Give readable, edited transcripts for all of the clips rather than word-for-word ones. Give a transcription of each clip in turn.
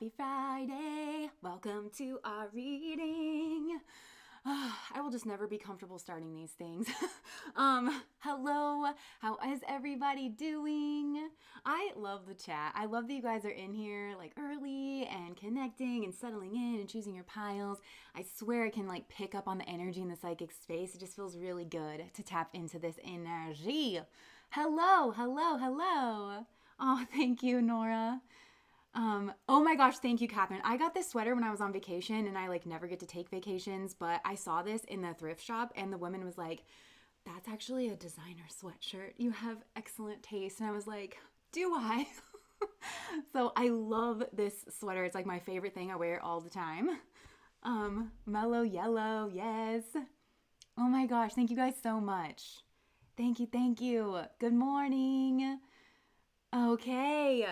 Happy Friday. Welcome to our reading. I will just never be comfortable starting these things. Hello. How is everybody doing? I love the chat. I love that you guys are in here like early and connecting and settling in and choosing your piles. I swear I can like pick up on the energy in the psychic space. It just feels really good to tap into this energy. Hello. Oh, thank you, Nora. Oh my gosh, thank you, Catherine. I got this sweater when I was on vacation and I like never get to take vacations, but I saw this in the thrift shop and the woman was like, that's actually a designer sweatshirt. You have excellent taste. And I was like, do I? So I love this sweater. It's like my favorite thing. I wear it all the time. Mellow yellow, yes. Oh my gosh, thank you guys so much. Thank you. Good morning. Okay.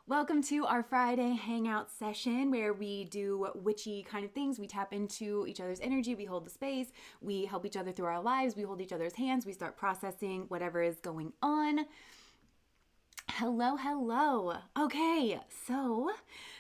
Welcome to our Friday hangout session where we do witchy kind of things. We tap into each other's energy. We hold the space. We help each other through our lives. We hold each other's hands. We start processing whatever is going on. Hello. Okay, so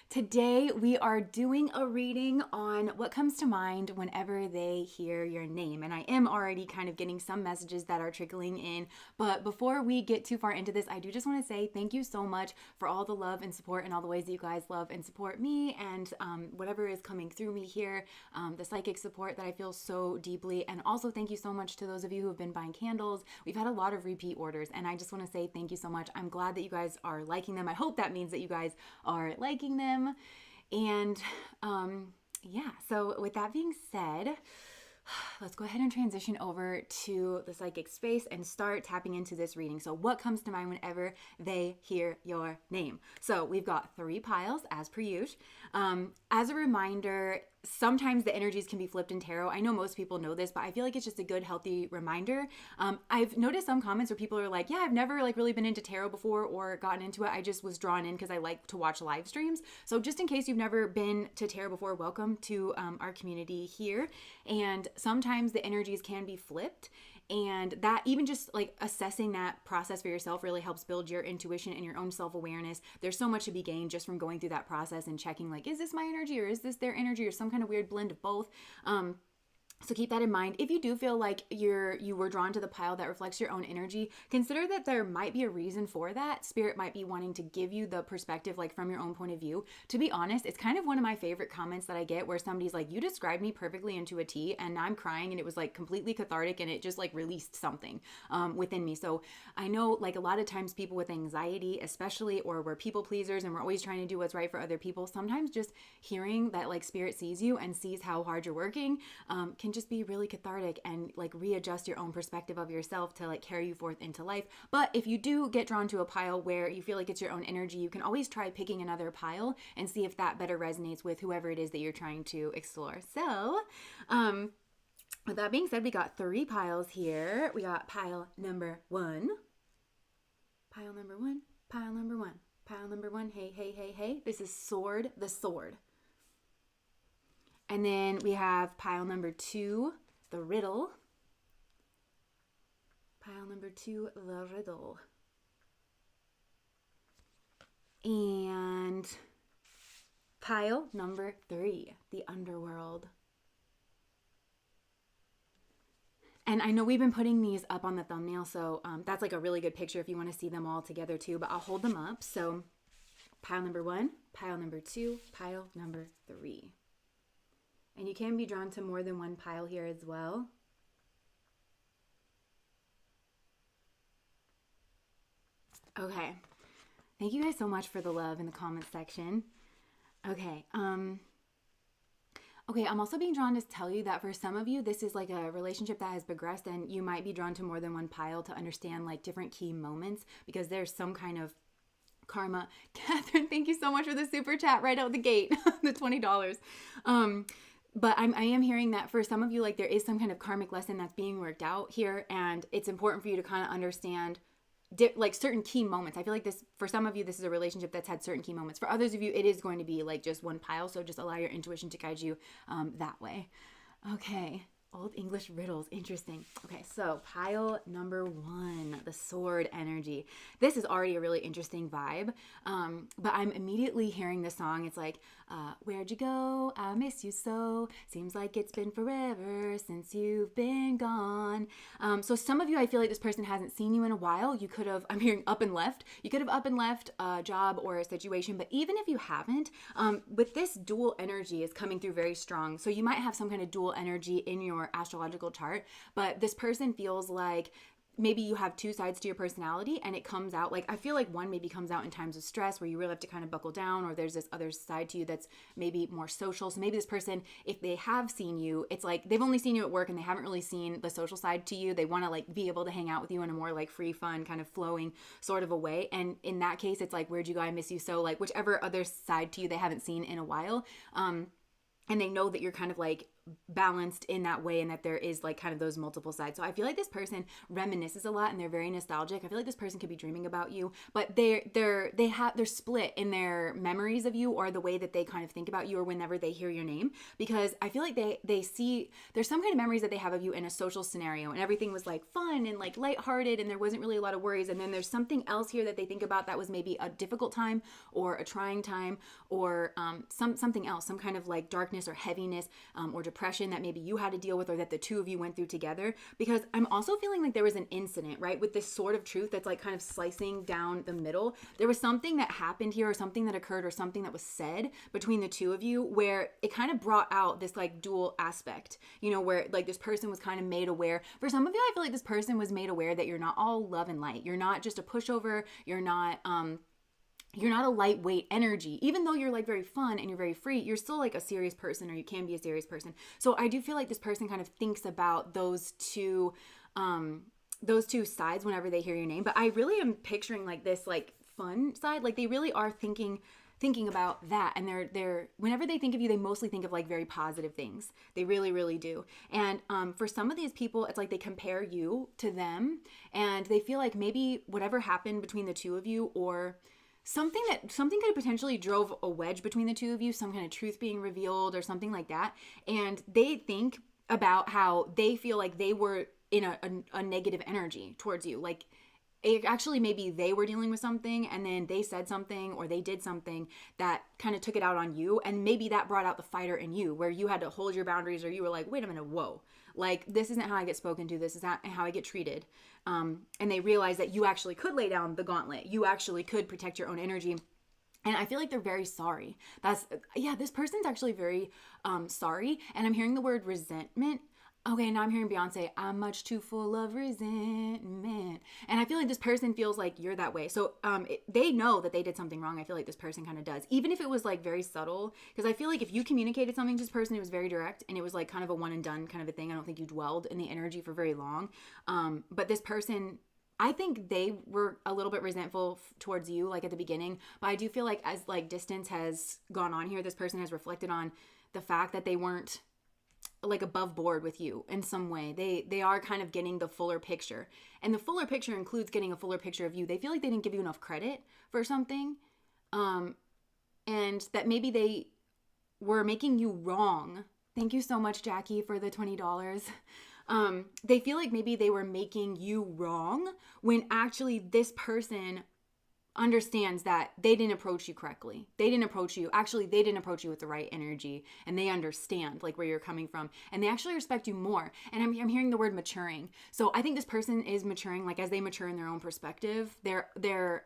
today we are doing a reading on what comes to mind whenever they hear your name. And I am already kind of getting some messages that are trickling in. But before we get too far into this, I do just want to say thank you so much for all the love and support and all the ways that you guys love and support me and whatever is coming through me here, the psychic support that I feel so deeply. And also thank you so much to those of you who have been buying candles. We've had a lot of repeat orders and I just want to say thank you so much. I'm glad that you guys are liking them. I hope that means that you guys are liking them. And yeah, so with that being said, let's go ahead and transition over to the psychic space and start tapping into this reading. So what comes to mind whenever they hear your name? So we've got 3 piles as per usual. As a reminder, sometimes the energies can be flipped in tarot. I know most people know this, but I feel like it's just a good, healthy reminder. I've noticed some comments where people are like, yeah, I've never like really been into tarot before or gotten into it. I just was drawn in because I like to watch live streams. So just in case you've never been to tarot before, welcome to our community here. And sometimes the energies can be flipped. And that even just like assessing that process for yourself really helps build your intuition and your own self-awareness. There's so much to be gained just from going through that process and checking like, is this my energy or is this their energy or some kind of weird blend of both? So keep that in mind. If you do feel like you were drawn to the pile that reflects your own energy, consider that there might be a reason for that. Spirit might be wanting to give you the perspective like from your own point of view. To be honest, it's kind of one of my favorite comments that I get where somebody's like, you described me perfectly into a T and I'm crying and it was like completely cathartic and it just like released something within me. So I know like a lot of times people with anxiety, especially, or we're people pleasers and we're always trying to do what's right for other people. Sometimes just hearing that like spirit sees you and sees how hard you're working can just be really cathartic and like readjust your own perspective of yourself to like carry you forth into life. But if you do get drawn to a pile where you feel like it's your own energy, you can always try picking another pile and see if that better resonates with whoever it is that you're trying to explore. So, with that being said, we got 3 piles here. We got pile number 1, pile number 1, pile number 1, pile number 1. Hey. This is the sword. And then we have pile number 2, the riddle. Pile number 2, the riddle. And pile number 3, the underworld. And I know we've been putting these up on the thumbnail, so that's like a really good picture if you want to see them all together too, but I'll hold them up. So pile number 1, pile number 2, pile number 3. And you can be drawn to more than one pile here as well. Okay. Thank you guys so much for the love in the comment section. Okay. Okay, I'm also being drawn to tell you that for some of you, this is like a relationship that has progressed and you might be drawn to more than one pile to understand like different key moments because there's some kind of karma. Catherine, thank you so much for the super chat right out the gate, the $20. But I am hearing that for some of you, like there is some kind of karmic lesson that's being worked out here. And it's important for you to kind of understand like certain key moments. I feel like this, for some of you, this is a relationship that's had certain key moments. For others of you, it is going to be like just one pile. So just allow your intuition to guide you that way. Okay. Old English riddles. Interesting. Okay, so pile number 1, the sword energy. This is already a really interesting vibe. But I'm immediately hearing this song. It's like, where'd you go? I miss you so. Seems like it's been forever since you've been gone. So some of you, I feel like this person hasn't seen you in a while. You could have, I'm hearing up and left. You could have up and left a job or a situation. But even if you haven't, with this dual energy is coming through very strong. So you might have some kind of dual energy in your astrological chart, but this person feels like maybe you have two sides to your personality, and it comes out like, I feel like one maybe comes out in times of stress where you really have to kind of buckle down, or there's this other side to you that's maybe more social. So maybe this person, if they have seen you, it's like they've only seen you at work and they haven't really seen the social side to you. They want to like be able to hang out with you in a more like free, fun, kind of flowing sort of a way. And in that case, it's like, where'd you go? I miss you so, like whichever other side to you they haven't seen in a while. And they know that you're kind of like balanced in that way, and that there is like kind of those multiple sides. So I feel like this person reminisces a lot and they're very nostalgic. I feel like this person could be dreaming about you, but they're split in their memories of you, or the way that they kind of think about you, or whenever they hear your name, because I feel like they see there's some kind of memories that they have of you in a social scenario, and everything was like fun and like lighthearted, and there wasn't really a lot of worries. And then there's something else here that they think about that was maybe a difficult time or a trying time, or something else, some kind of like darkness or heaviness, or depression that maybe you had to deal with, or that the two of you went through together. Because I'm also feeling like there was an incident, right, with this sword of truth that's like kind of slicing down the middle. There was something that happened here, or something that occurred, or something that was said between the two of you, where it kind of brought out this like dual aspect, you know, where like this person was kind of made aware. For some of you, I feel like this person was made aware that you're not all love and light. You're not just a pushover. You're not a lightweight energy. Even though you're like very fun and you're very free, you're still like a serious person, or you can be a serious person. So I do feel like this person kind of thinks about those two sides whenever they hear your name. But I really am picturing like this like fun side. Like they really are thinking about that, and they're whenever they think of you, they mostly think of like very positive things. They really, really do. And for some of these people, it's like they compare you to them, and they feel like maybe whatever happened between the two of you, or something could have potentially drove a wedge between the two of you, some kind of truth being revealed or something like that. And they think about how they feel like they were in a negative energy towards you. Like it actually, maybe they were dealing with something, and then they said something or they did something that kind of took it out on you. And maybe that brought out the fighter in you, where you had to hold your boundaries, or you were like, wait a minute, whoa, like this isn't how I get spoken to. This is not how I get treated. And they realize that you actually could lay down the gauntlet. You actually could protect your own energy. And I feel like they're very sorry. This person's actually very sorry. And I'm hearing the word resentment. Okay, now I'm hearing Beyonce, I'm much too full of resentment. And I feel like this person feels like you're that way. So they know that they did something wrong. I feel like this person kind of does. Even if it was like very subtle. Because I feel like if you communicated something to this person, it was very direct, and it was like kind of a one and done kind of a thing. I don't think you dwelled in the energy for very long. But this person, I think they were a little bit resentful towards you, like at the beginning. But I do feel like as like distance has gone on here, this person has reflected on the fact that they weren't like above board with you in some way. They are kind of getting the fuller picture, and the fuller picture includes getting a fuller picture of you. They feel like they didn't give you enough credit for something, and that maybe they were making you wrong. Thank you so much, Jackie, for the $20. They feel like maybe they were making you wrong, when actually this person understands that they didn't approach you correctly. They didn't approach you with the right energy, and they understand like where you're coming from, and they actually respect you more. And I'm hearing the word maturing. So I think this person is maturing, like as they mature in their own perspective, they're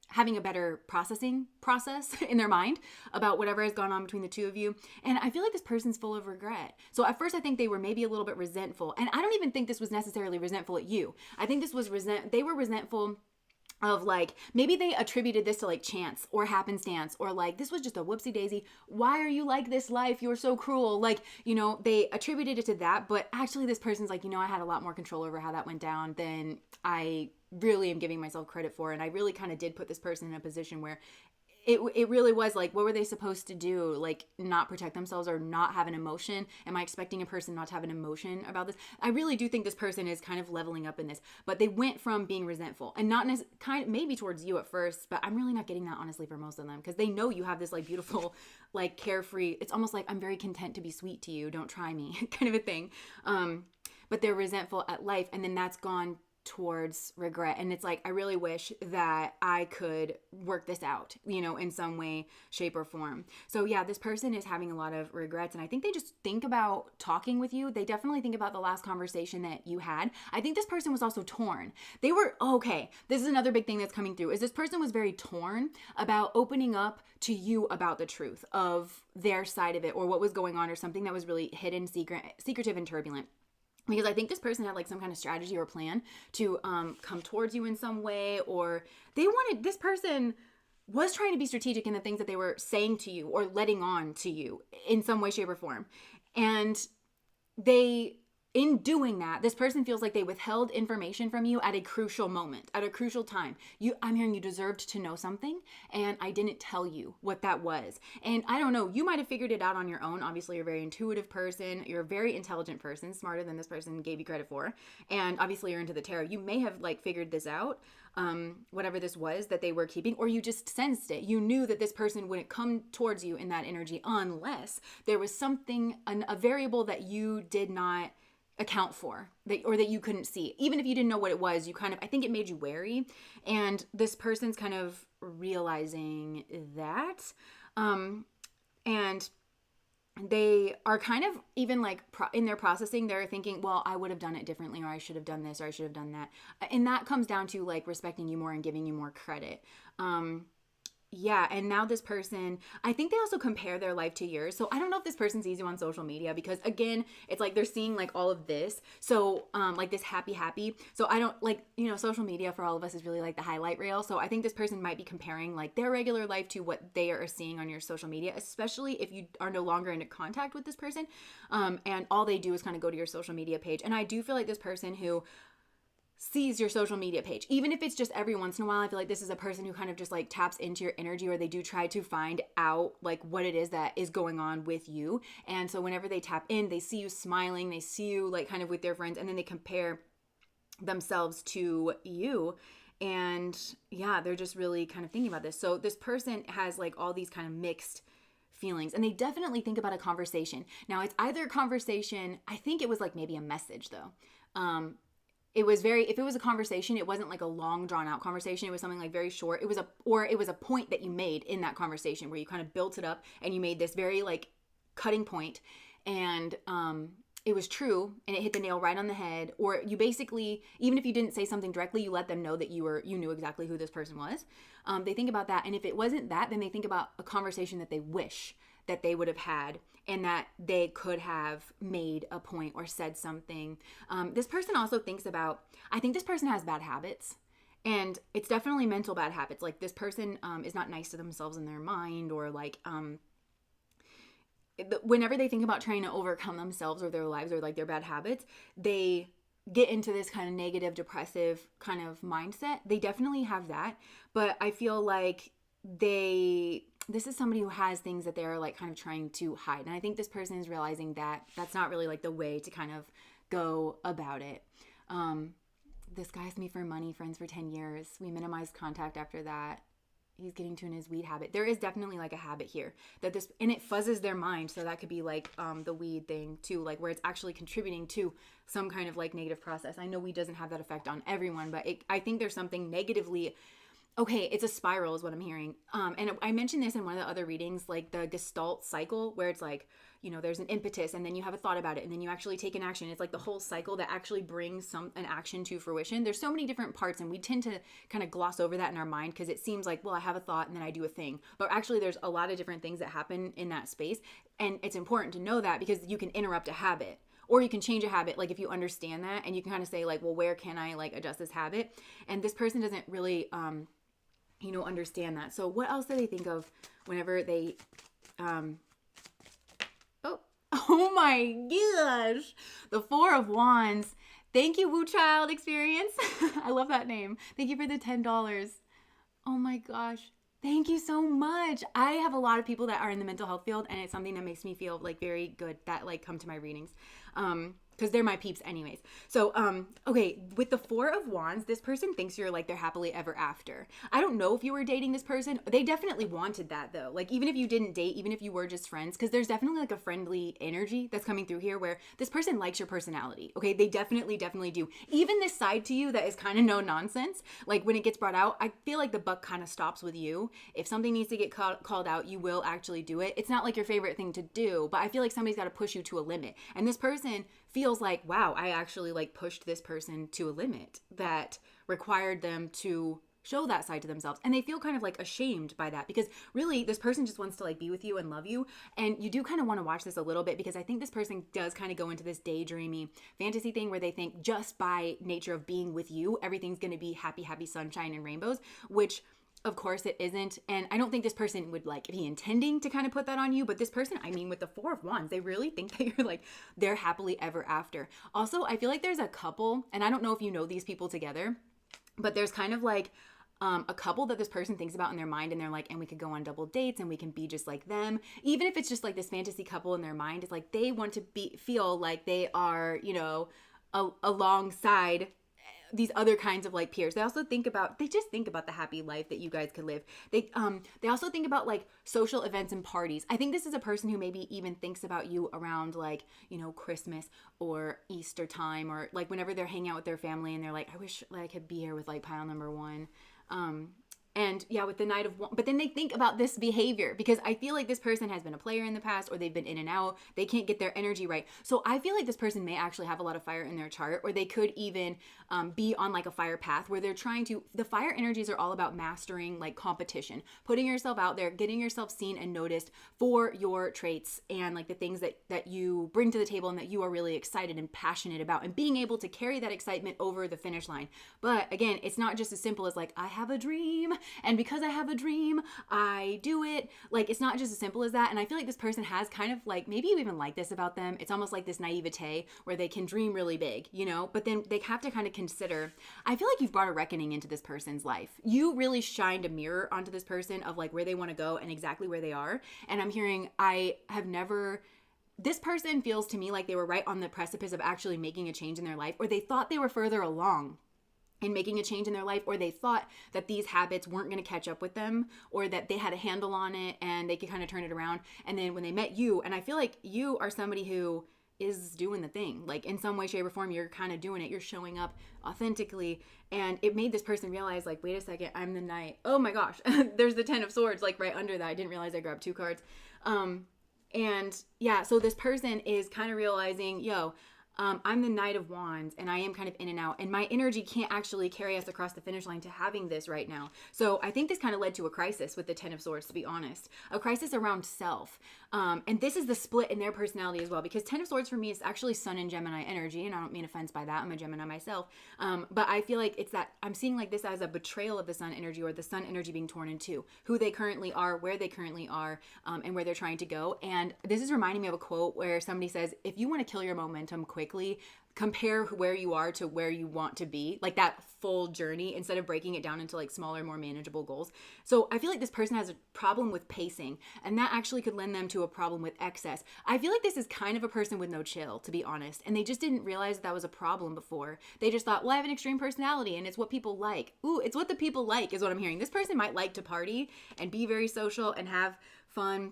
having a better processing process in their mind about whatever has gone on between the two of you. And I feel like this person's full of regret. So at first I think they were maybe a little bit resentful, and I don't even think this was necessarily resentful at you. I think this was they were resentful of like, maybe they attributed this to like chance or happenstance, or like, this was just a whoopsie daisy. Why are you like this, life? You're so cruel. Like, you know, they attributed it to that, but actually this person's like, you know, I had a lot more control over how that went down than I really am giving myself credit for. And I really kind of did put this person in a position where it really was like, what were they supposed to do? Like, not protect themselves or not have an emotion? Am I expecting a person not to have an emotion about this? I really do think this person is kind of leveling up in this, but they went from being resentful and not kind of maybe towards you at first, but I'm really not getting that honestly for most of them, because they know you have this like beautiful, like carefree, it's almost like, I'm very content to be sweet to you, don't try me kind of a thing. But they're resentful at life, and then that's gone towards regret. And it's like, I really wish that I could work this out, in some way, shape, or form. So yeah, this person is having a lot of regrets, and I think they just think about talking with you. They definitely think about the last conversation that you had. I think this person was also torn. They were, okay, this is another big thing that's coming through, is this person was very torn about opening up to you about the truth of their side of it, or what was going on, or something that was really hidden, secretive, and turbulent. Because I think this person had like some kind of strategy or plan to come towards you in some way, or this person was trying to be strategic in the things that they were saying to you or letting on to you in some way, shape, or form. And in doing that, this person feels like they withheld information from you at a crucial moment, at a crucial time. I'm hearing you deserved to know something, and I didn't tell you what that was. And I don't know, you might have figured it out on your own. Obviously, you're a very intuitive person. You're a very intelligent person, smarter than this person gave you credit for. And obviously, you're into the tarot. You may have like figured this out, whatever this was that they were keeping, or you just sensed it. You knew that this person wouldn't come towards you in that energy unless there was something, a variable that you did not account for, or that you couldn't see. Even if you didn't know what it was, I think it made you wary. And this person's kind of realizing that. And they are kind of even like in their processing, they're thinking, well, I would have done it differently, or I should have done this, or I should have done that. And that comes down to like respecting you more and giving you more credit. Yeah, and now this person, I think they also compare their life to yours. So I don't know if this person sees you on social media, because again, it's like they're seeing like all of this. So like this happy. So I don't like, social media for all of us is really like the highlight reel. So I think this person might be comparing like their regular life to what they are seeing on your social media, especially if you are no longer in contact with this person. And all they do is kind of go to your social media page. And I do feel like this person who sees your social media page, even if it's just every once in a while, I feel like this is a person who kind of just like taps into your energy, or they do try to find out like what it is that is going on with you. And so whenever they tap in, they see you smiling, they see you like kind of with their friends, and then they compare themselves to you. And yeah, they're just really kind of thinking about this. So this person has like all these kind of mixed feelings, and they definitely think about a conversation. Now it's either a conversation, I think it was like maybe a message though. If it was a conversation, it wasn't like a long drawn out conversation. It was something like very short. It was a point that you made in that conversation where you kind of built it up and you made this very like cutting point, and it was true and it hit the nail right on the head. Or you basically, even if you didn't say something directly, you let them know that you knew exactly who this person was. They think about that. And if it wasn't that, then they think about a conversation that they wish that they would have had, and that they could have made a point or said something. This person also thinks about, I think this person has bad habits, and it's definitely mental bad habits. Like this person is not nice to themselves in their mind, or like whenever they think about trying to overcome themselves or their lives or like their bad habits, they get into this kind of negative, depressive kind of mindset. They definitely have that, but I feel like this is somebody who has things that they're like kind of trying to hide. And I think this person is realizing that that's not really like the way to kind of go about it. This guy asked me for money, friends for 10 years. We minimized contact after that. He's getting to in his weed habit. There is definitely like a habit here and it fuzzes their mind. So that could be like the weed thing too, like where it's actually contributing to some kind of like negative process. I know weed doesn't have that effect on everyone, but I think there's something negatively. Okay, it's a spiral is what I'm hearing. And I mentioned this in one of the other readings, like the Gestalt cycle, where it's like, there's an impetus, and then you have a thought about it, and then you actually take an action. It's like the whole cycle that actually brings an action to fruition. There's so many different parts, and we tend to kind of gloss over that in our mind because it seems like, well, I have a thought and then I do a thing. But actually, there's a lot of different things that happen in that space. And it's important to know that, because you can interrupt a habit. Or you can change a habit, like if you understand that, and you can kind of say like, well, where can I like adjust this habit? And this person doesn't really understand that. So what else do they think of whenever they, oh my gosh, the Four of Wands. Thank you, Woo Child Experience. I love that name. Thank you for the $10. Oh my gosh. Thank you so much. I have a lot of people that are in the mental health field, and it's something that makes me feel like very good that like come to my readings. Because they're my peeps anyways. So, okay, with the Four of Wands, this person thinks you're like they're happily ever after. I don't know if you were dating this person. They definitely wanted that though. Like even if you didn't date, even if you were just friends, because there's definitely like a friendly energy that's coming through here where this person likes your personality. Okay, they definitely do. Even this side to you that is kind of no nonsense, like when it gets brought out, I feel like the buck kind of stops with you. If something needs to get called out, you will actually do it. It's not like your favorite thing to do, but I feel like somebody's got to push you to a limit. And this person feels like, wow, I actually like pushed this person to a limit that required them to show that side to themselves, and they feel kind of like ashamed by that because really this person just wants to like be with you and love you. And you do kind of want to watch this a little bit because I think this person does kind of go into this daydreamy fantasy thing where they think just by nature of being with you everything's going to be happy sunshine and rainbows, which of course it isn't. And I don't think this person would like be intending to kind of put that on you, but this person, I mean, with the Four of Wands, they really think that you're like they're happily ever after. Also, I feel like there's a couple, and I don't know if you know these people together, but there's kind of like a couple that this person thinks about in their mind, and they're like, and we could go on double dates and we can be just like them. Even if it's just like this fantasy couple in their mind, it's like they want to feel like they are, you know, alongside these other kinds of like peers. They also think about the happy life that you guys could live. They also think about like social events and parties. I think this is a person who maybe even thinks about you around like, you know, Christmas or Easter time, or like whenever they're hanging out with their family and they're like, I wish like I could be here with like pile number one. And yeah, with the Knight of Wands, but then they think about this behavior because I feel like this person has been a player in the past, or they've been in and out. They can't get their energy right. So I feel like this person may actually have a lot of fire in their chart, or they could even be on like a fire path where they're trying to, the fire energies are all about mastering like competition, putting yourself out there, getting yourself seen and noticed for your traits and like the things that you bring to the table and that you are really excited and passionate about, and being able to carry that excitement over the finish line. But again, it's not just as simple as like, I have a dream, and because I have a dream, I do it. Like, it's not just as simple as that. And I feel like this person has kind of like, maybe you even like this about them. It's almost like this naivete where they can dream really big, you know, but then they have to kind of consider, I feel like you've brought a reckoning into this person's life. You really shined a mirror onto this person of like where they want to go and exactly where they are. And I'm hearing, this person feels to me like they were right on the precipice of actually making a change in their life, or they thought they were further along in making a change in their life, or they thought that these habits weren't going to catch up with them, or that they had a handle on it and they could kind of turn it around. And then when they met you, and I feel like you are somebody who is doing the thing, like in some way, shape, or form, you're kind of doing it. You're showing up authentically. And it made this person realize like, wait a second, I'm the Knight. Oh my gosh, there's the Ten of Swords like right under that. I didn't realize I grabbed two cards. And yeah, so this person is kind of realizing, yo, I'm the Knight of Wands, and I am kind of in and out, and my energy can't actually carry us across the finish line to having this right now. So I think this kind of led to a crisis with the Ten of Swords, to be honest, a crisis around self. And this is the split in their personality as well, because Ten of Swords for me is actually Sun and Gemini energy, and I don't mean offense by that. I'm a Gemini myself. But I feel like it's that I'm seeing like this as a betrayal of the Sun energy, or the Sun energy being torn in two, who they currently are, where they currently are, and where they're trying to go. And this is reminding me of a quote where somebody says, if you want to kill your momentum quickly, compare where you are to where you want to be, like that full journey, instead of breaking it down into like smaller, more manageable goals. So I feel like this person has a problem with pacing, and that actually could lend them to a problem with excess. I feel like this is kind of a person with no chill, to be honest, and they just didn't realize that was a problem before. They just thought, well, I have an extreme personality and it's what people like. Ooh, it's what the people like is what I'm hearing. This person might like to party and be very social and have fun,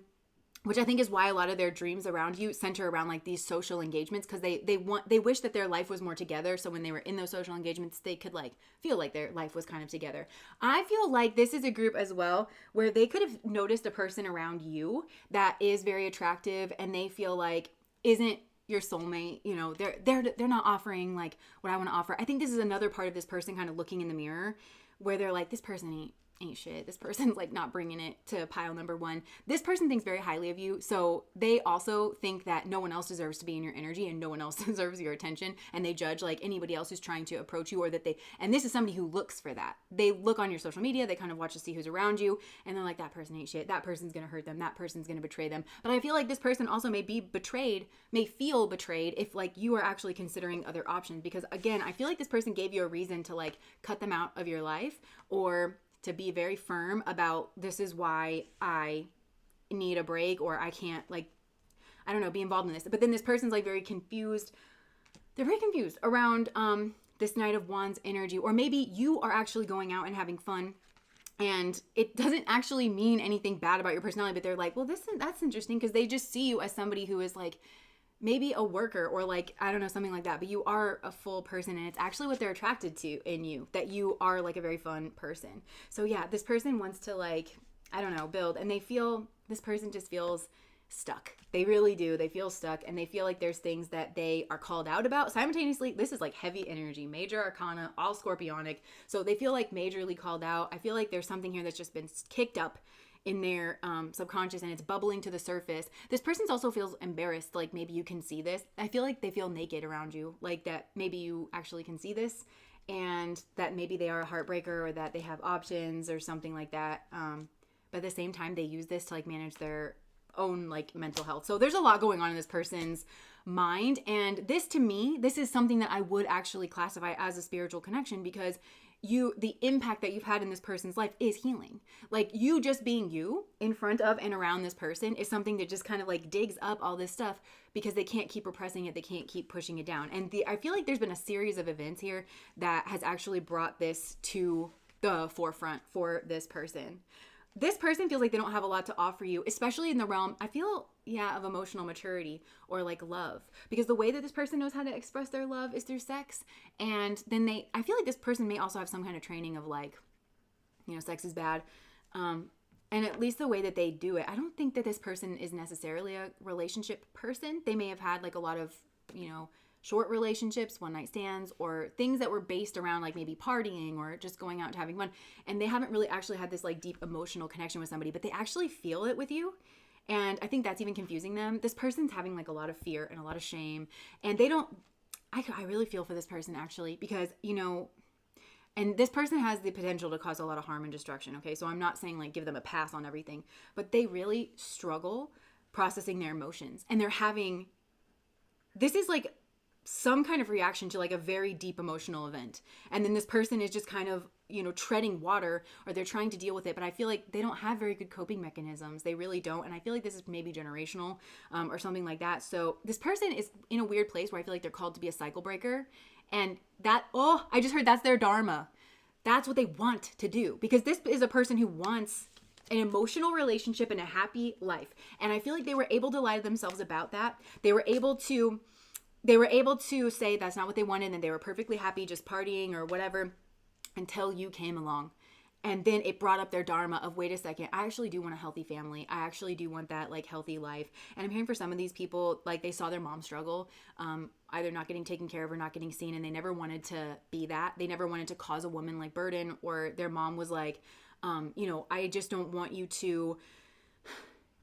which I think is why a lot of their dreams around you center around like these social engagements, because they wish that their life was more together. So when they were in those social engagements, they could like feel like their life was kind of together. I feel like this is a group as well where they could have noticed a person around you that is very attractive, and they feel like isn't your soulmate. You know, they're not offering like what I want to offer. I think this is another part of this person kind of looking in the mirror where they're like, this person ain't shit. This person's like not bringing it to pile number one. This person thinks very highly of you. So they also think that no one else deserves to be in your energy and no one else deserves your attention. And they judge like anybody else who's trying to approach you, or that and this is somebody who looks for that. They look on your social media, they kind of watch to see who's around you, and they're like, that person ain't shit. That person's going to hurt them. That person's going to betray them. But I feel like this person also may feel betrayed if like you are actually considering other options. Because again, I feel like this person gave you a reason to like cut them out of your life, or to be very firm about this is why I need a break, or I can't, like, I don't know, be involved in this. But then this person's like very confused. They're very confused around this Knight of Wands energy. Or maybe you are actually going out and having fun, and it doesn't actually mean anything bad about your personality, but they're like, well, that's interesting, because they just see you as somebody who is like maybe a worker, or like, I don't know, something like that. But you are a full person, and it's actually what they're attracted to in you, that you are like a very fun person. So yeah, this person wants to, like, I don't know, build, and this person just feels stuck. They really do. They feel stuck, and they feel like there's things that they are called out about. Simultaneously, this is like heavy energy, major arcana, all scorpionic. So they feel like majorly called out. I feel like there's something here that's just been kicked up in their subconscious, and it's bubbling to the surface. This person also feels embarrassed, like maybe you can see this. I feel like they feel naked around you, like that maybe you actually can see this, and that maybe they are a heartbreaker, or that they have options or something like that. But at the same time, they use this to like manage their own like mental health. So there's a lot going on in this person's mind, and this, to me, this is something that I would actually classify as a spiritual connection, because the impact that you've had in this person's life is healing. Like, you just being you in front of and around this person is something that just kind of like digs up all this stuff, because they can't keep repressing it, they can't keep pushing it down. And I feel like there's been a series of events here that has actually brought this to the forefront for this person. This person feels like they don't have a lot to offer you, especially in the realm, I feel, of emotional maturity, or like love. Because the way that this person knows how to express their love is through sex. And then I feel like this person may also have some kind of training of like, sex is bad. And at least the way that they do it, I don't think that this person is necessarily a relationship person. They may have had like a lot of, short relationships, one night stands, or things that were based around like maybe partying or just going out and having fun. And they haven't really actually had this like deep emotional connection with somebody, but they actually feel it with you. And I think that's even confusing them. This person's having like a lot of fear and a lot of shame, and I really feel for this person actually, because, and this person has the potential to cause a lot of harm and destruction. Okay. So I'm not saying like give them a pass on everything, but they really struggle processing their emotions, and this is like some kind of reaction to like a very deep emotional event. And then this person is just kind of, treading water, or they're trying to deal with it. But I feel like they don't have very good coping mechanisms. They really don't. And I feel like this is maybe generational or something like that. So this person is in a weird place where I feel like they're called to be a cycle breaker. And I just heard that's their dharma. That's what they want to do, because this is a person who wants an emotional relationship and a happy life. And I feel like they were able to lie to themselves about that. They were able to say that's not what they wanted, and they were perfectly happy just partying or whatever until you came along. And then it brought up their dharma of, wait a second, I actually do want a healthy family. I actually do want that like healthy life. And I'm hearing for some of these people, like they saw their mom struggle, either not getting taken care of or not getting seen, and they never wanted to be that. They never wanted to cause a woman like burden, or their mom was like, I just don't want you to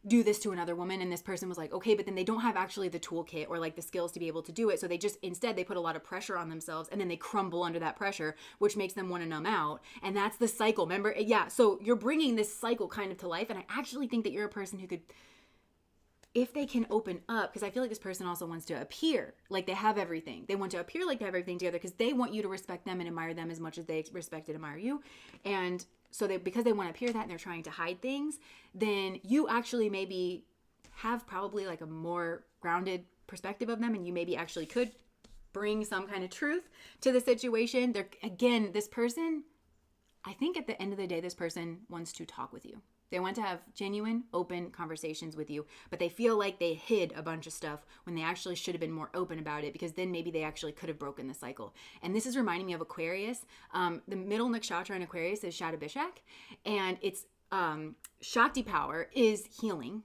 do this to another woman. And this person was like, okay, but then they don't have actually the toolkit or like the skills to be able to do it. So they just, instead they put a lot of pressure on themselves, and then they crumble under that pressure, which makes them want to numb out. And that's the cycle. Remember? Yeah. So you're bringing this cycle kind of to life. And I actually think that you're a person who could, if they can open up, because I feel like this person also wants to appear like they have everything. They want to appear like they have everything together, because they want you to respect them and admire them as much as they respect and admire you. And so because they want to appear that, and they're trying to hide things, then you actually maybe have probably like a more grounded perspective of them, and you maybe actually could bring some kind of truth to the situation. This person, I think at the end of the day, this person wants to talk with you. They want to have genuine, open conversations with you, but they feel like they hid a bunch of stuff when they actually should have been more open about it, because then maybe they actually could have broken the cycle. And this is reminding me of Aquarius. The middle nakshatra in Aquarius is Shatabishak, and it's Shakti power is healing,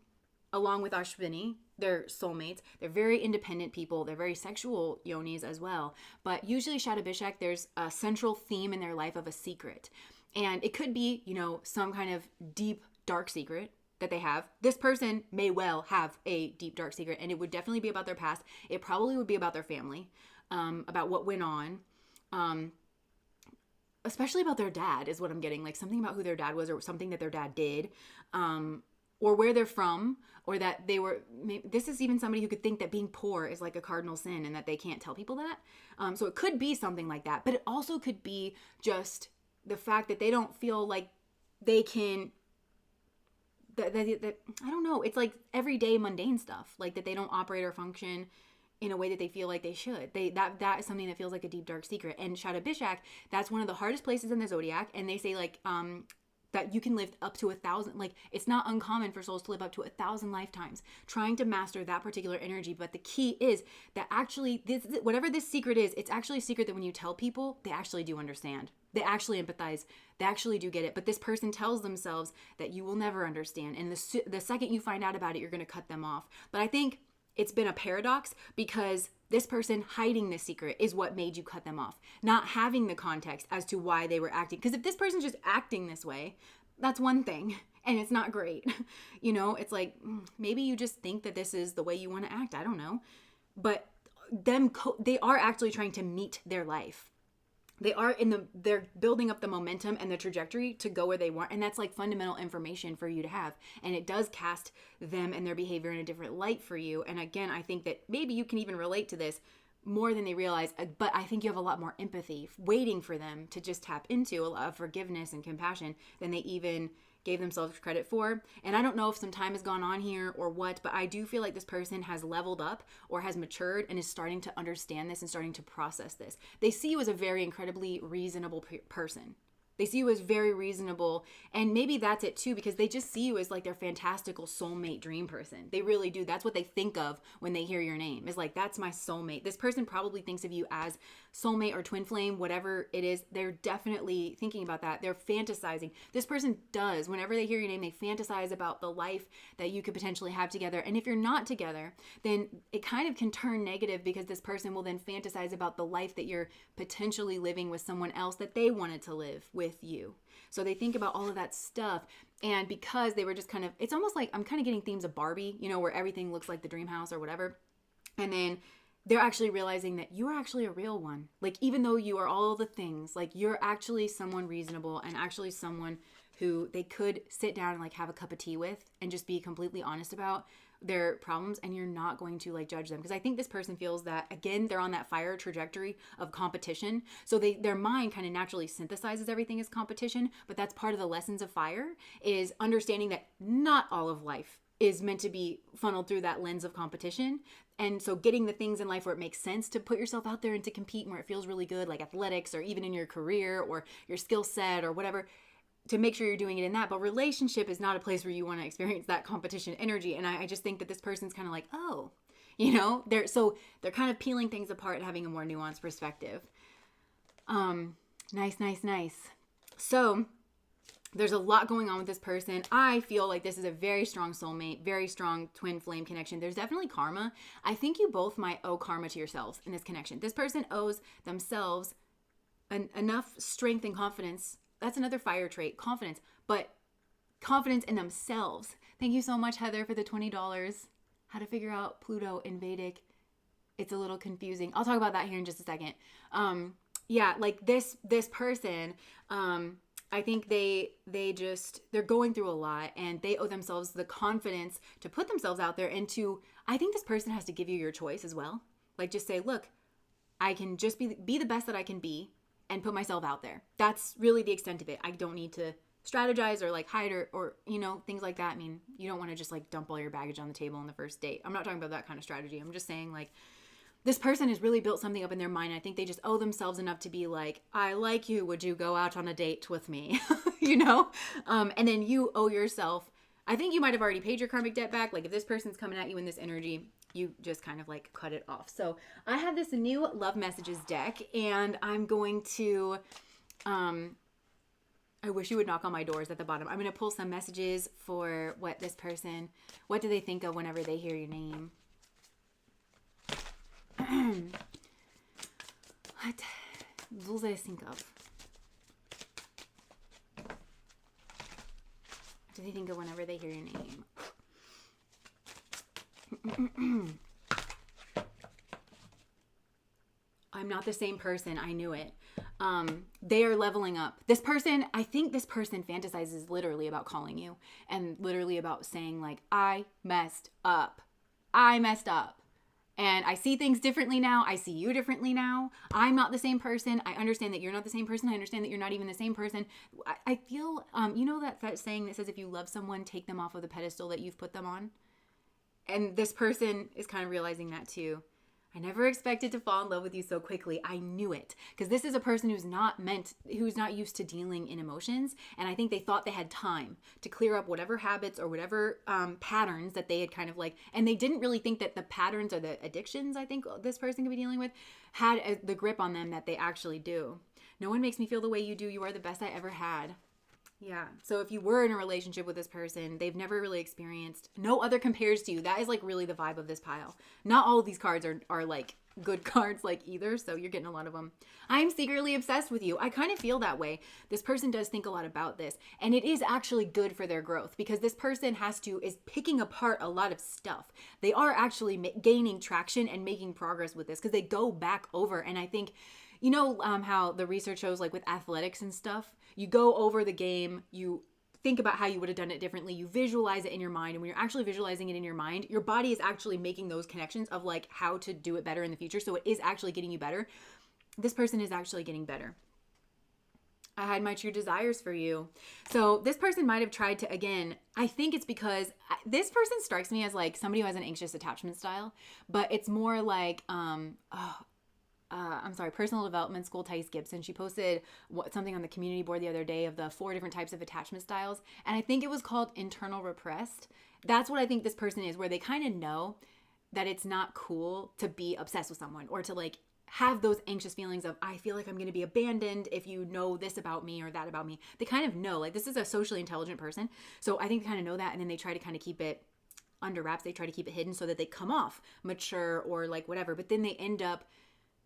along with Ashwini. They're soulmates. They're very independent people. They're very sexual yonis as well. But usually Shatabishak, there's a central theme in their life of a secret. And it could be, some kind of deep, dark secret that they have. This person may well have a deep, dark secret, and it would definitely be about their past. It probably would be about their family, about what went on, especially about their dad is what I'm getting, like something about who their dad was, or something that their dad did, or where they're from, or that they were, this is even somebody who could think that being poor is like a cardinal sin and that they can't tell people that. So it could be something like that, but it also could be just the fact that they don't feel like they can, I don't know, it's like everyday mundane stuff, like that they don't operate or function in a way that they feel like they should. That is something that feels like a deep, dark secret. And Shadow Bishak, that's one of the hardest places in the zodiac. And they say like, that you can live up to 1,000, like it's not uncommon for souls to live up to 1,000 lifetimes trying to master that particular energy. But the key is that actually whatever this secret is, it's actually a secret that when you tell people, they actually do understand. They actually empathize. They actually do get it. But this person tells themselves that you will never understand. And the second you find out about it, you're going to cut them off. But I think it's been a paradox because this person hiding this secret is what made you cut them off. Not having the context as to why they were acting. Because if this person's just acting this way, that's one thing. And it's not great. You know, it's like, maybe you just think that this is the way you want to act. I don't know. But they are actually trying to meet their life. They're building up the momentum and the trajectory to go where they want. And that's like fundamental information for you to have. And it does cast them and their behavior in a different light for you. And again, I think that maybe you can even relate to this more than they realize, but I think you have a lot more empathy waiting for them to just tap into, a lot of forgiveness and compassion than they even gave themselves credit for. And I don't know if some time has gone on here or what, but I do feel like this person has leveled up or has matured and is starting to understand this and starting to process this. They see you as a very incredibly reasonable person. They see you as very reasonable, and maybe that's it too, because they just see you as like their fantastical soulmate dream person. They really do. That's what they think of when they hear your name, is like, that's my soulmate. This person probably thinks of you as soulmate or twin flame, whatever it is. They're definitely thinking about that. They're fantasizing. This person does. Whenever they hear your name, they fantasize about the life that you could potentially have together. And if you're not together, then it kind of can turn negative, because this person will then fantasize about the life that you're potentially living with someone else that they wanted to live with you. So they think about all of that stuff. And because they were just kind of, it's almost like I'm kind of getting themes of Barbie, you know, where everything looks like the dream house or whatever. And then they're actually realizing that you are actually a real one. Like, even though you are all the things, like you're actually someone reasonable and actually someone who they could sit down and like have a cup of tea with and just be completely honest about their problems, and you're not going to like judge them. Because I think this person feels that, again, they're on that fire trajectory of competition. So their mind kind of naturally synthesizes everything as competition, but that's part of the lessons of fire, is understanding that not all of life is meant to be funneled through that lens of competition. And so getting the things in life where it makes sense to put yourself out there and to compete, and where it feels really good, like athletics or even in your career or your skill set or whatever, to make sure you're doing it in that. But relationship is not a place where you want to experience that competition energy. And I just think that this person's kind of like, oh, you know, they're kind of peeling things apart and having a more nuanced perspective. Nice. So there's a lot going on with this person. I feel like this is a very strong soulmate, very strong twin flame connection. There's definitely karma. I think you both might owe karma to yourselves in this connection. This person owes themselves enough strength and confidence. That's another fire trait, confidence, but confidence in themselves. Thank you so much, Heather, for the $20. How to figure out Pluto in Vedic. It's a little confusing. I'll talk about that here in just a second. Yeah, like this person, I think they're going through a lot, and they owe themselves the confidence to put themselves out there, and I think this person has to give you your choice as well. Like, just say, look, I can just be the best that I can be and put myself out there. That's really the extent of it. I don't need to strategize or like hide or you know, things like that. I mean, you don't want to just like dump all your baggage on the table on the first date. I'm not talking about that kind of strategy. I'm just saying, like, this person has really built something up in their mind. I think they just owe themselves enough to be like, I like you. Would you go out on a date with me? You know? And then you owe yourself, I think you might have already paid your karmic debt back. Like, if this person's coming at you in this energy, you just kind of like cut it off. So I have this new love messages deck, and I'm going to, I wish you would knock on my doors at the bottom. I'm going to pull some messages for what do they think of whenever they hear your name? What do they think of? What do they think of whenever they hear your name? I'm not the same person. I knew it. They are leveling up. This person, I think this person fantasizes literally about calling you, and literally about saying like, I messed up. And I see things differently now. I see you differently now. I'm not the same person. I understand that you're not the same person. I understand that you're not even the same person. I feel, you know that saying that says if you love someone, take them off of the pedestal that you've put them on? And this person is kind of realizing that too. I never expected to fall in love with you so quickly. I knew it. Because this is a person who's not used to dealing in emotions. And I think they thought they had time to clear up whatever habits or whatever patterns that they had kind of like, and they didn't really think that the patterns or the addictions I think this person could be dealing with had the grip on them that they actually do. No one makes me feel the way you do. You are the best I ever had. Yeah. So if you were in a relationship with this person, they've never really experienced, no other compares to you. That is like really the vibe of this pile. Not all of these cards are like good cards like either. So you're getting a lot of them. I'm secretly obsessed with you. I kind of feel that way. This person does think a lot about this, and it is actually good for their growth because this person is picking apart a lot of stuff. They are actually gaining traction and making progress with this because they go back over. And I think, you know, how the research shows like with athletics and stuff, you go over the game, you think about how you would have done it differently, you visualize it in your mind, and when you're actually visualizing it in your mind, your body is actually making those connections of like how to do it better in the future. So it is actually getting you better. This person is actually getting better. I had my true desires for you. So this person might have tried to, again, I think it's because this person strikes me as like somebody who has an anxious attachment style, but it's more like, personal development school, Thais Gibson. She posted something on the community board the other day of the 4 different types of attachment styles. And I think it was called internal repressed. That's what I think this person is, where they kind of know that it's not cool to be obsessed with someone or to like have those anxious feelings of, I feel like I'm going to be abandoned if you know this about me or that about me. They kind of know, like, this is a socially intelligent person. So I think they kind of know that. And then they try to kind of keep it under wraps. They try to keep it hidden so that they come off mature or like whatever. But then they end up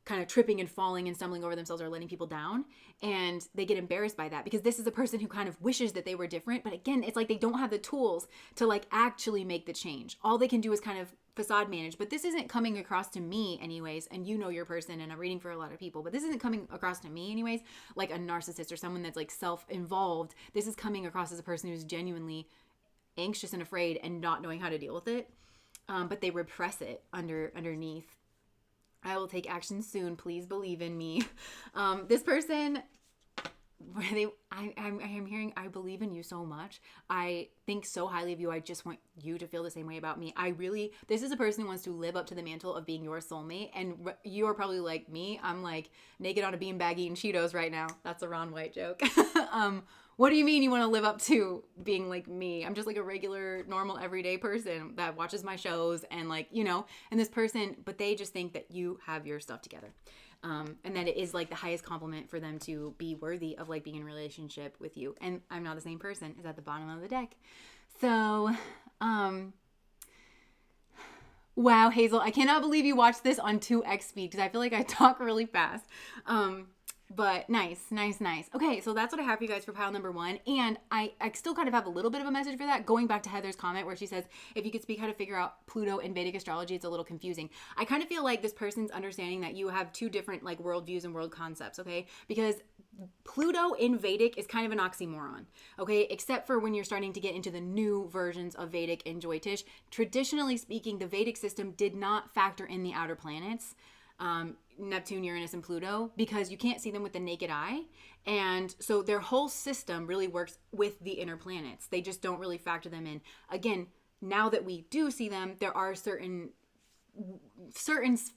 kind of tripping and falling and stumbling over themselves or letting people down. And they get embarrassed by that because this is a person who kind of wishes that they were different. But again, it's like they don't have the tools to like actually make the change. All they can do is kind of facade manage. But this isn't coming across to me anyways. And you know your person, and I'm reading for a lot of people, but this isn't coming across to me anyways, like a narcissist or someone that's like self-involved. This is coming across as a person who's genuinely anxious and afraid and not knowing how to deal with it. But they repress it underneath. I will take action soon. Please believe in me. This person, I'm hearing, I believe in you so much. I think so highly of you. I just want you to feel the same way about me. This is a person who wants to live up to the mantle of being your soulmate. And you are probably like me. I'm like naked on a beanbag eating Cheetos right now. That's a Ron White joke. What do you mean you want to live up to being like me? I'm just like a regular, normal, everyday person that watches my shows and like, you know, and this person, but they just think that you have your stuff together. And that it is like the highest compliment for them to be worthy of like being in a relationship with you. And I'm not the same person is at the bottom of the deck. So, wow, Hazel, I cannot believe you watched this on 2x speed because I feel like I talk really fast. But nice. Okay, so that's what I have for you guys for pile number 1. And I still kind of have a little bit of a message for that. Going back to Heather's comment where she says, if you could speak how to figure out Pluto in Vedic astrology, it's a little confusing. I kind of feel like this person's understanding that you have 2 different like worldviews and world concepts, okay? Because Pluto in Vedic is kind of an oxymoron, okay? Except for when you're starting to get into the new versions of Vedic and Jyotish. Traditionally speaking, the Vedic system did not factor in the outer planets. Neptune, Uranus, and Pluto, because you can't see them with the naked eye. And so their whole system really works with the inner planets. They just don't really factor them in. Again, now that we do see them, there are certain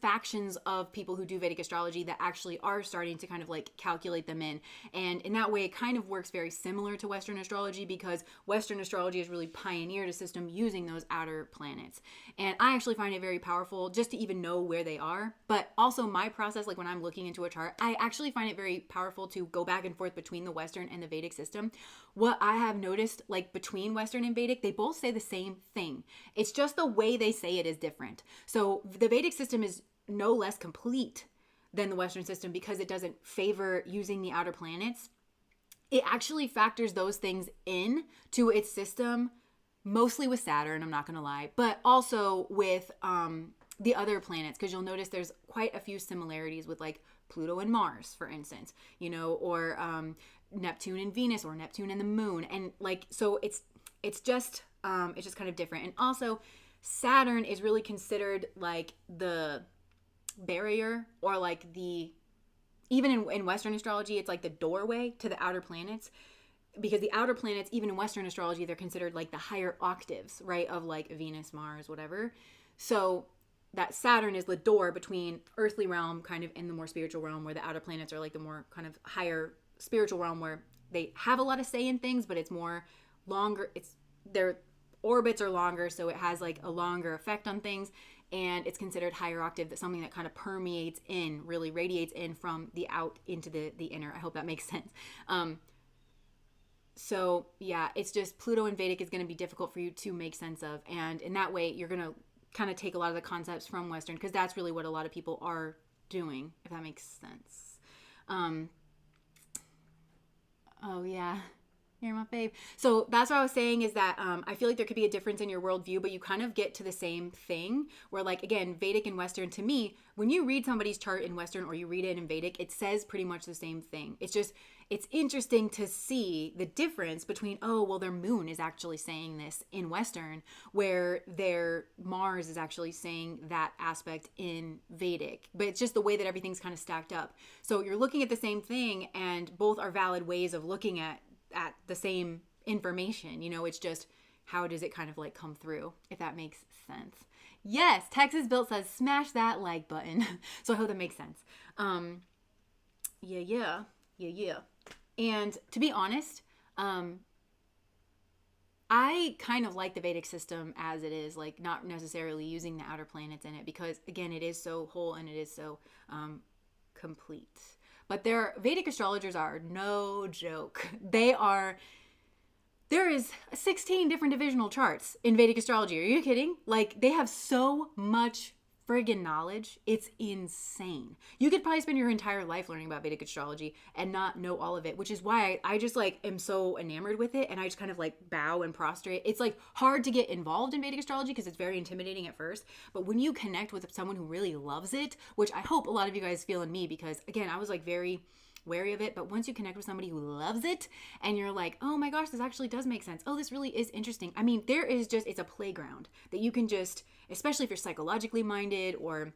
factions of people who do Vedic astrology that actually are starting to kind of like calculate them in. And in that way, it kind of works very similar to Western astrology because Western astrology has really pioneered a system using those outer planets. And I actually find it very powerful just to even know where they are. But also my process, like when I'm looking into a chart, I actually find it very powerful to go back and forth between the Western and the Vedic system. What I have noticed, like between Western and Vedic, they both say the same thing. It's just the way they say it is different. So the Vedic system is no less complete than the Western system because it doesn't favor using the outer planets. It actually factors those things in to its system, mostly with Saturn, I'm not going to lie, but also with the other planets, because you'll notice there's quite a few similarities with like Pluto and Mars, for instance, you know, or Neptune and Venus, or Neptune and the moon. And like, so it's just kind of different. And also Saturn is really considered like the barrier, or like the, even in Western astrology, it's like the doorway to the outer planets, because the outer planets, even in Western astrology, they're considered like the higher octaves, right, of like Venus, Mars, whatever. So that Saturn is the door between earthly realm kind of and the more spiritual realm, where the outer planets are like the more kind of higher spiritual realm, where they have a lot of say in things, but it's more longer. It's their orbits are longer, so it has like a longer effect on things, and it's considered higher octave, that something that kind of permeates in, really radiates in from the out into the inner. I hope that makes sense. So yeah, it's just Pluto in Vedic is going to be difficult for you to make sense of, and in that way you're going to kind of take a lot of the concepts from Western, because that's really what a lot of people are doing, if that makes sense. Oh yeah, you're my fave. So that's what I was saying, is that I feel like there could be a difference in your worldview, but you kind of get to the same thing, where like, again, Vedic and Western, to me, when you read somebody's chart in Western or you read it in Vedic, it says pretty much the same thing. It's just, it's interesting to see the difference between, oh, well, their moon is actually saying this in Western, where their Mars is actually saying that aspect in Vedic. But it's just the way that everything's kind of stacked up. So you're looking at the same thing, and both are valid ways of looking at the same information. You know, it's just, how does it kind of like come through, if that makes sense. Yes, Texas Built says smash that like button. So I hope that makes sense. Yeah. And to be honest, I kind of like the Vedic system as it is, like not necessarily using the outer planets in it, because again, it is so whole and it is so complete. But Vedic astrologers are no joke. There is 16 different divisional charts in Vedic astrology. Are you kidding? Like, they have so much friggin' knowledge. It's insane. You could probably spend your entire life learning about Vedic astrology and not know all of it, which is why I just like am so enamored with it, and I just kind of like bow and prostrate. It's like hard to get involved in Vedic astrology because it's very intimidating at first, but when you connect with someone who really loves it, which I hope a lot of you guys feel in me, because again, I was like very wary of it, but once you connect with somebody who loves it and you're like, oh my gosh, this actually does make sense, oh, this really is interesting. I mean, it's a playground that you can just, especially if you're psychologically minded, or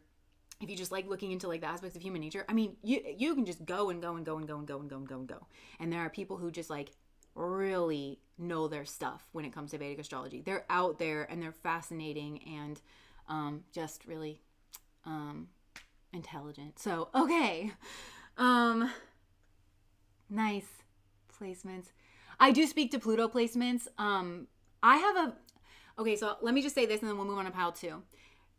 if you just like looking into like the aspects of human nature, I mean, you can just go and go and go and go and go and go and go and go. And there are people who just like really know their stuff when it comes to Vedic astrology. They're out there and they're fascinating and just really intelligent. So okay, nice placements. I do speak to Pluto placements. Okay, so let me just say this and then we'll move on to pile 2.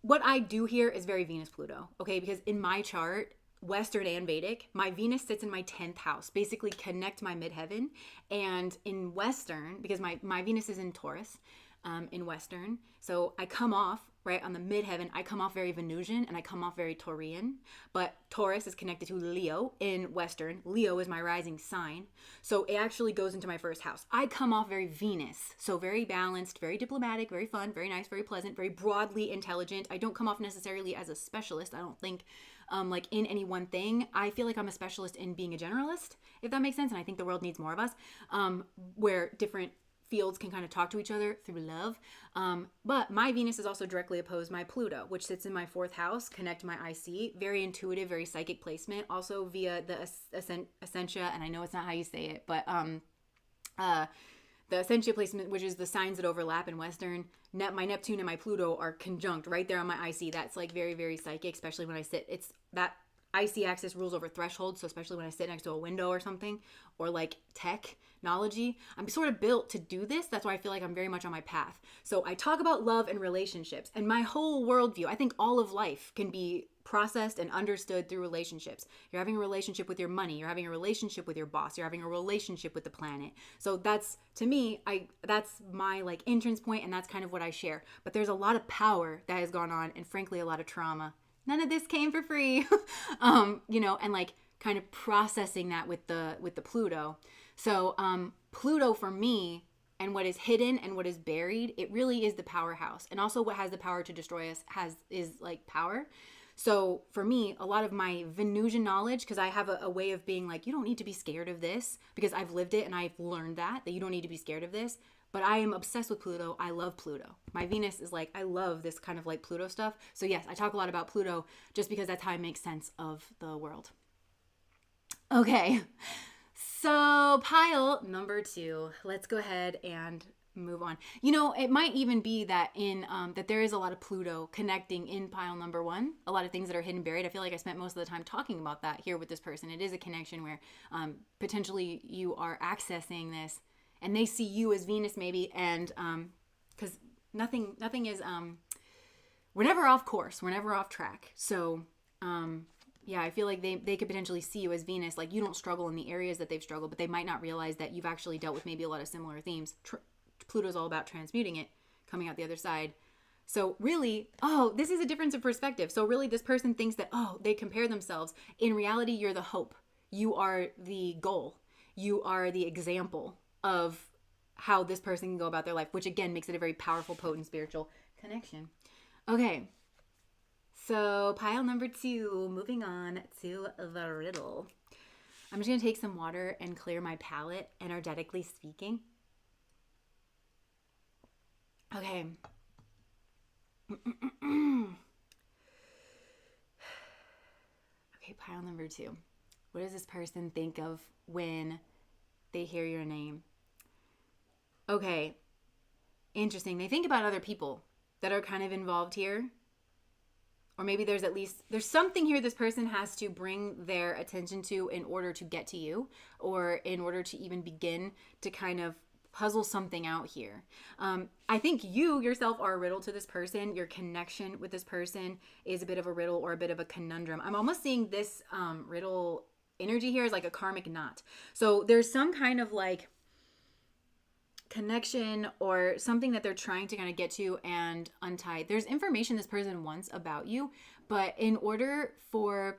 What I do here is very Venus Pluto, okay? Because in my chart, Western and Vedic, my Venus sits in my 10th house, basically connect my midheaven. And in Western, because my Venus is in Taurus, in Western, so I come off, right, on the midheaven, I come off very Venusian and I come off very Taurian, but Taurus is connected to Leo in Western. Leo is my rising sign, so it actually goes into my first house. I come off very Venus, so very balanced, very diplomatic, very fun, very nice, very pleasant, very broadly intelligent. I don't come off necessarily as a specialist, I don't think, like in any one thing. I feel like I'm a specialist in being a generalist, if that makes sense, and I think the world needs more of us, where different fields can kind of talk to each other through love. But my Venus is also directly opposed my Pluto, which sits in my 4th house, connect my IC. Very intuitive, very psychic placement. Also via the Essentia, and I know it's not how you say it, but the Essentia placement, which is the signs that overlap in Western. My Neptune and my Pluto are conjunct right there on my IC. That's like very, very psychic, especially when I sit. It's that IC axis rules over thresholds, so especially when I sit next to a window or something, or like technology, I'm sort of built to do this. That's why I feel like I'm very much on my path. So I talk about love and relationships, and my whole worldview, I think all of life can be processed and understood through relationships. You're having a relationship with your money, you're having a relationship with your boss, you're having a relationship with the planet. So that's, to me, that's my like entrance point, and that's kind of what I share. But there's a lot of power that has gone on, and frankly a lot of trauma. None of this came for free. And like kind of processing that with the Pluto. So Pluto for me, and what is hidden and what is buried, it really is the powerhouse. And also what has the power to destroy us is like power. So for me, a lot of my Venusian knowledge, because I have a way of being like, you don't need to be scared of this, because I've lived it and I've learned that you don't need to be scared of this. but I am obsessed with Pluto. I love Pluto. My Venus is like, I love this kind of like Pluto stuff. So yes, I talk a lot about Pluto just because that's how I make sense of the world. Okay, so pile number 2. Let's go ahead and move on. It might even be that that there is a lot of Pluto connecting in pile number 1. A lot of things that are hidden, buried. I feel like I spent most of the time talking about that here with this person. It is a connection where potentially you are accessing this, and they see you as Venus maybe, and because nothing is we're never off course, we're never off track. So yeah, I feel like they could potentially see you as Venus, like you don't struggle in the areas that they've struggled, but they might not realize that you've actually dealt with maybe a lot of similar themes. Pluto's all about transmuting it, coming out the other side. So really, this is a difference of perspective. So really this person thinks that, they compare themselves. In reality, you're the hope. You are the goal. You are the example of how this person can go about their life, which again makes it a very powerful, potent spiritual connection. Okay. So pile number 2, moving on to the riddle. I'm just going to take some water and clear my palate, energetically speaking. Okay. Okay, pile number 2. What does this person think of when they hear your name? Okay. Interesting. They think about other people that are kind of involved here. Or maybe there's something here this person has to bring their attention to in order to get to you, or in order to even begin to kind of puzzle something out here. I think you yourself are a riddle to this person. Your connection with this person is a bit of a riddle or a bit of a conundrum. I'm almost seeing this riddle energy here as like a karmic knot. So there's some kind of like connection or something that they're trying to kind of get to and untie. There's information this person wants about you, but in order for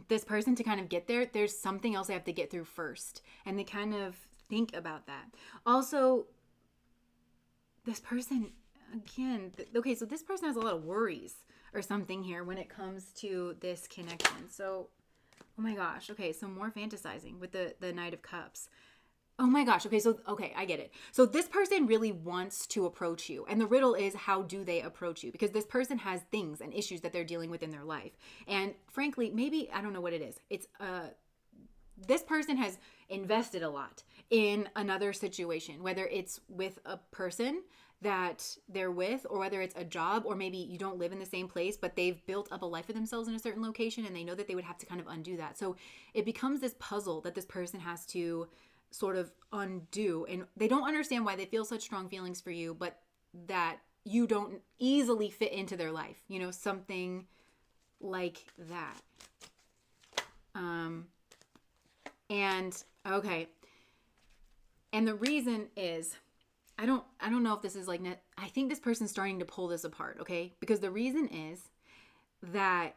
this person to kind of get there, there's something else they have to get through first. And they kind of think about that. Also, this person, again, okay, so this person has a lot of worries or something here when it comes to this connection. So, oh my gosh. Okay, so more fantasizing with the Knight of Cups. Oh my gosh. Okay, I get it. So this person really wants to approach you. And the riddle is, how do they approach you? Because this person has things and issues that they're dealing with in their life. And frankly, maybe, I don't know what it is. It's this person has invested a lot in another situation, whether it's with a person that they're with, or whether it's a job, or maybe you don't live in the same place, but they've built up a life for themselves in a certain location, and they know that they would have to kind of undo that. So it becomes this puzzle that this person has to sort of undo, and they don't understand why they feel such strong feelings for you, but that you don't easily fit into their life, something like that. And okay. And the reason is, I don't know if this is like, I think this person's starting to pull this apart, okay? Because the reason is that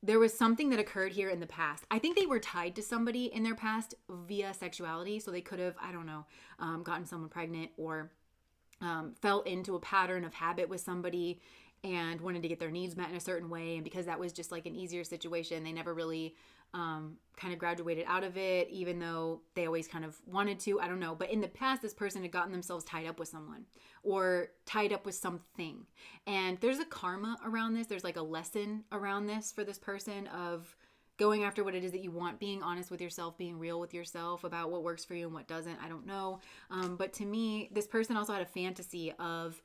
there was something that occurred here in the past. I think they were tied to somebody in their past via sexuality. So they could have, I don't know, gotten someone pregnant, or fell into a pattern of habit with somebody and wanted to get their needs met in a certain way. And because that was just like an easier situation, they never really kind of graduated out of it, even though they always kind of wanted to. I don't know. But in the past, this person had gotten themselves tied up with someone, or tied up with something. And there's a karma around this. There's like a lesson around this for this person of going after what it is that you want, being honest with yourself, being real with yourself about what works for you and what doesn't. I don't know. But to me, this person also had a fantasy of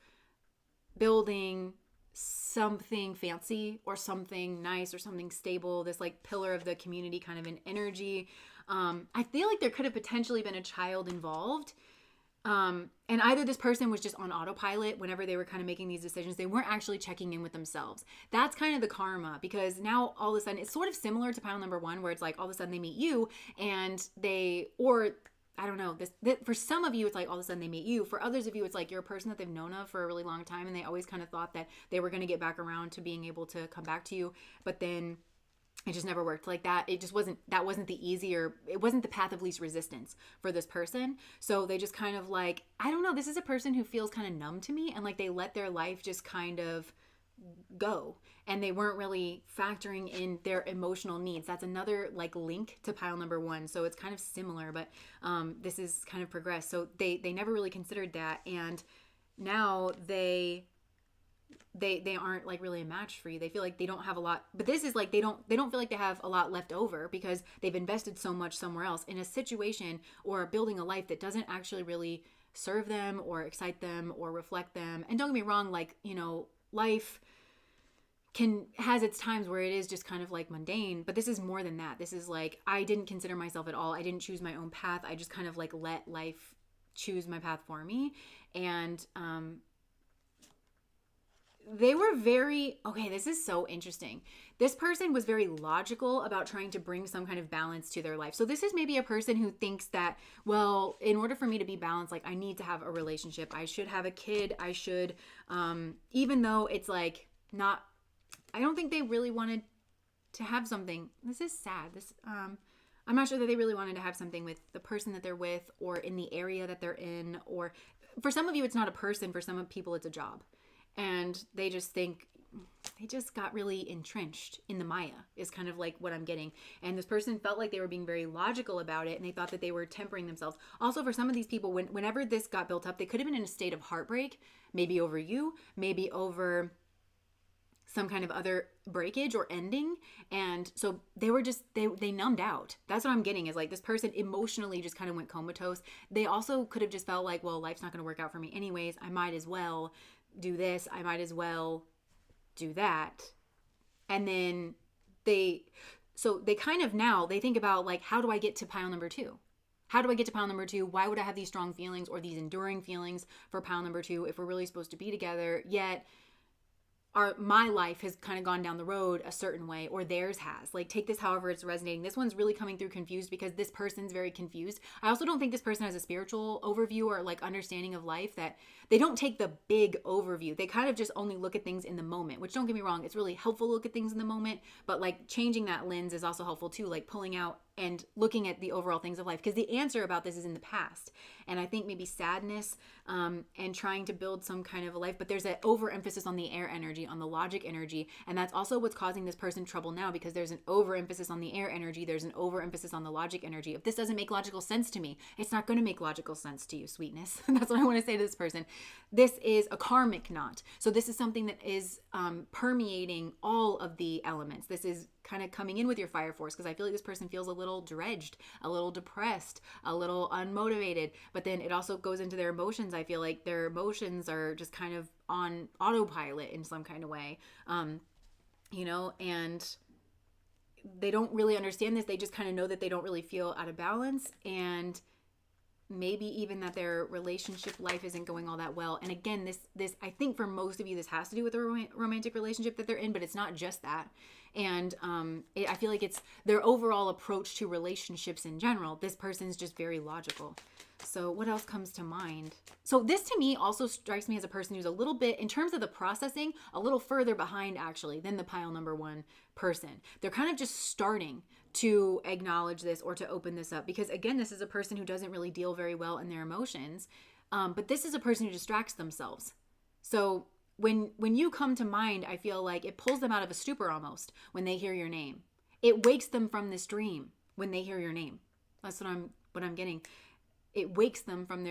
building something fancy or something nice or something stable, this like pillar of the community kind of an energy. I feel like there could have potentially been a child involved. And either this person was just on autopilot whenever they were kind of making these decisions. They weren't actually checking in with themselves. That's kind of the karma, because now all of a sudden it's sort of similar to pile number 1, where it's like all of a sudden they meet you and I don't know, this for some of you, it's like all of a sudden they meet you. For others of you, it's like you're a person that they've known of for a really long time, and they always kind of thought that they were going to get back around to being able to come back to you. But then it just never worked like that. It wasn't the path of least resistance for this person. So they just kind of like, I don't know, this is a person who feels kind of numb to me, and like they let their life just kind of go, and they weren't really factoring in their emotional needs. That's another like link to pile number 1. So it's kind of similar, but this is kind of progressed. So they never really considered that, and now they aren't like really a match for you. They feel like they don't have a lot, but this is like they don't feel like they have a lot left over because they've invested so much somewhere else in a situation or building a life that doesn't actually really serve them or excite them or reflect them. And don't get me wrong, like, you know, life has its times where it is just kind of like mundane, but this is more than that. This is like, I didn't consider myself at all. I didn't choose my own path. I just kind of like let life choose my path for me. And they were this is so interesting. This person was very logical about trying to bring some kind of balance to their life. So this is maybe a person who thinks that, well, in order for me to be balanced, like I need to have a relationship. I should have a kid. I should, even though it's like not, I don't think they really wanted to have something. This is sad. I'm not sure that they really wanted to have something with the person that they're with or in the area that they're in. Or for some of you, it's not a person. For some people, it's a job. And they just think, they just got really entrenched in the Maya is kind of like what I'm getting. And this person felt like they were being very logical about it, and they thought that they were tempering themselves. Also, for some of these people, whenever this got built up, they could have been in a state of heartbreak, maybe over you, maybe over some kind of other breakage or ending. And so they were just, they numbed out. That's what I'm getting, is like this person emotionally just kind of went comatose. They also could have just felt like, well, life's not going to work out for me anyways. I might as well do this. I might as well do that. And then they kind of, now they think about like, how do I get to pile number 2? How do I get to pile number 2? Why would I have these strong feelings or these enduring feelings for pile number 2 if we're really supposed to be together? Yet my life has kind of gone down the road a certain way, or theirs has. Like, take this however it's resonating. This one's really coming through confused because this person's very confused. I also don't think this person has a spiritual overview or like understanding of life, that they don't take the big overview. They kind of just only look at things in the moment, which, don't get me wrong, it's really helpful to look at things in the moment, but like changing that lens is also helpful too, like pulling out and looking at the overall things of life, because the answer about this is in the past. And I think maybe sadness and trying to build some kind of a life, but there's an overemphasis on the air energy, on the logic energy, and that's also what's causing this person trouble now, because there's an overemphasis on the air energy, there's an overemphasis on the logic energy. If this doesn't make logical sense to me, it's not going to make logical sense to you, sweetness. That's what I want to say to this person. This is a karmic knot. So this is something that is permeating all of the elements. This is kind of coming in with your fire force, because I feel like this person feels a little dredged, a little depressed, a little unmotivated, but then it also goes into their emotions. I feel like their emotions are just kind of on autopilot in some kind of way, you know, and they don't really understand this. They just kind of know that they don't really feel out of balance, and maybe even that their relationship life isn't going all that well. And again, this I think for most of you, this has to do with the romantic relationship that they're in, but it's not just that. And I feel like it's their overall approach to relationships in general. This person's just very logical. So what else comes to mind? So this to me also strikes me as a person who's a little bit, in terms of the processing, a little further behind actually than the pile number 1 person. They're kind of just starting to acknowledge this or to open this up, because again, this is a person who doesn't really deal very well in their emotions. But this is a person who distracts themselves. So when you come to mind, I feel like it pulls them out of a stupor almost when they hear your name. It wakes them from this dream when they hear your name. That's what I'm getting. It wakes them from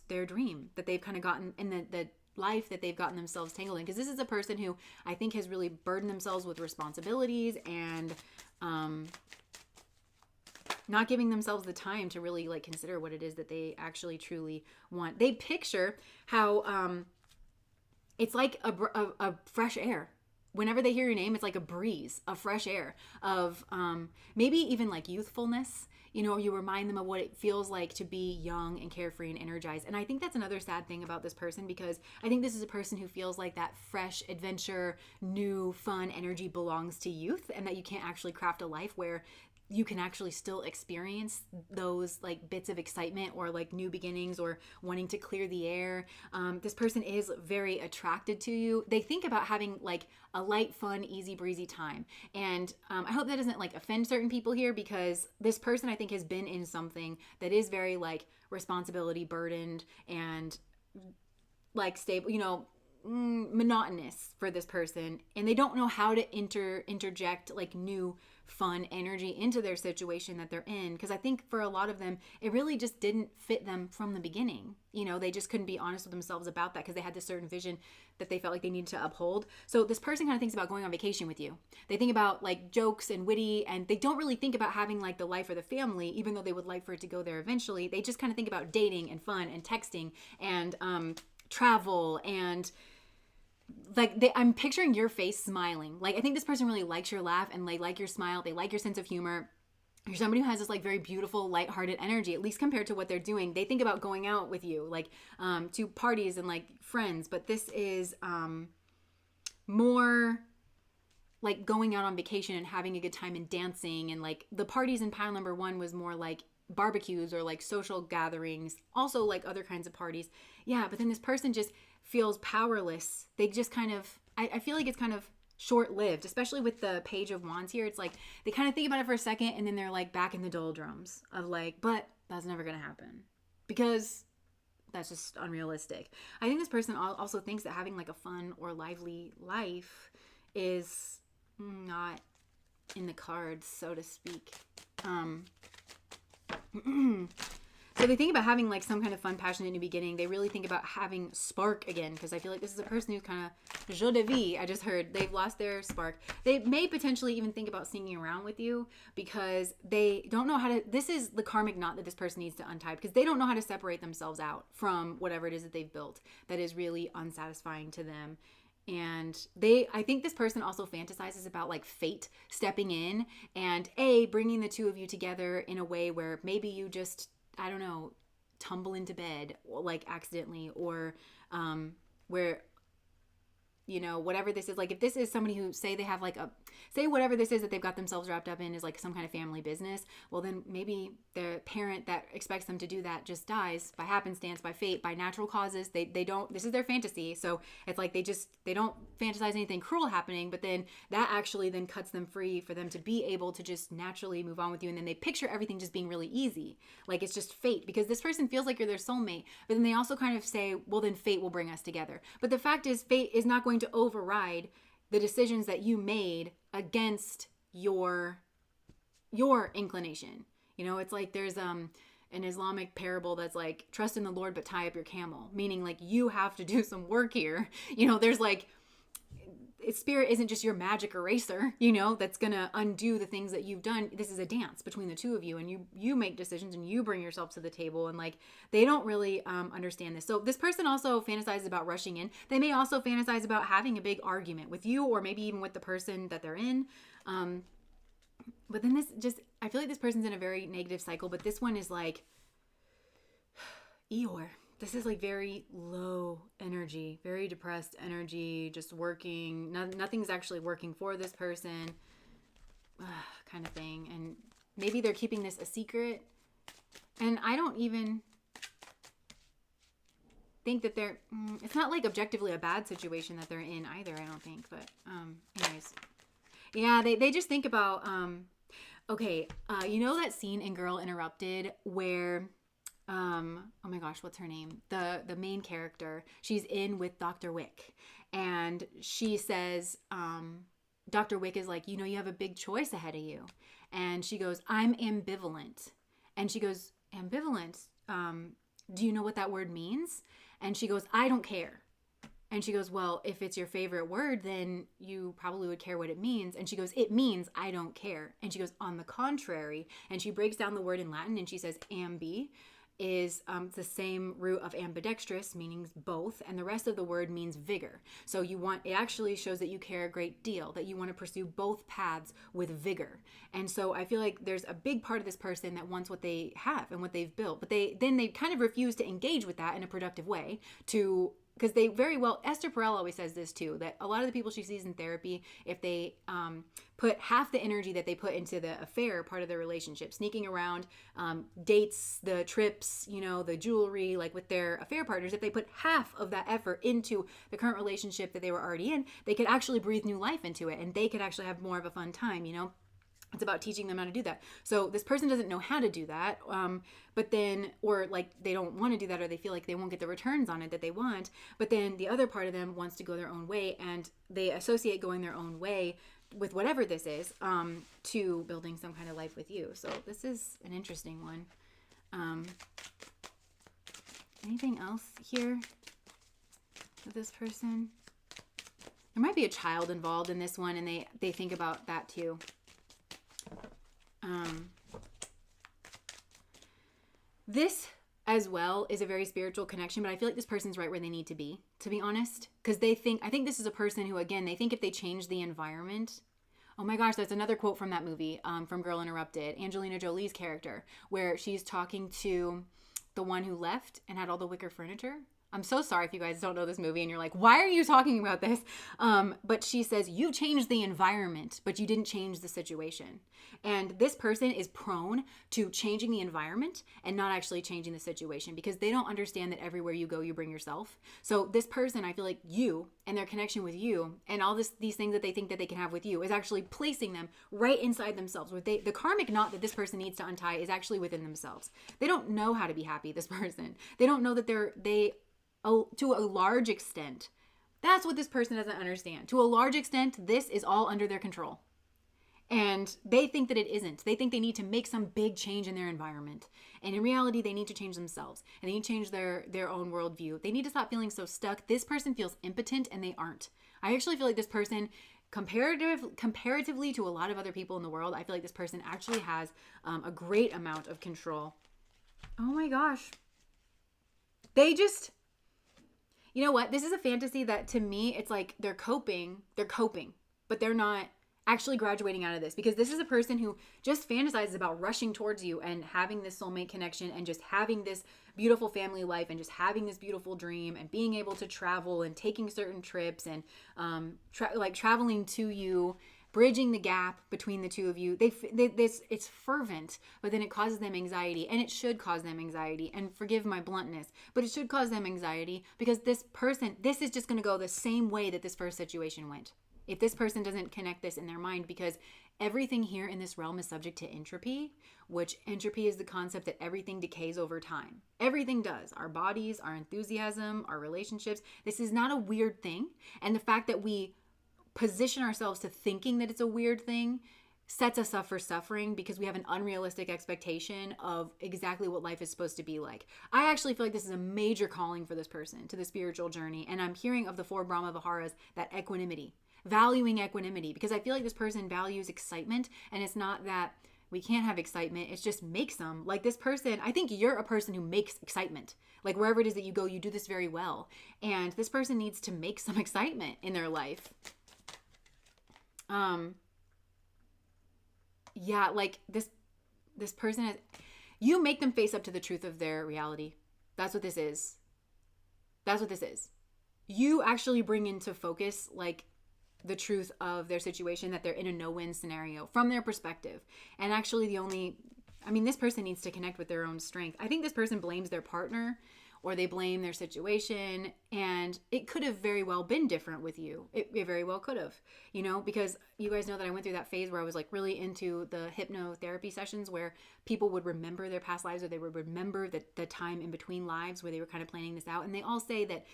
their dream that they've kind of gotten in the life that they've gotten themselves tangled in. Because this is a person who I think has really burdened themselves with responsibilities and not giving themselves the time to really like consider what it is that they actually truly want. They picture how it's like a fresh air. Whenever they hear your name, it's like a breeze, a fresh air of maybe even like youthfulness. You know, you remind them of what it feels like to be young and carefree and energized. And I think that's another sad thing about this person, because I think this is a person who feels like that fresh adventure, new, fun energy belongs to youth, and that you can't actually craft a life where you can actually still experience those like bits of excitement or like new beginnings or wanting to clear the air. This person is very attracted to you. They think about having like a light, fun, easy breezy time. And I hope that doesn't like offend certain people here, because this person I think has been in something that is very like responsibility burdened and like stable, you know, monotonous for this person, and they don't know how to interject like new fun energy into their situation that they're in, because I think for a lot of them it really just didn't fit them from the beginning. They just couldn't be honest with themselves about that because they had this certain vision that they felt like they needed to uphold. So this person kind of thinks about going on vacation with you. They think about like jokes and witty, and they don't really think about having like the life or the family, even though they would like for it to go there eventually. They just kind of think about dating and fun and texting and travel, and like I'm picturing your face smiling. Like I think this person really likes your laugh, and they like your smile, they like your sense of humor. You're somebody who has this like very beautiful, lighthearted energy, at least compared to what they're doing. They think about going out with you, like to parties and like friends, but this is more like going out on vacation and having a good time and dancing, and like the parties in pile number 1 was more like barbecues or like social gatherings, also like other kinds of parties. Yeah, but then this person just feels powerless. They just kind of, I feel like it's kind of short-lived, especially with the Page of Wands here. It's like they kind of think about it for a second, and then they're like back in the doldrums of like, but that's never gonna happen because that's just unrealistic. I think this person also thinks that having like a fun or lively life is not in the cards, so to speak. So they think about having like some kind of fun, passionate new beginning. They really think about having spark again, because I feel like this is a person who's kind of joie de vie. I just heard they've lost their spark. They may potentially even think about sneaking around with you because they don't know how to. This is the karmic knot that this person needs to untie, because they don't know how to separate themselves out from whatever it is that they've built that is really unsatisfying to them. And I think this person also fantasizes about like fate stepping in and bringing the two of you together in a way where maybe you just, I don't know, tumble into bed like accidentally, or where, whatever this is, like if this is somebody who say whatever this is that they've got themselves wrapped up in is like some kind of family business, well then maybe the parent that expects them to do that just dies by happenstance, by fate, by natural causes. They don't, this is their fantasy. So it's like they don't fantasize anything cruel happening, but then that actually then cuts them free for them to be able to just naturally move on with you. And then they picture everything just being really easy. Like it's just fate, because this person feels like you're their soulmate, but then they also kind of say, well then fate will bring us together. But the fact is, fate is not going to override the decisions that you made against your inclination. It's like there's an Islamic parable that's like, trust in the Lord but tie up your camel, meaning like you have to do some work here. There's like, spirit isn't just your magic eraser, that's gonna undo the things that you've done. This is a dance between the two of you, and you make decisions and you bring yourself to the table, and like they don't really understand this. So this person also fantasizes about rushing in. They may also fantasize about having a big argument with you, or maybe even with the person that they're in. But then I feel like this person's in a very negative cycle, but this one is like Eeyore. This is like very low energy, very depressed energy, just working. Nothing's actually working for this person, kind of thing. And maybe they're keeping this a secret. And I don't even think that it's not like objectively a bad situation that they're in either, I don't think. But anyways, yeah, they just think about, that scene in Girl Interrupted where... oh my gosh, what's her name? The main character, she's in with Dr. Wick, and she says, Dr. Wick is like, you have a big choice ahead of you. And she goes, I'm ambivalent. And she goes, ambivalent? Do you know what that word means? And she goes, I don't care. And she goes, well, if it's your favorite word, then you probably would care what it means. And she goes, it means I don't care. And she goes, on the contrary. And she breaks down the word in Latin, and she says, ambi is the same root of ambidextrous, meaning both, and the rest of the word means vigor. So it actually shows that you care a great deal, that you want to pursue both paths with vigor. And so I feel like there's a big part of this person that wants what they have and what they've built, but they kind of refuse to engage with that in a productive way, because they very well, Esther Perel always says this too, that a lot of the people she sees in therapy, if they put half the energy that they put into the affair part of their relationship, sneaking around, dates, the trips, the jewelry, like with their affair partners, if they put half of that effort into the current relationship that they were already in, they could actually breathe new life into it, and they could actually have more of a fun time, It's about teaching them how to do that. So this person doesn't know how to do that, but then, or like they don't want to do that, or they feel like they won't get the returns on it that they want. But then the other part of them wants to go their own way, and they associate going their own way with whatever this is, to building some kind of life with you. So this is an interesting one. Anything else here with this person? There might be a child involved in this one, and they think about that too. This as well is a very spiritual connection, but I feel like this person's right where they need to be honest. Because I think this is a person who, again, they think if they change the environment. Oh my gosh, that's another quote from that movie, from Girl Interrupted, Angelina Jolie's character, where she's talking to the one who left and had all the wicker furniture. I'm so sorry if you guys don't know this movie and you're like, why are you talking about this? But she says, you changed the environment, but you didn't change the situation. And this person is prone to changing the environment and not actually changing the situation, because they don't understand that everywhere you go, you bring yourself. So this person, I feel like you and their connection with you and all these things that they think that they can have with you is actually placing them right inside themselves. The karmic knot that this person needs to untie is actually within themselves. They don't know how to be happy, this person. They don't know that to a large extent, that's what this person doesn't understand. To a large extent, this is all under their control. And they think that it isn't. They think they need to make some big change in their environment. And in reality, they need to change themselves. And they need to change their own worldview. They need to stop feeling so stuck. This person feels impotent, and they aren't. I actually feel like this person, comparatively to a lot of other people in the world, I feel like this person actually has a great amount of control. Oh my gosh. You know what? This is a fantasy that, to me, it's like they're coping, but they're not actually graduating out of this, because this is a person who just fantasizes about rushing towards you and having this soulmate connection and just having this beautiful family life and just having this beautiful dream and being able to travel and taking certain trips and traveling to you, bridging the gap between the two of you. It's fervent, but then it causes them anxiety, and it should cause them anxiety. And forgive my bluntness, but it should cause them anxiety, because this is just going to go the same way that this first situation went. If this person doesn't connect this in their mind, because everything here in this realm is subject to entropy, which entropy is the concept that everything decays over time. Everything does. Our bodies, our enthusiasm, our relationships. This is not a weird thing. And the fact that we position ourselves to thinking that it's a weird thing sets us up for suffering, because we have an unrealistic expectation of exactly what life is supposed to be like. I actually feel like this is a major calling for this person to the spiritual journey. And I'm hearing of the 4 Brahma Viharas, that equanimity, valuing equanimity, because I feel like this person values excitement. And it's not that we can't have excitement, it's just make some. Like this person, I think you're a person who makes excitement. Like wherever it is that you go, you do this very well. And this person needs to make some excitement in their life. Yeah, like this person you make them face up to the truth of their reality. That's what this is. You actually bring into focus, like, the truth of their situation, that they're in a no-win scenario from their perspective. And actually this person needs to connect with their own strength. I think this person blames their partner, or they blame their situation, and it could have very well been different with you. It very well could have, because you guys know that I went through that phase where I was like really into the hypnotherapy sessions where people would remember their past lives, or they would remember the time in between lives where they were kind of planning this out. And they all say that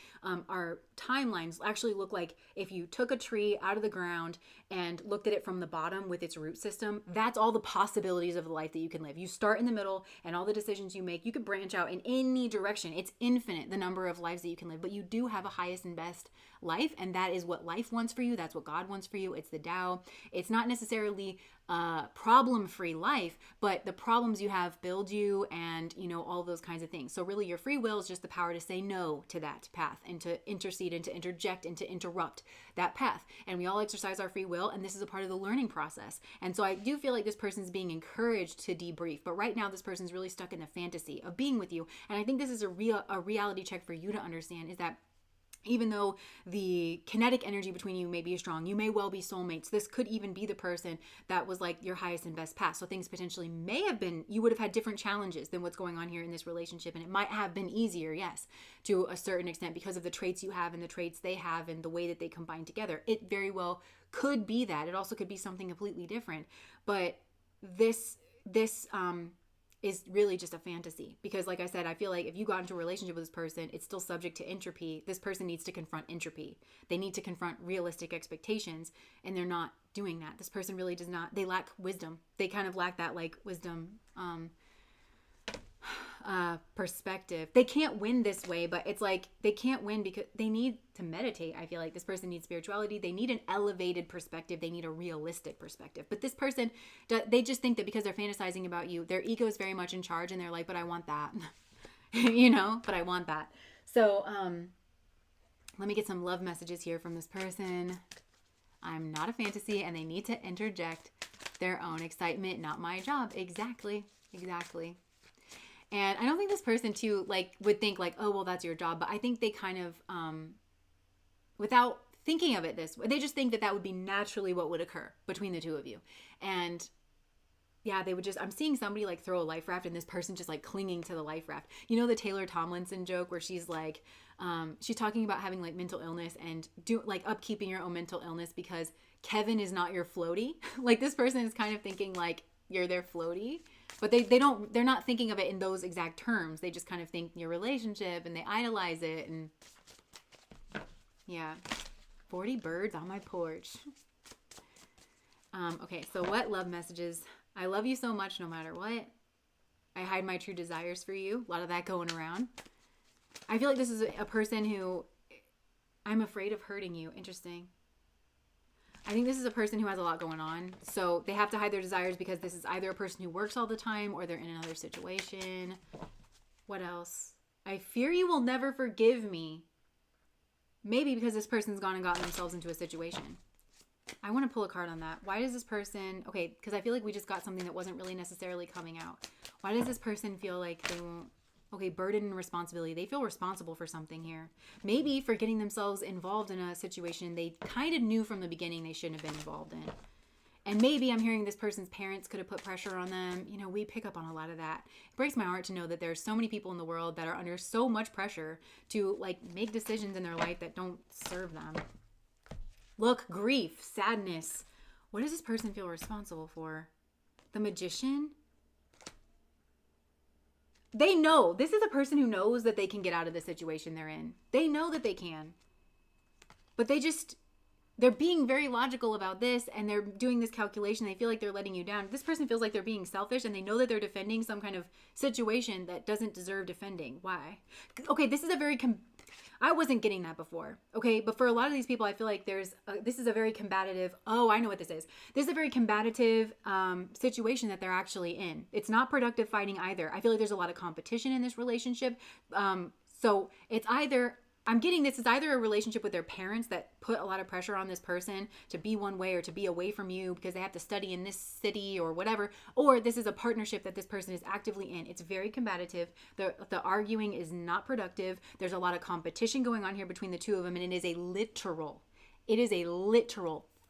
our timelines actually look like if you took a tree out of the ground and looked at it from the bottom with its root system. That's all the possibilities of the life that you can live. You start in the middle, and all the decisions you make, you could branch out in any direction. It's infinite, the number of lives that you can live, but you do have a highest and best life, and that is what life wants for you. That's what God wants for you. It's the Tao. It's not necessarily a problem-free life, but the problems you have build you, and all those kinds of things. So really your free will is just the power to say no to that path, and to intercede, and to interject, and to interrupt that path. And we all exercise our free will, and this is a part of the learning process. And so I do feel like this person's being encouraged to debrief, but right now this person's really stuck in the fantasy of being with you. And I think this is a reality check for you to understand, is that even though the kinetic energy between you may be strong, you may well be soulmates. This could even be the person that was like your highest and best path. So things potentially may have been, you would have had different challenges than what's going on here in this relationship. And it might have been easier, yes, to a certain extent, because of the traits you have and the traits they have and the way that they combine together. It very well could be that. It also could be something completely different. But this is really just a fantasy, because like I said, I feel like if you got into a relationship with this person, it's still subject to entropy. This person needs to confront entropy. They need to confront realistic expectations, and they're not doing that. This person really does not. They lack wisdom. They kind of lack that like wisdom perspective. They can't win this way, but it's like they can't win because they need to meditate. I feel like this person needs spirituality. They need an elevated perspective. They need a realistic perspective. But this person, they just think that because they're fantasizing about you, their ego is very much in charge, and they're like, but I want that. But I want that. So let me get some love messages here from this person. I'm not a fantasy, and they need to interject their own excitement, not my job. Exactly. And I don't think this person too would think like, oh, well, that's your job. But I think they kind of, without thinking of it this way, they just think that would be naturally what would occur between the two of you. And yeah, they would just, I'm seeing somebody like throw a life raft, and this person just like clinging to the life raft. You know, the Taylor Tomlinson joke where she's like, she's talking about having like mental illness and upkeeping your own mental illness because Kevin is not your floaty. Like this person is kind of thinking like you're their floaty. But they're not thinking of it in those exact terms. They just kind of think your relationship, and they idolize it. And yeah, 40 birds on my porch. Okay, so what love messages? I love you so much no matter what. I hide my true desires for you. A lot of that going around. I feel like this is a person who I'm afraid of hurting you. Interesting. I think this is a person who has a lot going on. So they have to hide their desires because this is either a person who works all the time or they're in another situation. What else? I fear you will never forgive me. Maybe because this person's gone and gotten themselves into a situation. I want to pull a card on that. Why does this person... Okay, because I feel like we just got something that wasn't really necessarily coming out. Why does this person feel like they won't... Okay, burden and responsibility. They feel responsible for something here. Maybe for getting themselves involved in a situation they kind of knew from the beginning they shouldn't have been involved in. And maybe I'm hearing this person's parents could have put pressure on them. You know, we pick up on a lot of that. It breaks my heart to know that there's so many people in the world that are under so much pressure to like make decisions in their life that don't serve them. Look, grief, sadness. What does this person feel responsible for? The Magician? They know. This is a person who knows that they can get out of the situation they're in. They know that they can. But they're being very logical about this, and they're doing this calculation. They feel like they're letting you down. This person feels like they're being selfish, and they know that they're defending some kind of situation that doesn't deserve defending. Why? Okay, this is a very... I wasn't getting that before, okay? But for a lot of these people, I feel like this is a very combative... Oh, I know what this is. This is a very combative situation that they're actually in. It's not productive fighting either. I feel like there's a lot of competition in this relationship. So it's either... I'm getting this is either a relationship with their parents that put a lot of pressure on this person to be one way or to be away from you because they have to study in this city or whatever, or this is a partnership that this person is actively in. It's very combative. The arguing is not productive. There's a lot of competition going on here between the two of them, and it is a literal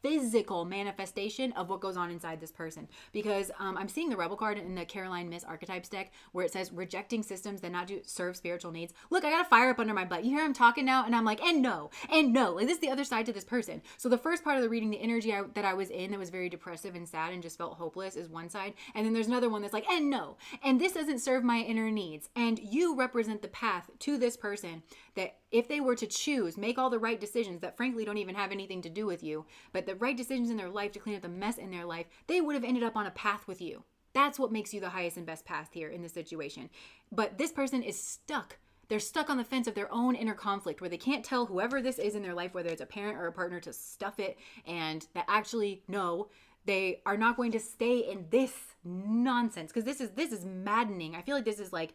physical manifestation of what goes on inside this person. Because I'm seeing the Rebel card in the Caroline Miss Archetypes deck where it says rejecting systems that not do serve spiritual needs. Look, I got a fire up under my butt. You hear I'm talking now, and I'm like, and no. Like, this is the other side to this person. So the first part of the reading, the energy that I was in that was very depressive and sad and just felt hopeless is one side. And then there's another one that's like, and no. And this doesn't serve my inner needs. And you represent the path to this person that if they were to choose, make all the right decisions that frankly don't even have anything to do with you, but the right decisions in their life to clean up the mess in their life, they would have ended up on a path with you. That's what makes you the highest and best path here in this situation. But this person is stuck. They're stuck on the fence of their own inner conflict where they can't tell whoever this is in their life, whether it's a parent or a partner, to stuff it, and that actually, no, they are not going to stay in this nonsense, because this is maddening. I feel like this is like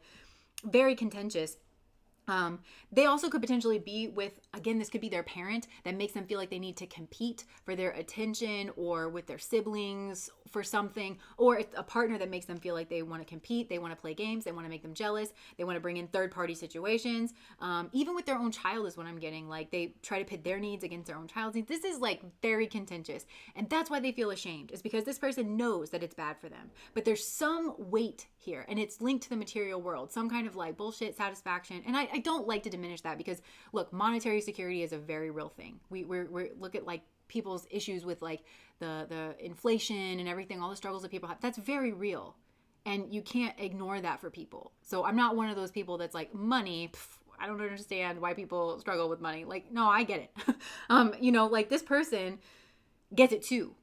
very contentious. They also could potentially be with, again, this could be their parent that makes them feel like they need to compete for their attention, or with their siblings for something, or it's a partner that makes them feel like they want to compete, they want to play games, they want to make them jealous, they want to bring in third-party situations. Even with their own child is what I'm getting. Like, they try to pit their needs against their own child's needs. This is like very contentious, and that's why they feel ashamed, is because this person knows that it's bad for them. But there's some weight here, and it's linked to the material world, some kind of like bullshit satisfaction. And I don't like to diminish that, because look, monetary security is a very real thing. We're look at like people's issues with like the inflation and everything, all the struggles that people have, that's very real. And you can't ignore that for people. So I'm not one of those people that's like, money, I don't understand why people struggle with money. Like, no, I get it. Like this person gets it too,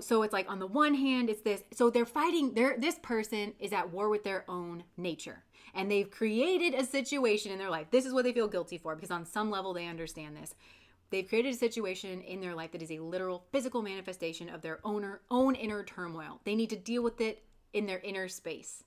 So it's like on the one hand, it's this. So they're fighting, this person is at war with their own nature. And they've created a situation in their life. This is what they feel guilty for, because on some level they understand this. They've created a situation in their life that is a literal physical manifestation of their own inner turmoil. They need to deal with it in their inner space.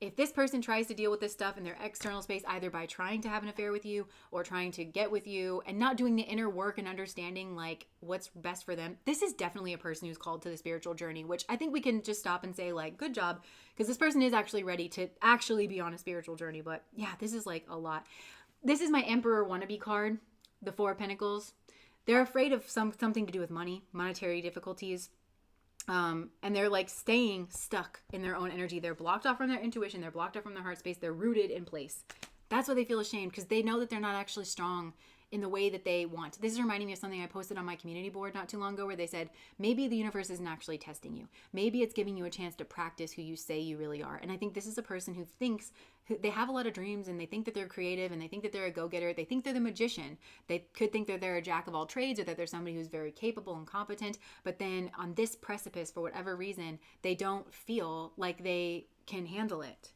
If this person tries to deal with this stuff in their external space, either by trying to have an affair with you or trying to get with you and not doing the inner work and understanding like what's best for them, this is definitely a person who's called to the spiritual journey, which I think we can just stop and say like, good job, because this person is actually ready to actually be on a spiritual journey. But yeah, this is like a lot. This is my Emperor Wannabe card, the Four of Pentacles. They're afraid of something to do with money, monetary difficulties. And they're like staying stuck in their own energy. They're blocked off from their intuition. They're blocked off from their heart space. They're rooted in place. That's why they feel ashamed, because they know that they're not actually strong in the way that they want. This is reminding me of something I posted on my community board not too long ago, where they said, maybe the universe isn't actually testing you. Maybe it's giving you a chance to practice who you say you really are. And I think this is a person who thinks they have a lot of dreams, and they think that they're creative, and they think that they're a go-getter. They think they're the magician. They could think that they're a jack of all trades, or that they're somebody who's very capable and competent. But then on this precipice, for whatever reason, they don't feel like they can handle it.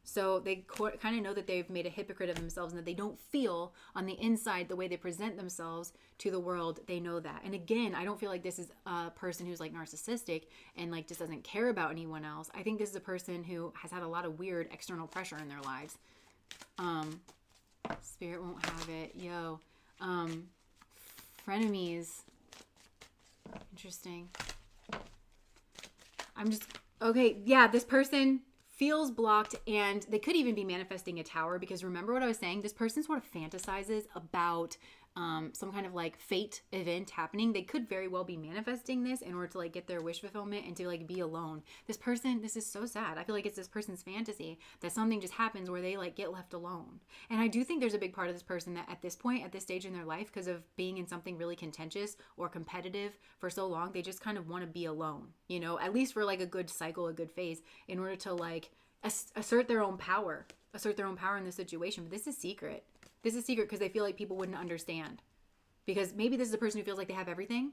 So they kind of know that they've made a hypocrite of themselves, and that they don't feel on the inside the way they present themselves to the world. They know that. And again, I don't feel like this is a person who's like narcissistic and like just doesn't care about anyone else. I think this is a person who has had a lot of weird external pressure in their lives. Spirit won't have it. Frenemies. Interesting. Okay. Yeah, this person feels blocked, and they could even be manifesting a tower, because remember what I was saying, this person sort of fantasizes about some kind of like fate event happening. They could very well be manifesting this in order to like get their wish fulfillment and to like be alone. This person, this is so sad. I feel like it's this person's fantasy that something just happens where they like get left alone. And I do think there's a big part of this person that at this point, at this stage in their life, because of being in something really contentious or competitive for so long, they just kind of want to be alone, at least for like a good cycle, a good phase, in order to like assert their own power in this situation. But this is secret. This is secret because they feel like people wouldn't understand. Because maybe this is a person who feels like they have everything.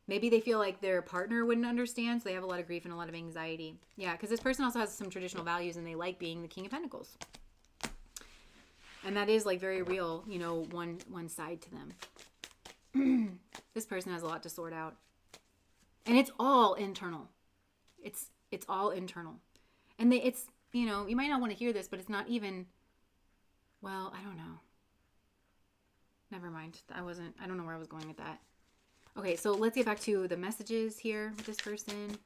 Maybe they feel like their partner wouldn't understand, so they have a lot of grief and a lot of anxiety. Yeah, because this person also has some traditional values, and they like being the King of Pentacles. And that is like very real, one side to them. This person has a lot to sort out. And it's all internal. It's all internal. And you might not want to hear this, but it's not even, well, I don't know. Never mind. I don't know where I was going with that. Okay, so let's get back to the messages here with this person.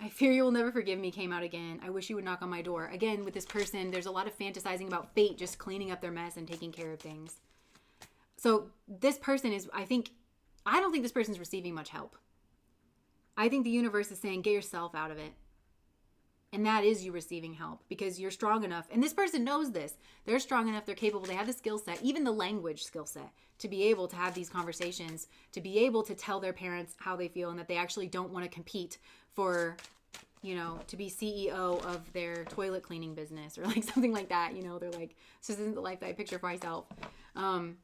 I fear you will never forgive me came out again. I wish you would knock on my door. Again, with this person, there's a lot of fantasizing about fate just cleaning up their mess and taking care of things. So this person is, I don't think this person's receiving much help. I think the universe is saying, get yourself out of it. And that is you receiving help, because you're strong enough. And this person knows this. They're strong enough. They're capable. They have the skill set, even the language skill set, to be able to have these conversations, to be able to tell their parents how they feel, and that they actually don't want to compete for, to be CEO of their toilet cleaning business or like something like that. They're like, this isn't the life that I picture for myself. I'm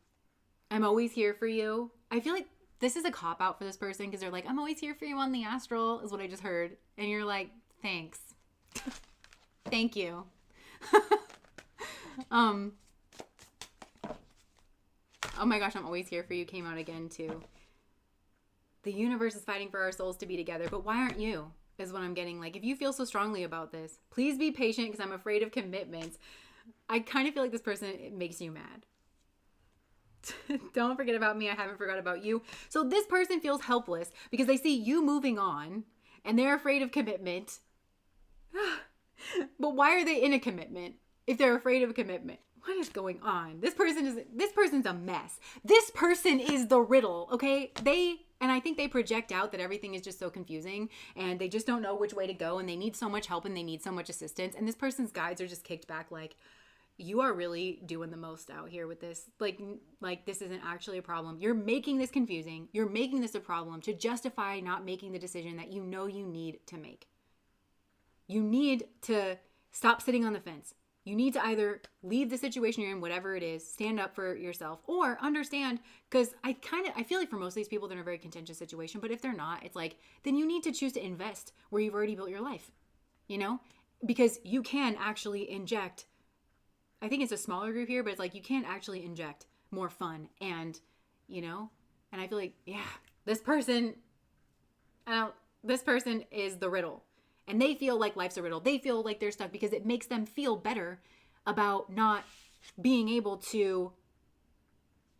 always here for you. I feel like this is a cop out for this person, because they're like, I'm always here for you on the astral, is what I just heard. And you're like, thanks. Thank you. Oh my gosh, I'm always here for you came out again too. The universe is fighting for our souls to be together, but why aren't you? Is what I'm getting. Like, if you feel so strongly about this, please be patient, because I'm afraid of commitments. I kind of feel like this person, it makes you mad. Don't forget about me. I haven't forgot about you. So this person feels helpless because they see you moving on and they're afraid of commitment. But why are they in a commitment if they're afraid of a commitment? What is going on? This person's a mess. This person is the riddle, okay? And I think they project out that everything is just so confusing and they just don't know which way to go, and they need so much help and they need so much assistance. And this person's guides are just kicked back like, you are really doing the most out here with this. Like this isn't actually a problem. You're making this confusing. You're making this a problem to justify not making the decision that you know you need to make. You need to stop sitting on the fence. You need to either leave the situation you're in, whatever it is, stand up for yourself, or understand, because I feel like for most of these people, they're in a very contentious situation, but if they're not, it's like, then you need to choose to invest where you've already built your life, you know? Because you can actually inject, I think it's a smaller group here, but it's like you can actually inject more fun and, you know? And I feel like, yeah, this person is the riddle. And they feel like life's a riddle. They feel like they're stuck because it makes them feel better about not being able to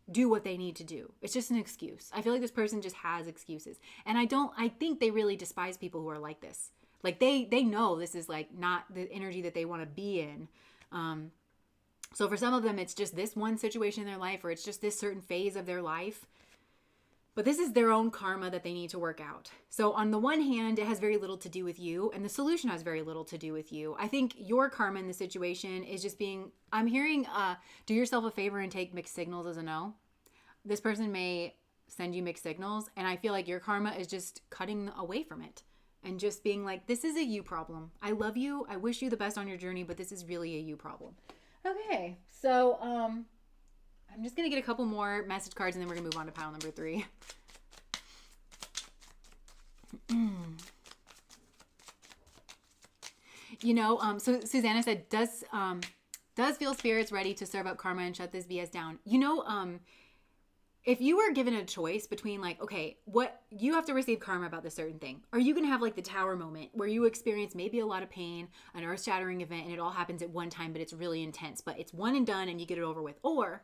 do what they need to do. It's just an excuse. I feel like this person just has excuses. And I think they really despise people who are like this. Like they know this is like not the energy that they want to be in. So for some of them, it's just this one situation in their life, or it's just this certain phase of their life. But this is their own karma that they need to work out. So on the one hand, it has very little to do with you, and the solution has very little to do with you. I think your karma in the situation is just being, I'm hearing, do yourself a favor and take mixed signals as a no. This person may send you mixed signals, and I feel like your karma is just cutting away from it and just being like, this is a you problem. I love you. I wish you the best on your journey, but this is really a you problem. Okay, so I'm just going to get a couple more message cards and then we're going to move on to pile number 3. You know, so Susanna said, does feel spirits ready to serve up karma and shut this BS down? You know, if you were given a choice between like, okay, what you have to receive karma about this certain thing. Are you going to have like the tower moment where you experience maybe a lot of pain, an earth shattering event, and it all happens at one time, but it's really intense, but it's one and done and you get it over with? Or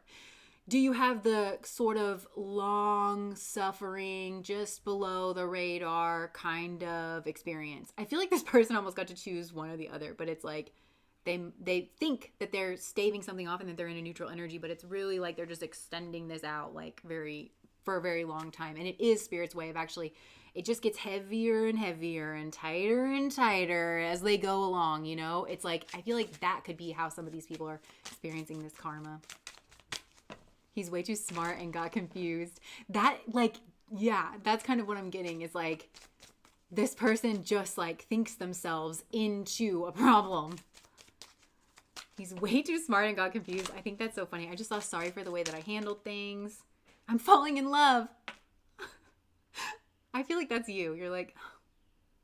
do you have the sort of long suffering, just below the radar kind of experience? I feel like this person almost got to choose one or the other, but it's like they think that they're staving something off and that they're in a neutral energy, but it's really like they're just extending this out like for a very long time. And it is Spirit's way of actually, it just gets heavier and heavier and tighter as they go along, you know? It's like, I feel like that could be how some of these people are experiencing this karma. He's way too smart and got confused. That, like, yeah, that's kind of what I'm getting is like, this person just like thinks themselves into a problem. He's way too smart and got confused. I think that's so funny. I just felt sorry for the way that I handled things. I'm falling in love. I feel like that's you. You're like,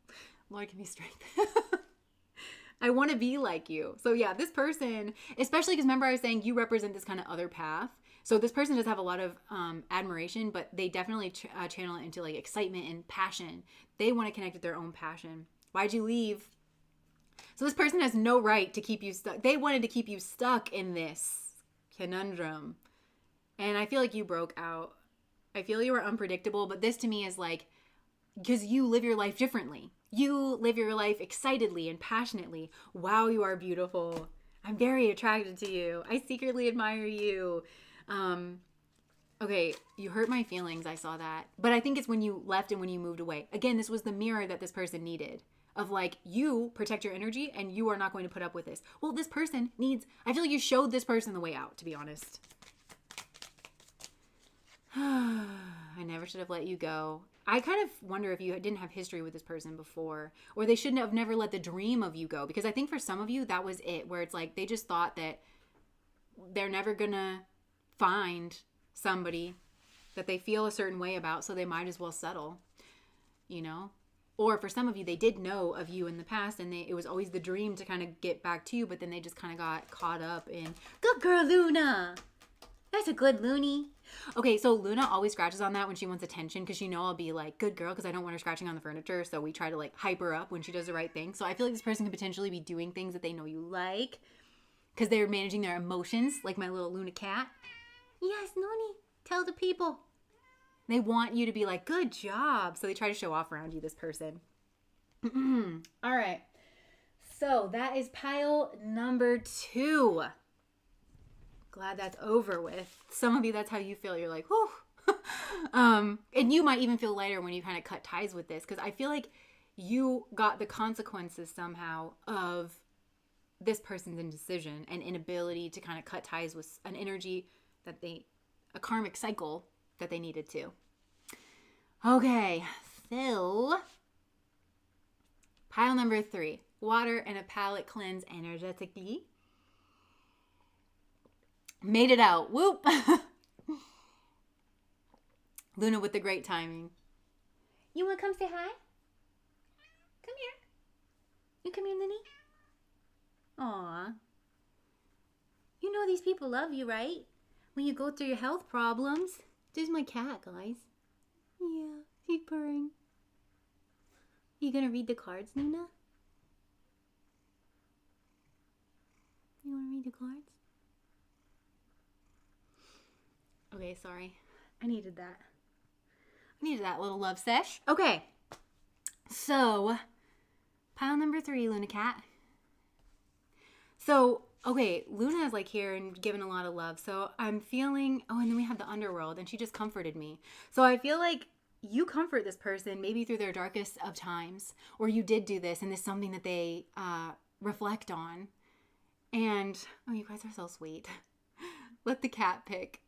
oh, Lord, give me strength. I want to be like you. So yeah, this person, especially because remember I was saying you represent this kind of other path. So this person does have a lot of admiration, but they definitely channel it into like excitement and passion. They want to connect with their own passion. Why'd you leave? So this person has no right to keep you stuck. They wanted to keep you stuck in this conundrum. And I feel like you broke out. I feel you were unpredictable, but this to me is like, because you live your life differently. You live your life excitedly and passionately. Wow, you are beautiful. I'm very attracted to you. I secretly admire you. Okay, you hurt my feelings. I saw that. But I think it's when you left and when you moved away. Again, this was the mirror that this person needed. Of like, you protect your energy and you are not going to put up with this. Well, this person needs, I feel like you showed this person the way out, to be honest. I never should have let you go. I kind of wonder if you didn't have history with this person before, or they shouldn't have never let the dream of you go. Because I think for some of you, that was it, where it's like, they just thought that they're never gonna find somebody that they feel a certain way about, so they might as well settle, you know? Or for some of you, they did know of you in the past and it was always the dream to kind of get back to you, but then they just kind of got caught up in, good girl, Luna. That's a good Looney. Okay, so Luna always scratches on that when she wants attention because I'll be like, good girl, because I don't want her scratching on the furniture. So we try to like hype her up when she does the right thing. So I feel like this person could potentially be doing things that they know you like because they're managing their emotions, like my little Luna cat. Yes, Looney, tell the people. They want you to be like, good job. So they try to show off around you, this person. All right. So that is pile number 2. Glad that's over with. Some of you, that's how you feel. You're like, whew. And you might even feel lighter when you kind of cut ties with this. Because I feel like you got the consequences somehow of this person's indecision and inability to kind of cut ties with an energy that a karmic cycle that they needed to. Okay, so pile number 3, water and a palate cleanse energetically. Made it out. Whoop. Luna with the great timing. You want to come say hi? Come here. You come here, Linny. Aw. You know these people love you, right? When you go through your health problems. There's my cat, guys. Yeah, she's purring. You gonna read the cards, Nina? You wanna read the cards? Okay, sorry. I needed that. I needed that little love sesh. Okay. So, pile number 3, Luna Cat. So, okay, Luna is like here and giving a lot of love. So I'm feeling, and then we have the underworld, and she just comforted me. So I feel like you comfort this person maybe through their darkest of times, or you did do this, and this is something that they reflect on. And, you guys are so sweet. Let the cat pick.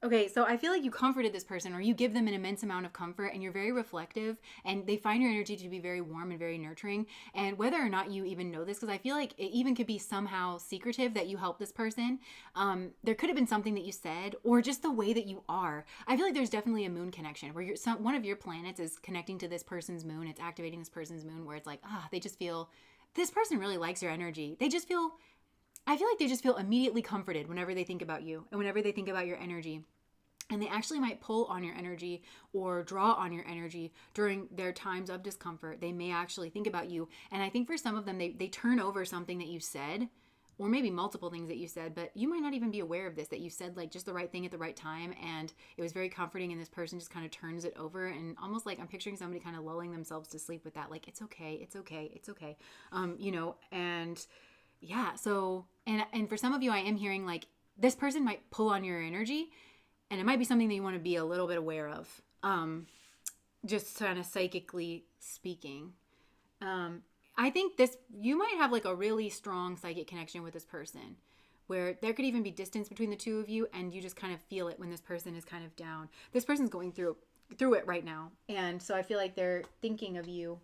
Okay, so I feel like you comforted this person, or you give them an immense amount of comfort, and you're very reflective, and they find your energy to be very warm and very nurturing. And whether or not you even know this, because I feel like it even could be somehow secretive that you help this person, there could have been something that you said, or just the way that you are. I feel like there's definitely a moon connection where one of your planets is connecting to this person's moon. It's activating this person's moon, where it's like, they just feel, this person really likes your energy. I feel like they just feel immediately comforted whenever they think about you and whenever they think about your energy. And they actually might pull on your energy or draw on your energy during their times of discomfort. They may actually think about you. And I think for some of them, they turn over something that you said, or maybe multiple things that you said, but you might not even be aware of this, that you said like just the right thing at the right time. And it was very comforting. And this person just kind of turns it over, and almost like I'm picturing somebody kind of lulling themselves to sleep with that. Like, it's okay. It's okay. It's okay. And yeah. So, and for some of you, I am hearing like this person might pull on your energy, and it might be something that you want to be a little bit aware of, just kind of psychically speaking. I think you might have like a really strong psychic connection with this person, where there could even be distance between the two of you, and you just kind of feel it when this person is kind of down. This person's going through it right now, and so I feel like they're thinking of you.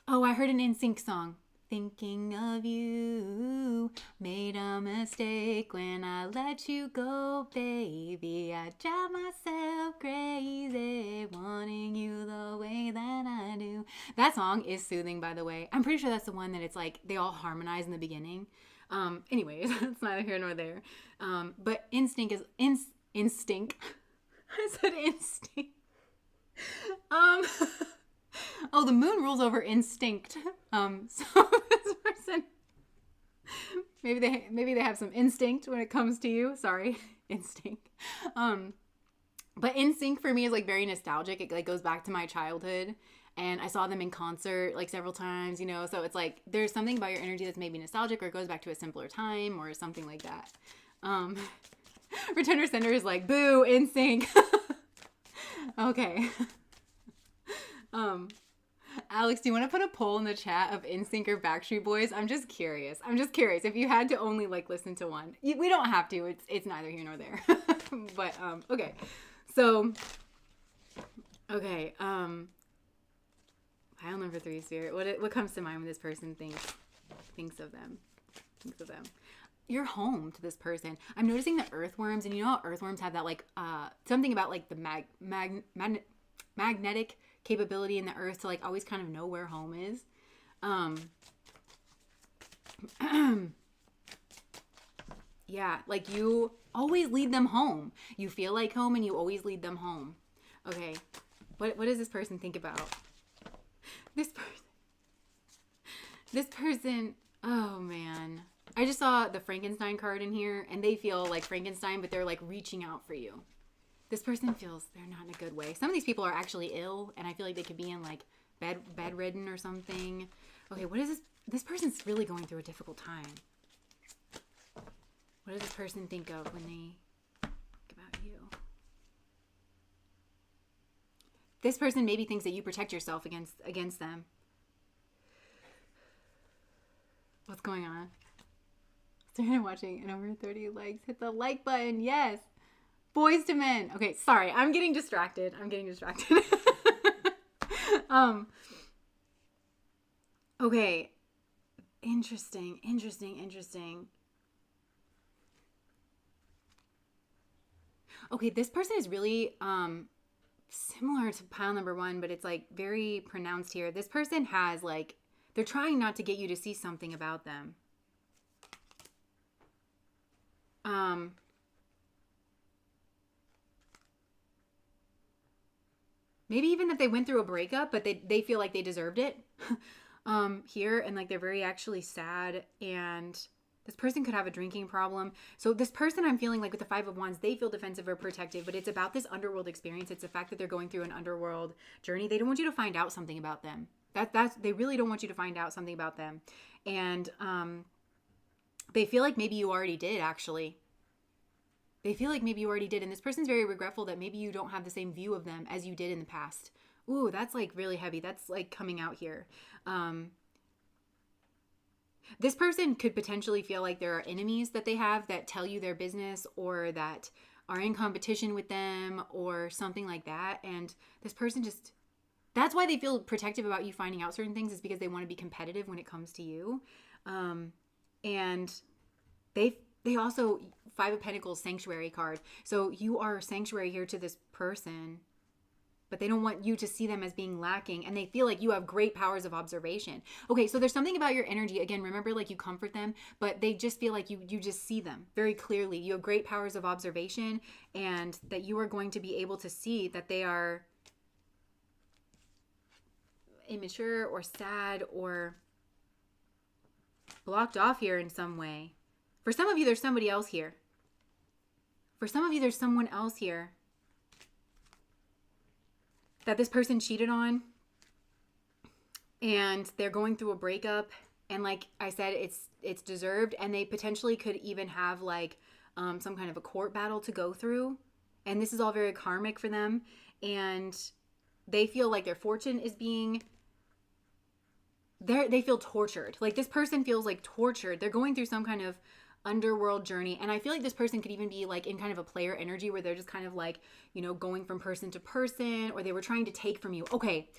Oh, I heard an NSYNC song. Thinking of you, made a mistake when I let you go, baby. I drive myself crazy, wanting you the way that I do. That song is soothing, by the way. I'm pretty sure that's the one that it's like they all harmonize in the beginning. Anyways, it's neither here nor there. But instinct is instinct. I said instinct. Oh, the moon rules over instinct. So this person, maybe they have some instinct when it comes to you. Sorry, instinct. But instinct for me is like very nostalgic. It like goes back to my childhood, and I saw them in concert like several times. So it's like there's something about your energy that's maybe nostalgic, or it goes back to a simpler time, or something like that. Pretender Center is like, boo, instinct. Okay. Alex, do you want to put a poll in the chat of NSYNC or Backstreet Boys? I'm just curious. If you had to only like listen to one. We don't have to. It's neither here nor there. But okay. So okay. Pile number 3, Spirit. What comes to mind when this person thinks of them? You're home to this person. I'm noticing the earthworms, and you know how earthworms have that like something about like the magnetic capability in the earth to like always kind of know where home is. Yeah, like you always lead them home. You feel like home, and you always lead them home. Okay, what does this person think about? This person, oh man. I just saw the Frankenstein card in here, and they feel like Frankenstein, but they're like reaching out for you. This person feels they're not in a good way. Some of these people are actually ill, and I feel like they could be in like bedridden or something. Okay, what is this? This person's really going through a difficult time. What does this person think of when they think about you? This person maybe thinks that you protect yourself against them. going on? Started watching and over 30 likes. Hit the like button. Yes. Boys to Men. Okay, sorry. I'm getting distracted. Okay. Interesting. Okay, this person is really similar to pile number one, but it's like very pronounced here. This person has like, they're trying not to get you to see something about them. Maybe even that they went through a breakup, but they feel like they deserved it here. And like they're very actually sad. And this person could have a drinking problem. So this person, I'm feeling like with the Five of Wands, they feel defensive or protective, but it's about this underworld experience. It's the fact that they're going through an underworld journey. They don't want you to find out something about them. They really don't want you to find out something about them. And they feel like maybe you already did, actually. They feel like maybe you already did. And this person's very regretful that maybe you don't have the same view of them as you did in the past. Ooh, that's like really heavy. That's like coming out here. This person could potentially feel like there are enemies that they have that tell you their business or that are in competition with them or something like that. And this person just, that's why they feel protective about you finding out certain things, is because they want to be competitive when it comes to you. And they also, Five of Pentacles, Sanctuary card. So you are sanctuary here to this person, but they don't want you to see them as being lacking. And they feel like you have great powers of observation. Okay, so there's something about your energy. Again, remember, like you comfort them, but they just feel like you just see them very clearly. You have great powers of observation, and that you are going to be able to see that they are immature or sad or blocked off here in some way. For some of you, there's somebody else here. For some of you, there's someone else here that this person cheated on, and they're going through a breakup. And like I said, it's deserved, and they potentially could even have like some kind of a court battle to go through. And this is all very karmic for them. And they feel like their fortune is being... They feel tortured. Like this person feels like tortured. They're going through some kind of underworld journey. And I feel like this person could even be like in kind of a player energy where they're just kind of like, you know, going from person to person, or they were trying to take from you. Okay.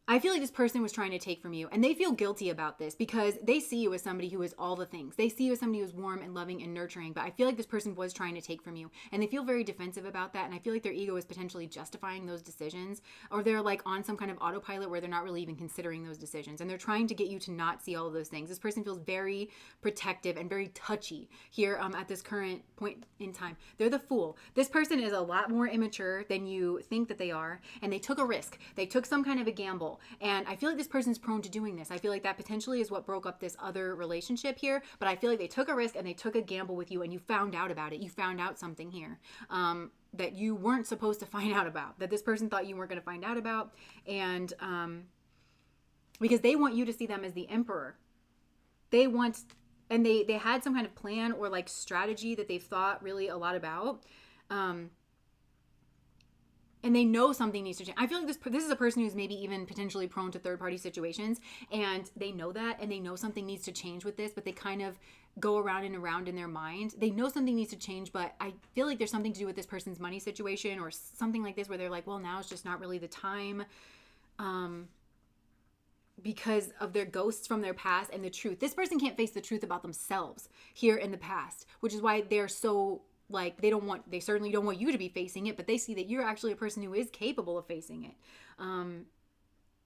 I feel like this person was trying to take from you, and they feel guilty about this because they see you as somebody who is all the things. They see you as somebody who's warm and loving and nurturing, but I feel like this person was trying to take from you, and they feel very defensive about that. And I feel like their ego is potentially justifying those decisions, or they're like on some kind of autopilot where they're not really even considering those decisions, and they're trying to get you to not see all of those things. This person feels very protective and very touchy here at this current point in time. They're the Fool. This person is a lot more immature than you think that they are, and they took a risk. They took some kind of a gamble. And I feel like this person's prone to doing this. I feel like that potentially is what broke up this other relationship here. But I feel like they took a risk and they took a gamble with you, and you found out about it. You found out something here that you weren't supposed to find out about, that this person thought you weren't going to find out about. And because they want you to see them as the emperor. They want, and they had some kind of plan or like strategy that they've thought really a lot about. And they know something needs to change. I feel like this is a person who's maybe even potentially prone to third-party situations, and they know that, and they know something needs to change with this, but they kind of go around and around in their mind. They know something needs to change, but I feel like there's something to do with this person's money situation or something like this where they're like, well, now it's just not really the time because of their ghosts from their past and the truth. This person can't face the truth about themselves here in the past, which is why they're so... like they certainly don't want you to be facing it, but they see that you're actually a person who is capable of facing it.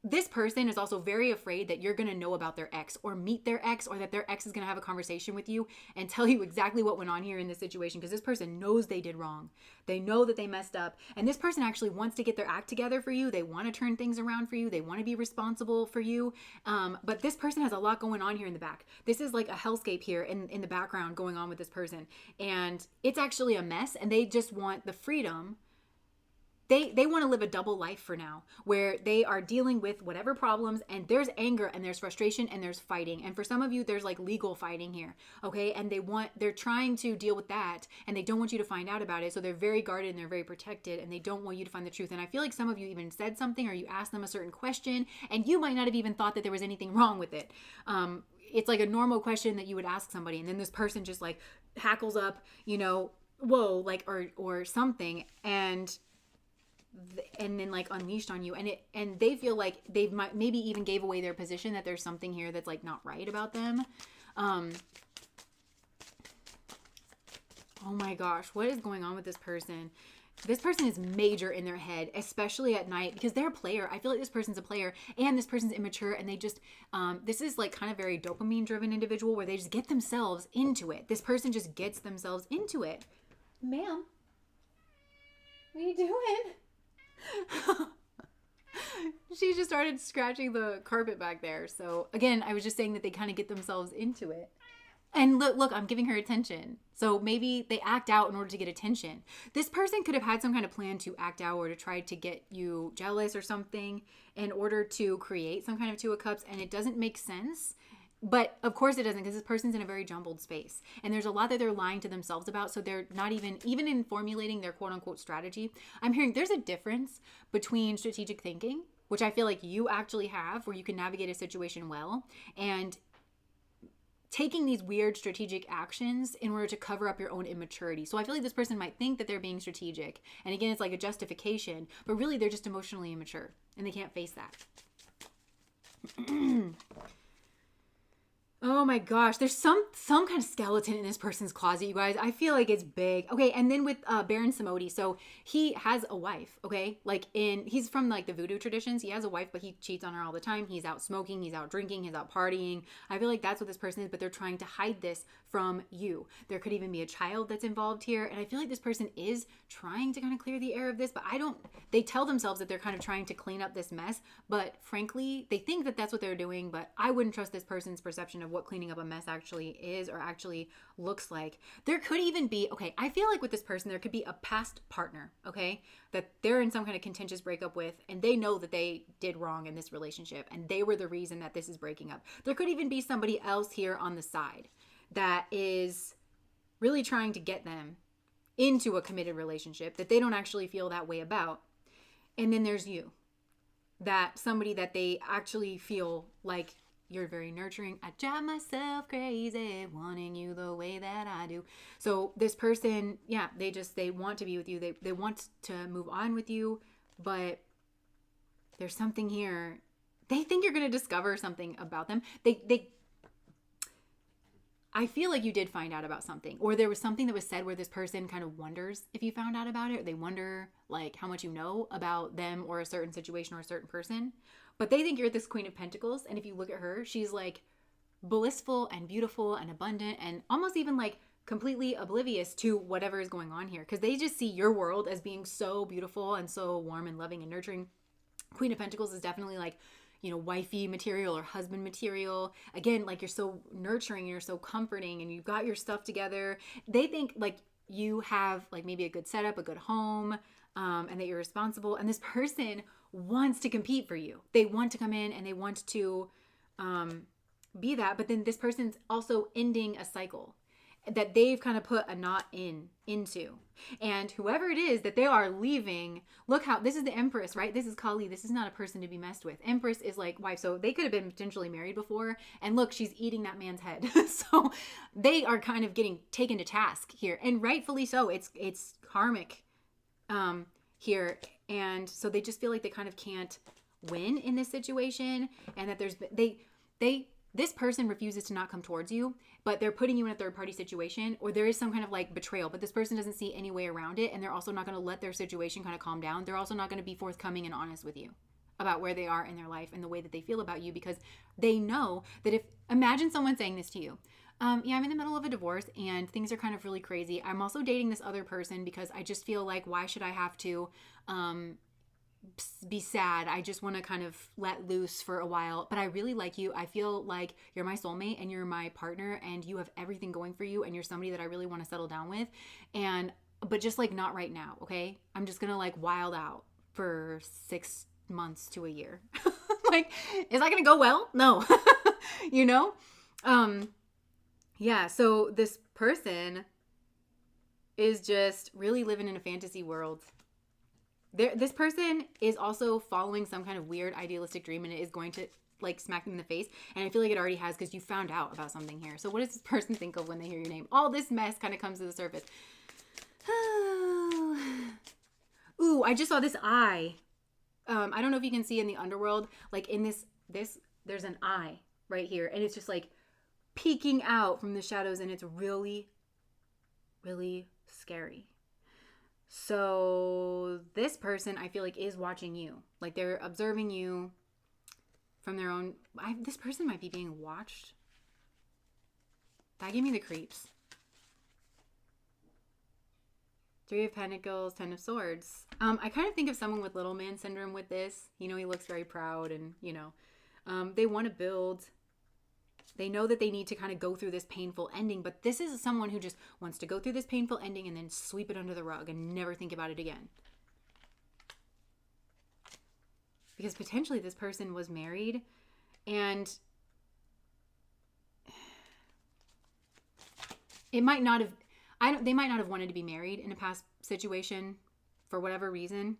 This person is also very afraid that you're going to know about their ex or meet their ex, or that their ex is going to have a conversation with you and tell you exactly what went on here in this situation, because this person knows they did wrong. They know that they messed up, and this person actually wants to get their act together for you. They want to turn things around for you. They want to be responsible for you. But this person has a lot going on here in the back. This is like a hellscape here in the background going on with this person, and it's actually a mess, and they just want the freedom. They want to live a double life for now, where they are dealing with whatever problems, and there's anger and there's frustration and there's fighting. And for some of you, there's like legal fighting here. Okay. And they're trying to deal with that, and they don't want you to find out about it. So they're very guarded and they're very protected, and they don't want you to find the truth. And I feel like some of you even said something, or you asked them a certain question, and you might not have even thought that there was anything wrong with it. it's like a normal question that you would ask somebody, and then this person just like hackles up, whoa, like, or something, and then like unleashed on you, and they feel like they might maybe even gave away their position, that there's something here that's like not right about them. Oh my gosh, what is going on with this person? This person is major in their head, especially at night, because they're a player. I feel like this person's a player, and this person's immature, and they just, this is like kind of very dopamine driven individual, where they just get themselves into it. This person just gets themselves into it. Ma'am, what are you doing? She just started scratching the carpet back there. So again, I was just saying that they kind of get themselves into it. And look, I'm giving her attention. So maybe they act out in order to get attention. This person could have had some kind of plan to act out or to try to get you jealous or something in order to create some kind of Two of Cups. And it doesn't make sense. But of course it doesn't, because this person's in a very jumbled space. And there's a lot that they're lying to themselves about. So they're not even in formulating their quote unquote strategy. I'm hearing there's a difference between strategic thinking, which I feel like you actually have, where you can navigate a situation well, and taking these weird strategic actions in order to cover up your own immaturity. So I feel like this person might think that they're being strategic. And again, it's like a justification, but really they're just emotionally immature and they can't face that. Oh my gosh, there's some kind of skeleton in this person's closet, you guys. I feel like it's big. Okay, and then with Baron Samedi, so he has a wife, okay? He's from like the voodoo traditions. He has a wife, but he cheats on her all the time. He's out smoking, he's out drinking, he's out partying. I feel like that's what this person is, but they're trying to hide this from you. There could even be a child that's involved here, and I feel like this person is trying to kind of clear the air of this, but they tell themselves that they're kind of trying to clean up this mess, but frankly, they think that that's what they're doing, but I wouldn't trust this person's perception of what cleaning up a mess actually is or actually looks like. There could even be, okay, I feel like with this person, there could be a past partner, okay, that they're in some kind of contentious breakup with, and they know that they did wrong in this relationship, and they were the reason that this is breaking up. There could even be somebody else here on the side that is really trying to get them into a committed relationship that they don't actually feel that way about. And then there's you, that somebody that they actually feel like you're very nurturing. I drive myself crazy wanting you the way that I do. So this person, yeah, they want to be with you. They want to move on with you, but there's something here. They think you're going to discover something about them. I feel like you did find out about something, or there was something that was said where this person kind of wonders if you found out about it. Or they wonder like how much you know about them or a certain situation or a certain person. But they think you're this Queen of Pentacles. And if you look at her, she's like blissful and beautiful and abundant and almost even like completely oblivious to whatever is going on here. Because they just see your world as being so beautiful and so warm and loving and nurturing. Queen of Pentacles is definitely like, wifey material or husband material. Again, like you're so nurturing, you're so comforting, and you've got your stuff together. They think like you have like maybe a good setup, a good home, and that you're responsible. And this person wants to compete for you. They want to come in and they want to be that. But then this person's also ending a cycle that they've kind of put a knot into. And whoever it is that they are leaving, look how, this is the Empress, right? This is Kali. This is not a person to be messed with. Empress is like wife. So they could have been potentially married before. And look, she's eating that man's head. So they are kind of getting taken to task here. And rightfully so. It's karmic here. And so they just feel like they kind of can't win in this situation. And that this person refuses to not come towards you, but they're putting you in a third party situation, or there is some kind of like betrayal, but this person doesn't see any way around it. And they're also not going to let their situation kind of calm down. They're also not going to be forthcoming and honest with you about where they are in their life and the way that they feel about you, because they know that imagine someone saying this to you. Yeah, I'm in the middle of a divorce and things are kind of really crazy. I'm also dating this other person because I just feel like, why should I have to, be sad? I just want to kind of let loose for a while, but I really like you. I feel like you're my soulmate and you're my partner and you have everything going for you and you're somebody that I really want to settle down with, but just like not right now. Okay, I'm just gonna like wild out for 6 months to a year. Like, is that gonna go well? No. Yeah, so this person is just really living in a fantasy world. This person is also following some kind of weird idealistic dream, and it is going to like smack them in the face. And I feel like it already has, because you found out about something here. So what does this person think of when they hear your name? All this mess kind of comes to the surface. Ooh, I just saw this eye. I don't know if you can see in the underworld, like in this, there's an eye right here. And it's just like peeking out from the shadows, and it's really, really scary. So this person, I feel like, is watching you. Like they're observing you from their own... this person might be being watched. That gave me the creeps. Three of Pentacles, Ten of Swords. I kind of think of someone with little man syndrome with this. You know, he looks very proud and, you know, they want to build. They know that they need to kind of go through this painful ending, but this is someone who just wants to go through this painful ending and then sweep it under the rug and never think about it again. Because potentially this person was married, and it might not have... they might not have wanted to be married in a past situation for whatever reason.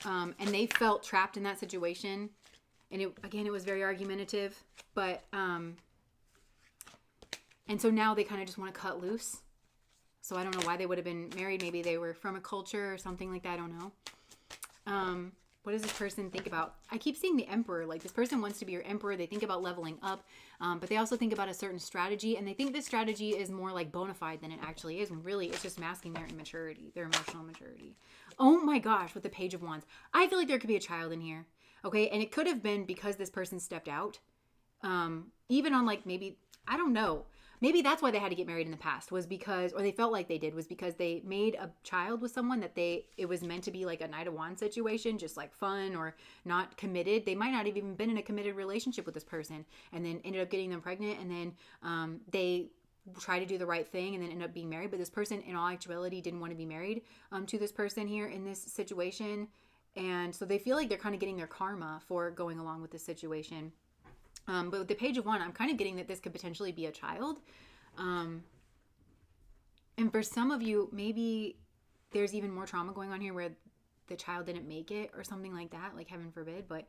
And they felt trapped in that situation. And it was very argumentative. But, and so now they kind of just want to cut loose. So I don't know why they would have been married. Maybe they were from a culture or something like that. I don't know. What does this person think about? I keep seeing the Emperor. Like, this person wants to be your Emperor. They think about leveling up, but they also think about a certain strategy, and they think this strategy is more like bona fide than it actually is, when really it's just masking their immaturity, their emotional maturity. Oh my gosh, with the Page of Wands. I feel like there could be a child in here, okay? And it could have been because this person stepped out. Even on, like, maybe, I don't know. Maybe that's why they had to get married in the past, was because, or they felt like they did, was because they made a child with someone that it was meant to be like a Knight of Wands situation, just like fun or not committed. They might not have even been in a committed relationship with this person, and then ended up getting them pregnant, and then they try to do the right thing and then end up being married. But this person, in all actuality, didn't want to be married to this person here in this situation. And so they feel like they're kind of getting their karma for going along with this situation. But with the Page of Wands, I'm kind of getting that this could potentially be a child. And for some of you, maybe there's even more trauma going on here where the child didn't make it or something like that, like heaven forbid. But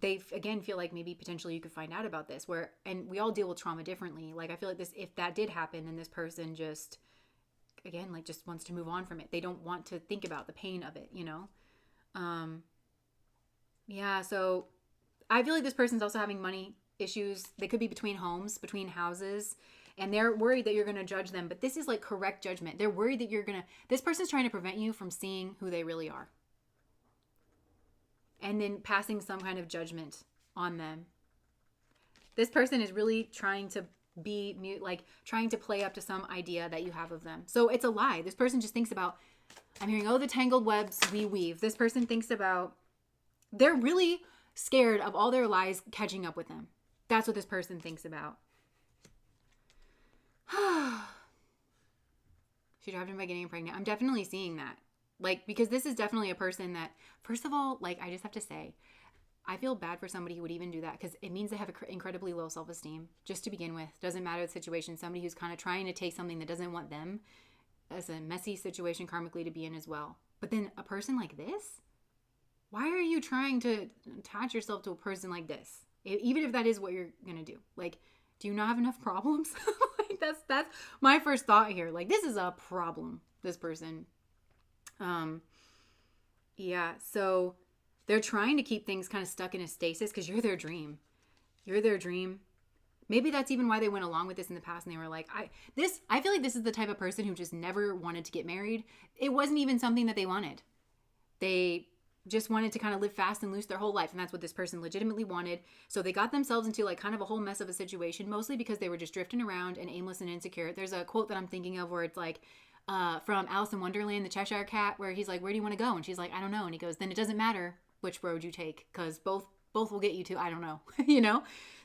they, again, feel like maybe potentially you could find out about this. And we all deal with trauma differently. Like, I feel like this, if that did happen, then this person just, again, like, just wants to move on from it. They don't want to think about the pain of it, you know? Yeah, so I feel like this person's also having money issues. They could be between homes, between houses, and they're worried that you're going to judge them. But this is like correct judgment. They're worried that this person's trying to prevent you from seeing who they really are, and then passing some kind of judgment on them. This person is really trying to be mute, like trying to play up to some idea that you have of them. So it's a lie. This person just thinks about, I'm hearing, oh, the tangled webs we weave. This person thinks about, they're really scared of all their lies catching up with them. That's what this person thinks about. She dropped him by getting pregnant. I'm definitely seeing that. Like, because this is definitely a person that, first of all, like, I just have to say, I feel bad for somebody who would even do that, because it means they have incredibly low self-esteem, just to begin with. Doesn't matter the situation. Somebody who's kind of trying to take something that doesn't want them, as a messy situation karmically to be in as well. But then a person like this, why are you trying to attach yourself to a person like this? Even if that is what you're going to do. Like, do you not have enough problems? Like, that's my first thought here. Like, this is a problem, this person. Yeah, so they're trying to keep things kind of stuck in a stasis because you're their dream. You're their dream. Maybe that's even why they went along with this in the past, and they were like, I feel like this is the type of person who just never wanted to get married. It wasn't even something that they wanted. They just wanted to kind of live fast and loose their whole life, and that's what this person legitimately wanted. So they got themselves into like kind of a whole mess of a situation, mostly because they were just drifting around and aimless and insecure. There's a quote that I'm thinking of where it's like, from Alice in Wonderland, the Cheshire Cat, where he's like, where do you want to go? And she's like, I don't know. And he goes, then it doesn't matter which road you take, because both will get you to I don't know. You know?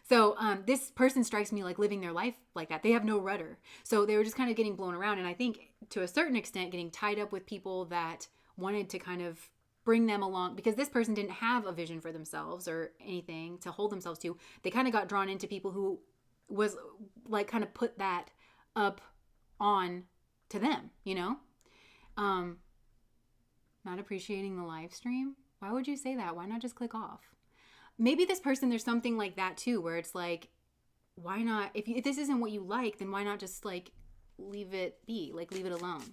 So this person strikes me like living their life like that. They have no rudder. So they were just kind of getting blown around, and I think to a certain extent getting tied up with people that wanted to kind of bring them along, because this person didn't have a vision for themselves or anything to hold themselves to. They kind of got drawn into people who was like kind of put that up on to them, you know? Not appreciating the live stream. Why would you say that? Why not just click off? maybe this person, there's something like that too, where it's like, why not, if this isn't what you like, then why not just like leave it be, like leave it alone.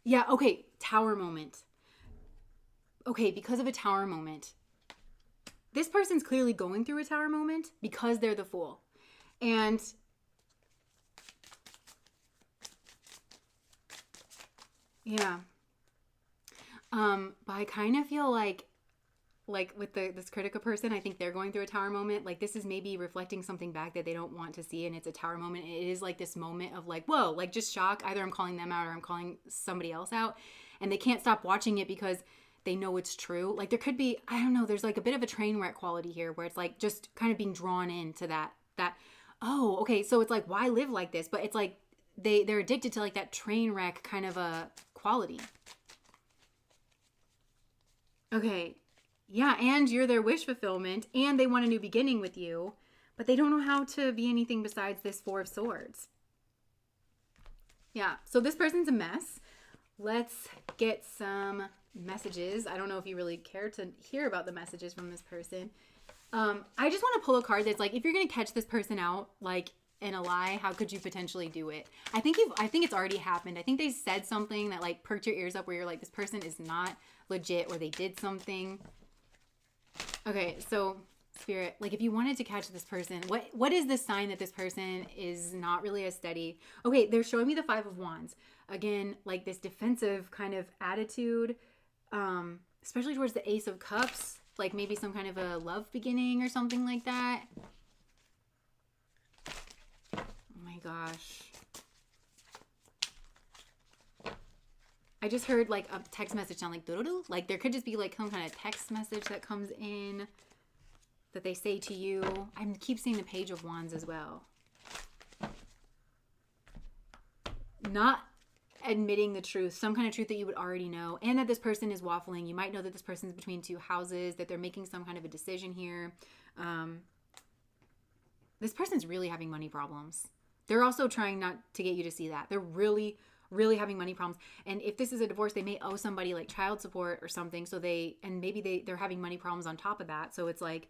Yeah, okay, tower moment. Okay, because of a tower moment, this person's clearly going through a tower moment because they're the Fool. And yeah. But I kind of feel like with this critical person, I think they're going through a tower moment. Like this is maybe reflecting something back that they don't want to see, and it's a tower moment. It is like this moment of like, whoa, like just shock. Either I'm calling them out or I'm calling somebody else out, and they can't stop watching it because they know it's true. Like there could be, I don't know, there's like a bit of a train wreck quality here where it's like just kind of being drawn into that, oh, okay, so it's like, why live like this? But it's like they're addicted to like that train wreck kind of a quality. Okay. Yeah, and you're their wish fulfillment, and they want a new beginning with you, but they don't know how to be anything besides this Four of Swords. Yeah, so this person's a mess. Let's get some messages. I don't know if you really care to hear about the messages from this person. I just want to pull a card that's like, if you're going to catch this person out, like in a lie, how could you potentially do it? I think it's already happened. I think they said something that like perked your ears up where you're like, this person is not legit, or they did something. Okay, so Spirit, like if you wanted to catch this person, what is the sign that this person is not really as steady? Okay, they're showing me the Five of Wands. Again, like this defensive kind of attitude, especially towards the Ace of Cups, like maybe some kind of a love beginning or something like that. Oh my gosh. I just heard like a text message sound like doo-doo-doo. Like there could just be like some kind of text message that comes in that they say to you. I keep seeing the Page of Wands as well. Not admitting the truth, some kind of truth that you would already know, and that this person is waffling. You might know that this person's between two houses, that they're making some kind of a decision here. This person's really having money problems. They're also trying not to get you to see that. They're really having money problems. And if this is a divorce, they may owe somebody like child support or something. So maybe they're having money problems on top of that. So it's like,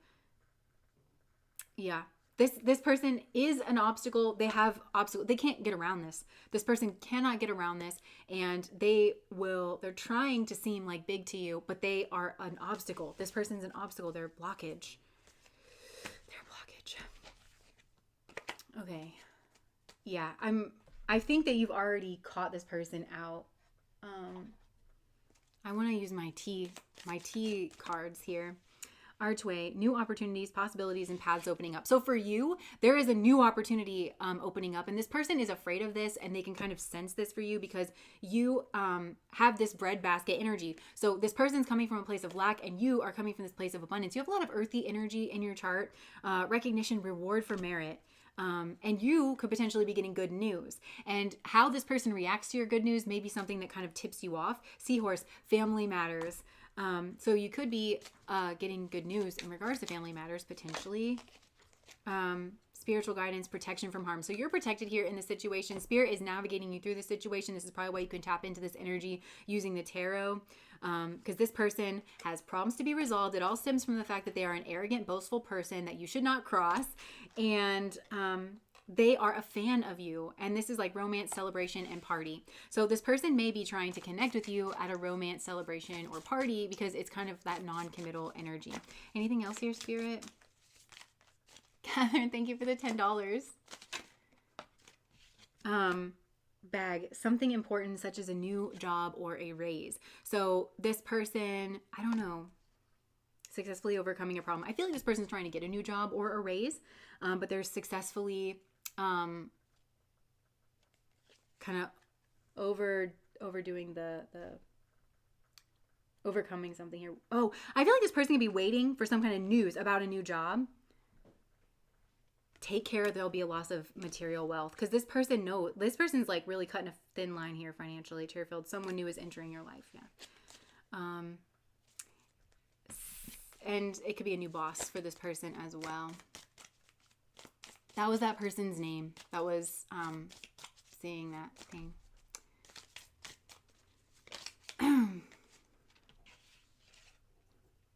yeah, this person is an obstacle. They have obstacle. They can't get around this. This person cannot get around this. And they're trying to seem like big to you, but they are an obstacle. This person's an obstacle. They're blockage. Okay. Yeah, I think that you've already caught this person out. I want to use my T cards here. Archway, new opportunities, possibilities, and paths opening up. So for you, there is a new opportunity opening up, and this person is afraid of this, and they can kind of sense this for you because you have this breadbasket energy. So this person's coming from a place of lack, and you are coming from this place of abundance. You have a lot of earthy energy in your chart, recognition, reward for merit. And you could potentially be getting good news. And how this person reacts to your good news may be something that kind of tips you off. Seahorse, family matters. So you could be getting good news in regards to family matters, potentially. Spiritual guidance, protection from harm. So you're protected here in the situation. Spirit is navigating you through the situation. This is probably why you can tap into this energy using the tarot. Because this person has problems to be resolved. It all stems from the fact that they are an arrogant, boastful person that you should not cross. And they are a fan of you. And this is like romance, celebration, and party. So this person may be trying to connect with you at a romance, celebration, or party because it's kind of that non-committal energy. Anything else here, Spirit? Catherine, thank you for the $10. Bag, something important such as a new job or a raise. So this person, I don't know, successfully overcoming a problem. I feel like this person's trying to get a new job or a raise, but they're successfully kind of overdoing the overcoming something here. Oh, I feel like this person can be waiting for some kind of news about a new job. Take care, there'll be a loss of material wealth because this person's like really cutting a thin line here financially. Tearfield, someone new is entering your life. Yeah. And it could be a new boss for this person as well. That was that person's name. That was seeing that thing.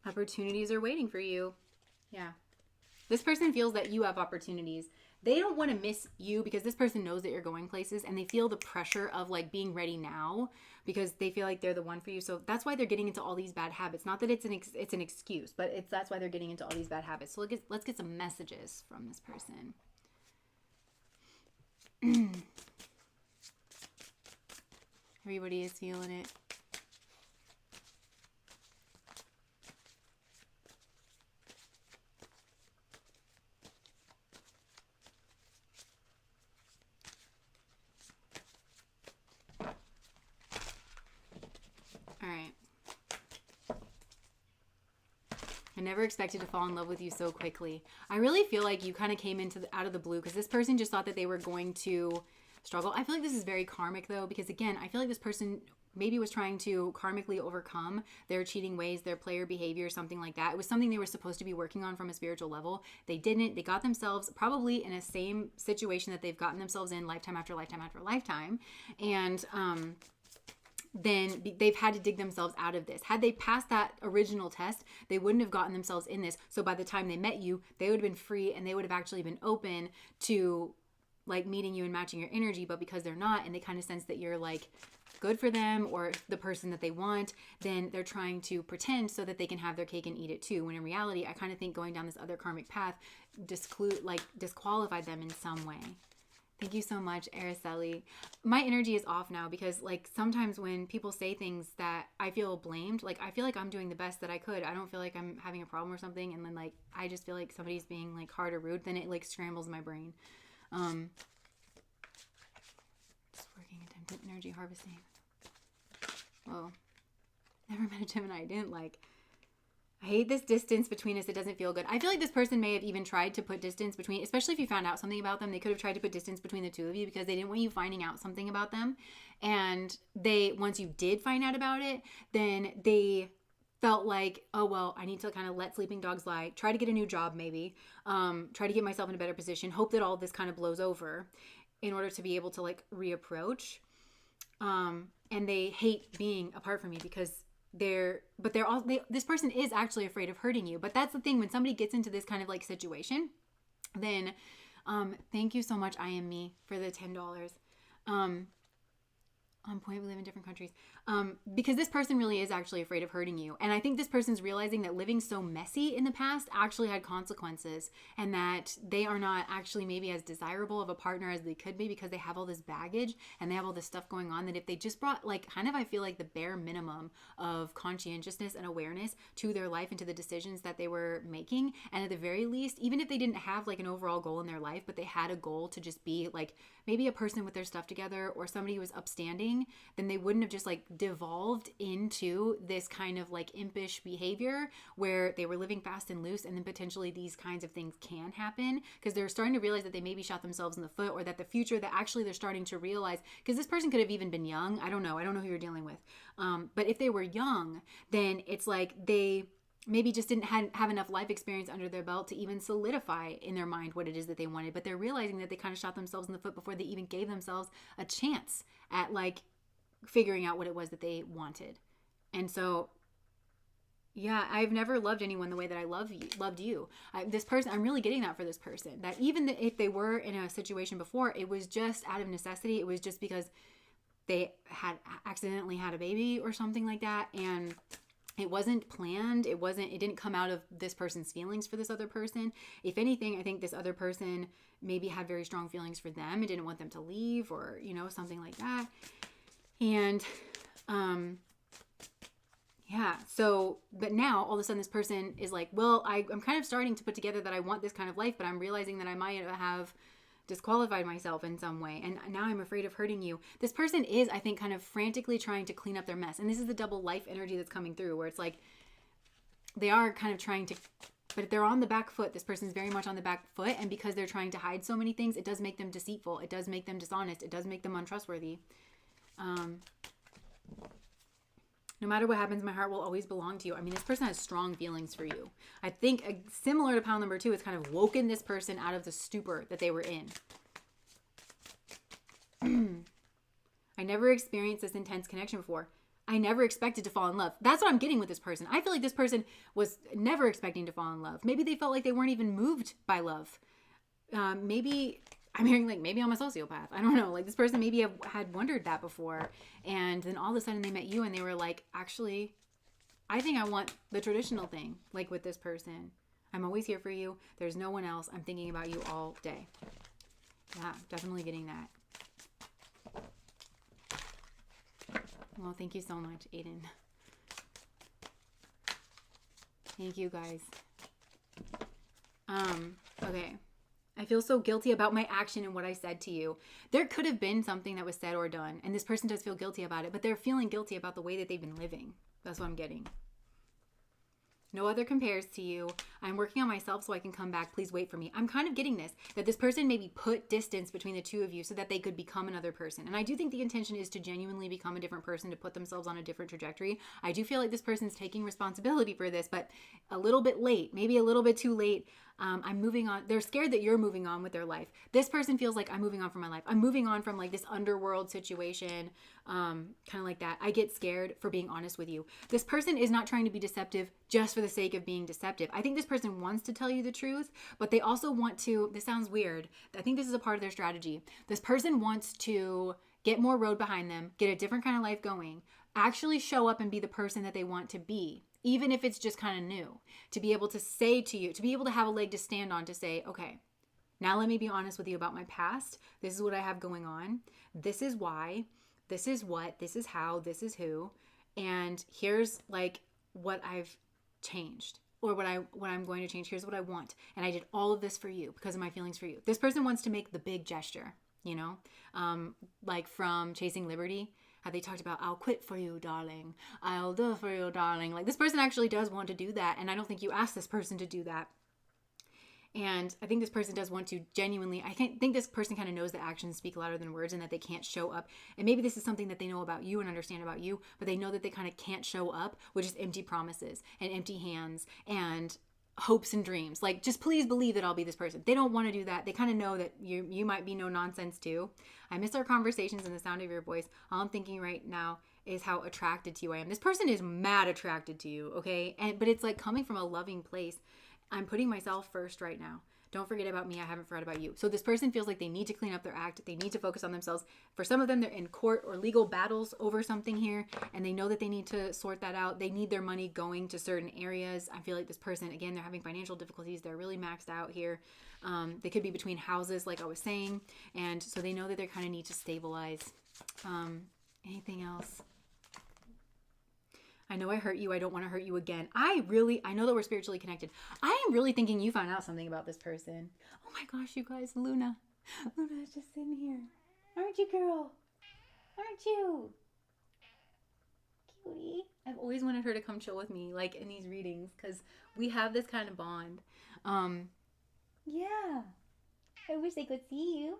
Opportunities are waiting for you. Yeah. This person feels that you have opportunities. They don't want to miss you because this person knows that you're going places, and they feel the pressure of like being ready now because they feel like they're the one for you. So that's why they're getting into all these bad habits. Not that it's an excuse, but that's why they're getting into all these bad habits. So let's get some messages from this person. Everybody is feeling it. All right. I never expected to fall in love with you so quickly. I really feel like you kind of came out of the blue because this person just thought that they were going to struggle. I feel like this is very karmic though, because again, I feel like this person maybe was trying to karmically overcome their cheating ways, their player behavior, something like that. It was something they were supposed to be working on from a spiritual level. They didn't. They got themselves probably in a same situation that they've gotten themselves in lifetime after lifetime after lifetime. And, then they've had to dig themselves out of this. Had they passed that original test, they wouldn't have gotten themselves in this. So by the time they met you, they would have been free and they would have actually been open to like meeting you and matching your energy. But because they're not, and they kind of sense that you're like good for them or the person that they want, then they're trying to pretend so that they can have their cake and eat it too. When in reality, I kind of think going down this other karmic path disqualified them in some way. Thank you so much, Araceli. My energy is off now because like sometimes when people say things that I feel blamed, like I feel like I'm doing the best that I could. I don't feel like I'm having a problem or something. And then like, I just feel like somebody's being like hard or rude. Then it like scrambles my brain. Just working attempted energy harvesting. Whoa. Never met a Gemini I didn't like. I hate this distance between us. It doesn't feel good. I feel like this person may have even tried to put distance between, especially if you found out something about them, they could have tried to put distance between the two of you because they didn't want you finding out something about them. And once you did find out about it, then they felt like, oh, well, I need to kind of let sleeping dogs lie, try to get a new job maybe, try to get myself in a better position, hope that all this kind of blows over in order to be able to like reapproach. And they hate being apart from you because this person is actually afraid of hurting you. But that's the thing, when somebody gets into this kind of like situation, then thank you so much, I am me, for the $10. On point, we live in different countries. Because this person really is actually afraid of hurting you. And I think this person's realizing that living so messy in the past actually had consequences, and that they are not actually maybe as desirable of a partner as they could be because they have all this baggage and they have all this stuff going on, that if they just brought like kind of, I feel like the bare minimum of conscientiousness and awareness to their life and to the decisions that they were making, and at the very least, even if they didn't have like an overall goal in their life, but they had a goal to just be like maybe a person with their stuff together or somebody who was upstanding, then they wouldn't have just like devolved into this kind of like impish behavior where they were living fast and loose, and then potentially these kinds of things can happen because they're starting to realize that they maybe shot themselves in the foot, or that the future that actually they're starting to realize, because this person could have even been young. I don't know who you're dealing with. But if they were young, then it's like they maybe just didn't have enough life experience under their belt to even solidify in their mind what it is that they wanted. But they're realizing that they kind of shot themselves in the foot before they even gave themselves a chance at like figuring out what it was that they wanted. And so, yeah, I've never loved anyone the way that I loved you. This person, I'm really getting that for this person, that even if they were in a situation before, it was just out of necessity. It was just because they had accidentally had a baby or something like that. And it wasn't planned. It didn't come out of this person's feelings for this other person. If anything, I think this other person maybe had very strong feelings for them and didn't want them to leave, or, something like that. And, yeah, so, but now all of a sudden this person is like, well, I'm kind of starting to put together that I want this kind of life, but I'm realizing that I might have disqualified myself in some way, and now I'm afraid of hurting you. This person is, I think, kind of frantically trying to clean up their mess. And this is the double life energy that's coming through, where it's like they are kind of trying to, but they're on the back foot. This person's very much on the back foot, and because they're trying to hide so many things, it does make them deceitful. It does make them dishonest. It does make them untrustworthy. No matter what happens, my heart will always belong to you. I mean, this person has strong feelings for you. I think similar to pile number 2, it's kind of woken this person out of the stupor that they were in. I never experienced this intense connection before. I never expected to fall in love. That's what I'm getting with this person. I feel like this person was never expecting to fall in love. Maybe they felt like they weren't even moved by love. Maybe I'm hearing like, maybe I'm a sociopath. I don't know. Like this person maybe had wondered that before. And then all of a sudden they met you and they were like, actually, I think I want the traditional thing, like with this person. I'm always here for you. There's no one else. I'm thinking about you all day. Yeah, definitely getting that. Well, thank you so much, Aiden. Thank you, guys. Okay. I feel so guilty about my action and what I said to you. There could have been something that was said or done, and this person does feel guilty about it, but they're feeling guilty about the way that they've been living. That's what I'm getting. No other compares to you. I'm working on myself so I can come back. Please wait for me. I'm kind of getting this, that this person maybe put distance between the two of you so that they could become another person. And I do think the intention is to genuinely become a different person, to put themselves on a different trajectory. I do feel like this person's taking responsibility for this, but a little bit late, maybe a little bit too late. I'm moving on. They're scared that you're moving on with their life. This person feels like I'm moving on from my life. I'm moving on from like this underworld situation, kind of like that. I get scared for being honest with you. This person is not trying to be deceptive just for the sake of being deceptive. I think this person wants to tell you the truth, but they also want to, this sounds weird. I think this is a part of their strategy. This person wants to get more road behind them, get a different kind of life going, actually show up and be the person that they want to be. Even if it's just kind of new, to be able to say to you, to be able to have a leg to stand on, to say, okay, now let me be honest with you about my past. This is what I have going on. This is why, this is what, this is how, this is who. And here's like what I've changed, or what I'm going to change. Here's what I want. And I did all of this for you because of my feelings for you. This person wants to make the big gesture, you know, like from Chasing Liberty. How they talked about, I'll quit for you, darling. I'll do for you, darling. Like this person actually does want to do that. And I don't think you asked this person to do that. And I think this person does want to genuinely, I think this person kind of knows that actions speak louder than words and that they can't show up. And maybe this is something that they know about you and understand about you, but they know that they kind of can't show up with just empty promises and empty hands and hopes and dreams. Like, just please believe that I'll be this person. They don't want to do that. They kind of know that you might be no nonsense too. I miss our conversations and the sound of your voice. All I'm thinking right now is how attracted to you I am. This person is mad attracted to you, okay? But it's like coming from a loving place. I'm putting myself first right now. Don't forget about me. I haven't forgot about you. So this person feels like they need to clean up their act. They need to focus on themselves. For some of them, they're in court or legal battles over something here, and they know that they need to sort that out. They need their money going to certain areas. I feel like this person, again, they're having financial difficulties. They're really maxed out here. They could be between houses, like I was saying. And so they know that they kind of need to stabilize. Anything else? I know I hurt you. I don't want to hurt you again. I know that we're spiritually connected. I am really thinking you found out something about this person. Oh my gosh, you guys, Luna. Luna is just sitting here. Aren't you, girl? Aren't you? Cutie. I've always wanted her to come chill with me, like in these readings, because we have this kind of bond. Yeah. I wish they could see you.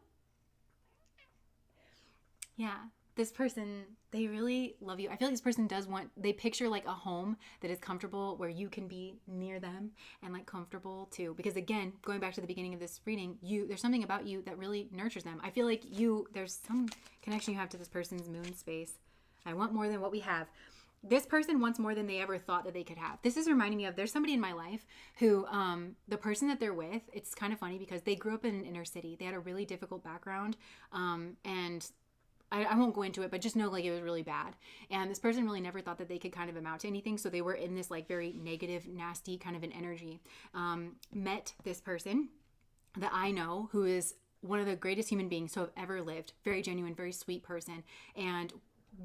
Yeah. This person, they really love you. I feel like this person they picture like a home that is comfortable where you can be near them and like comfortable too. Because again, going back to the beginning of this reading, there's something about you that really nurtures them. I feel like there's some connection you have to this person's moon space. I want more than what we have. This person wants more than they ever thought that they could have. This is reminding me of, there's somebody in my life who, the person that they're with, it's kind of funny because they grew up in an inner city. They had a really difficult background, and I won't go into it, but just know like it was really bad. And this person really never thought that they could kind of amount to anything. So they were in this like very negative, nasty kind of an energy. Met this person that I know who is one of the greatest human beings to have ever lived. Very genuine, very sweet person. And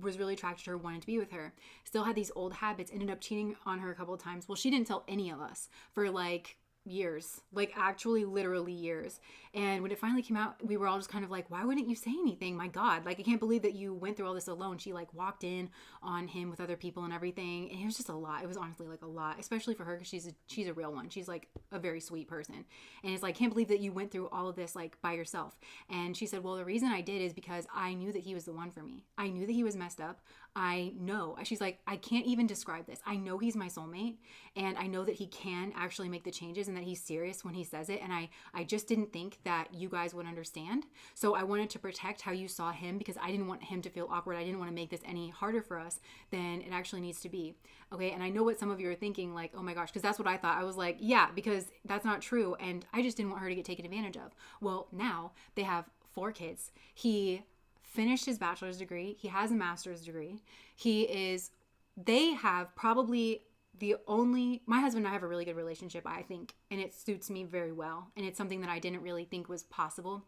was really attracted to her, wanted to be with her. Still had these old habits, ended up cheating on her a couple of times. Well, she didn't tell any of us for like years, like actually literally years. And when it finally came out, we were all just kind of like, why wouldn't you say anything? My God, like I can't believe that you went through all this alone. She like walked in on him with other people and everything, and it was just a lot. It was honestly like a lot, especially for her, because she's a real one. She's like a very sweet person, and it's like, can't believe that you went through all of this like by yourself. And she said, well, the reason I did is because I knew that he was the one for me. I knew that he was messed up. I know. She's like, I can't even describe this. I know he's my soulmate, and I know that he can actually make the changes and that he's serious when he says it. And I just didn't think that you guys would understand. So I wanted to protect how you saw him because I didn't want him to feel awkward. I didn't want to make this any harder for us than it actually needs to be. Okay. And I know what some of you are thinking, like, oh my gosh, because that's what I thought. I was like, yeah, because that's not true. And I just didn't want her to get taken advantage of. Well, now they have 4 kids. He finished his bachelor's degree. He has a master's degree. They have probably my husband and I have a really good relationship, I think, and it suits me very well. And it's something that I didn't really think was possible.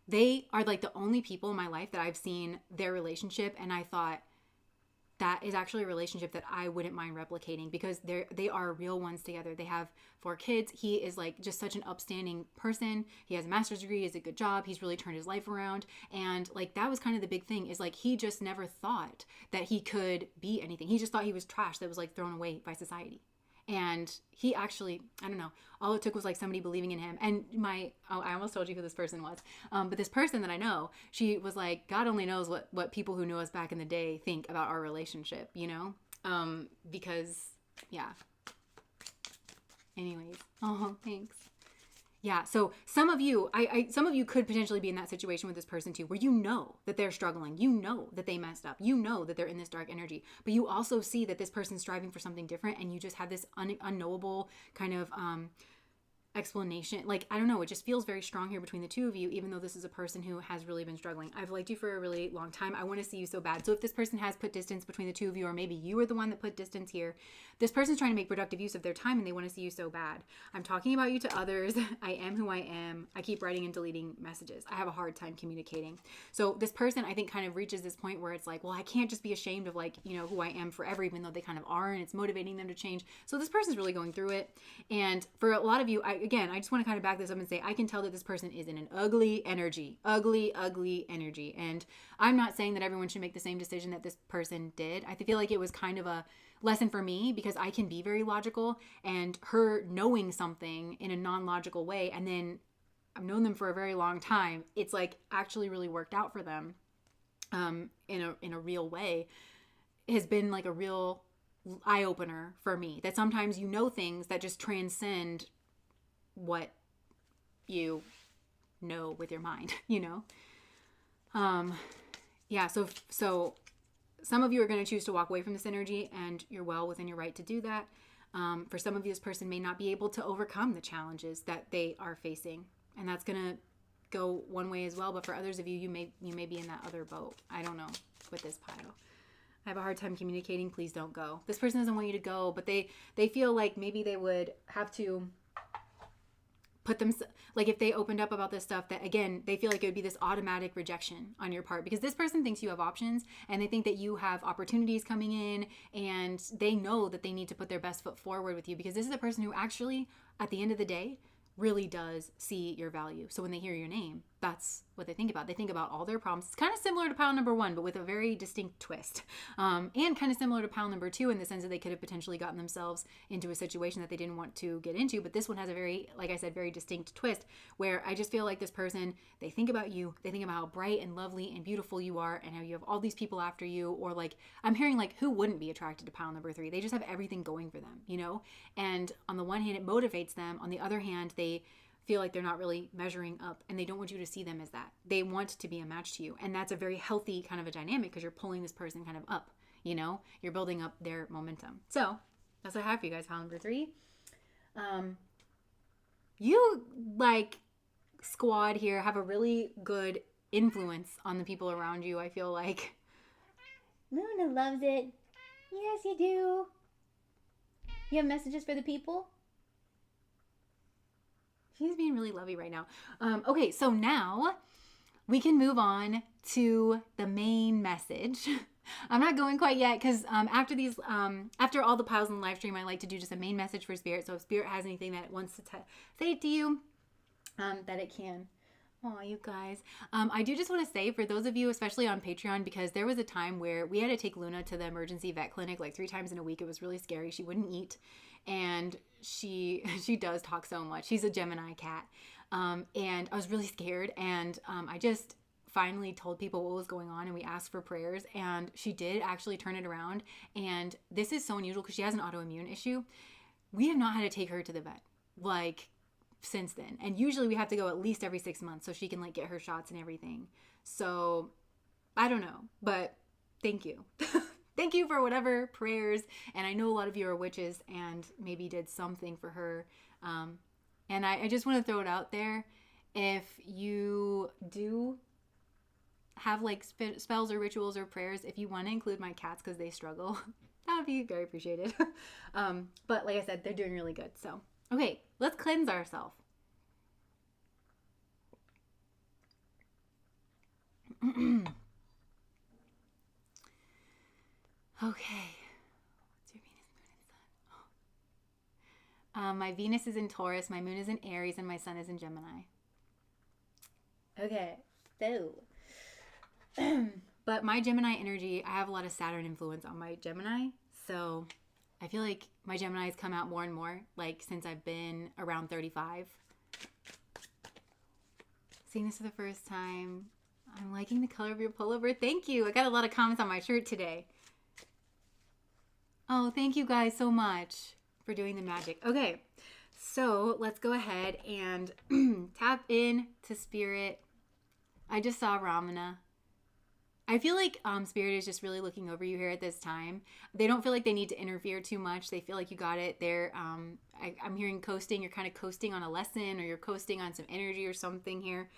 They are like the only people in my life that I've seen their relationship. And I thought that is actually a relationship that I wouldn't mind replicating because they are real ones together. They have 4 kids. He is like just such an upstanding person. He has a master's degree, he has a good job. He's really turned his life around. And like, that was kind of the big thing is like, he just never thought that he could be anything. He just thought he was trash that was like thrown away by society. And he actually, I don't know, all it took was like somebody believing in him. And I almost told you who this person was. But this person that I know, she was like, God only knows what people who knew us back in the day think about our relationship, you know? Because, yeah. Anyways. Oh, thanks. Yeah, so some of you could potentially be in that situation with this person too, where you know that they're struggling, you know that they messed up, you know that they're in this dark energy, but you also see that this person's striving for something different, and you just have this unknowable kind of explanation. Like, I don't know, it just feels very strong here between the two of you, even though this is a person who has really been struggling. I've liked you for a really long time. I want to see you so bad. So if this person has put distance between the two of you, or maybe you were the one that put distance here, this person's trying to make productive use of their time and they want to see you so bad. I'm talking about you to others. I am who I am. I keep writing and deleting messages. I have a hard time communicating. So this person, I think, kind of reaches this point where it's like, well, I can't just be ashamed of, like, you know, who I am forever, even though they kind of are, and it's motivating them to change. So this person's really going through it. And for a lot of you, I just want to kind of back this up and say, I can tell that this person is in an ugly energy. And I'm not saying that everyone should make the same decision that this person did. I feel like it was kind of a lesson for me because I can be very logical, and her knowing something in a non-logical way, and then I've known them for a very long time, it's like actually really worked out for them in a real way, has been like a real eye-opener for me, that sometimes you know things that just transcend what you know with your mind, you know? Yeah, so some of you are going to choose to walk away from this energy, and you're well within your right to do that. For some of you, this person may not be able to overcome the challenges that they are facing, and that's going to go one way as well. But for others of you, you may be in that other boat. I don't know with this pile. I have a hard time communicating. Please don't go. This person doesn't want you to go, but they feel like maybe they would have to put them, like, if they opened up about this stuff, that again, they feel like it would be this automatic rejection on your part, because this person thinks you have options, and they think that you have opportunities coming in, and they know that they need to put their best foot forward with you, because this is a person who actually, at the end of the day, really does see your value. So when they hear your name, that's what they think about. They think about all their problems. It's kind of similar to pile number 1, but with a very distinct twist. And kind of similar to pile number 2 in the sense that they could have potentially gotten themselves into a situation that they didn't want to get into. But this one has a very, like I said, very distinct twist, where I just feel like this person, they think about you. They think about how bright and lovely and beautiful you are, and how you have all these people after you. Or like, I'm hearing like, who wouldn't be attracted to pile number 3? They just have everything going for them, you know? And on the one hand, it motivates them. On the other hand, they feel like they're not really measuring up, and they don't want you to see them as that. They want to be a match to you. And that's a very healthy kind of a dynamic, because you're pulling this person kind of up, you know, you're building up their momentum. So that's what I have for you guys. Pile number 3. You, like, squad here, have a really good influence on the people around you. I feel like Luna loves it. Yes, you do. You have messages for the people? She's being really lovey right now. Okay, so now we can move on to the main message. I'm not going quite yet, because after all the piles in the live stream, I like to do just a main message for Spirit. So if Spirit has anything that it wants to say to you, that it can. Oh, you guys. I do just want to say, for those of you, especially on Patreon, because there was a time where we had to take Luna to the emergency vet clinic like 3 times in a week. It was really scary. She wouldn't eat. And she does talk so much. She's a Gemini cat. And I was really scared. And I just finally told people what was going on, and we asked for prayers. And she did actually turn it around. And this is so unusual, because she has an autoimmune issue. we have not had to take her to the vet like since then. And usually we have to go at least every 6 months so she can like get her shots and everything. So I don't know, but thank you. Thank you for whatever prayers. And I know a lot of you are witches and maybe did something for her. And I just want to throw it out there. If you do have like spells or rituals or prayers, if you want to include my cats because they struggle, that would be very appreciated. But like I said, they're doing really good. So, okay, let's cleanse ourselves. Okay. What's your Venus, Moon, and Sun? My Venus is in Taurus, my Moon is in Aries, and my Sun is in Gemini. Okay, so. But my Gemini energy, I have a lot of Saturn influence on my Gemini. So I feel like my Geminis come out more and more, like since I've been around 35. Seeing this for the first time. I'm liking the color of your pullover. Thank you. I got a lot of comments on my shirt today. Oh, thank you guys so much for doing the magic. Okay, so let's go ahead and tap in to spirit. I just saw Ramana. I feel like spirit is just really looking over you here at this time. They don't feel like they need to interfere too much. They feel like you got it. They're I'm hearing coasting. You're kind of coasting on a lesson, or you're coasting on some energy or something here.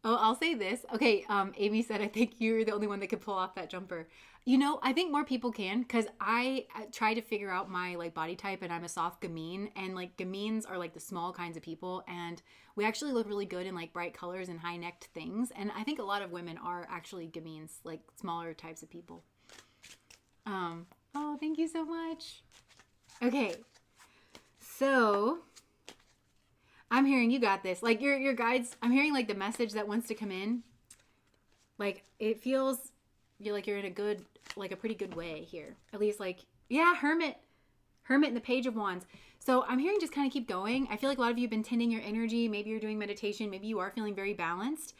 Oh, I'll say this. Okay, Amy said, I think you're the only one that could pull off that jumper. You know, I think more people can, because I try to figure out my like body type, and I'm a soft gamine, and like gamines are like the small kinds of people, and we actually look really good in like bright colors and high necked things, and I think a lot of women are actually gamines, like smaller types of people. Oh, thank you so much. Okay, so I'm hearing you got this. Like your guides, I'm hearing like the message that wants to come in. Like it feels you're in a good, like a pretty good way here. At least like, yeah, Hermit and the Page of Wands. So I'm hearing just kind of keep going. I feel like a lot of you have been tending your energy. Maybe you're doing meditation. Maybe you are feeling very balanced,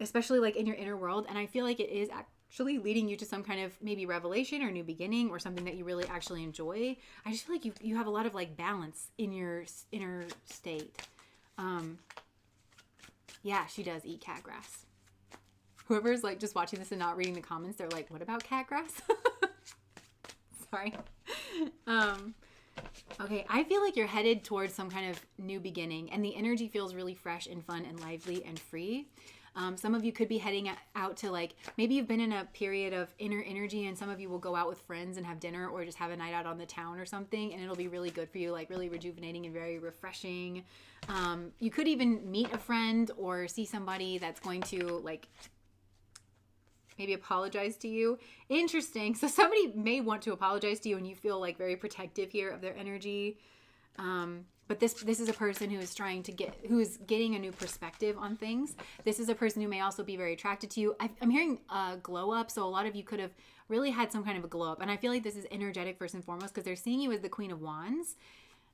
especially like in your inner world. And I feel like it is actually leading you to some kind of maybe revelation or new beginning or something that you really actually enjoy. I just feel like you have a lot of like balance in your inner state. Yeah, she does eat cat grass. Whoever's like just watching this and not reading the comments, they're like, what about cat grass? Sorry. Okay, I feel like you're headed towards some kind of new beginning, and the energy feels really fresh and fun and lively and free. Some of you could be heading out to like, maybe you've been in a period of inner energy, and some of you will go out with friends and have dinner or just have a night out on the town or something, and it'll be really good for you, like really rejuvenating and very refreshing. You could even meet a friend or see somebody that's going to like maybe apologize to you. Interesting. So somebody may want to apologize to you, and you feel like very protective here of their energy. But this is a person who is who is getting a new perspective on things. This is a person who may also be very attracted to you. I'm hearing a glow up. So a lot of you could have really had some kind of a glow up. And I feel like this is energetic first and foremost, because they're seeing you as the Queen of Wands.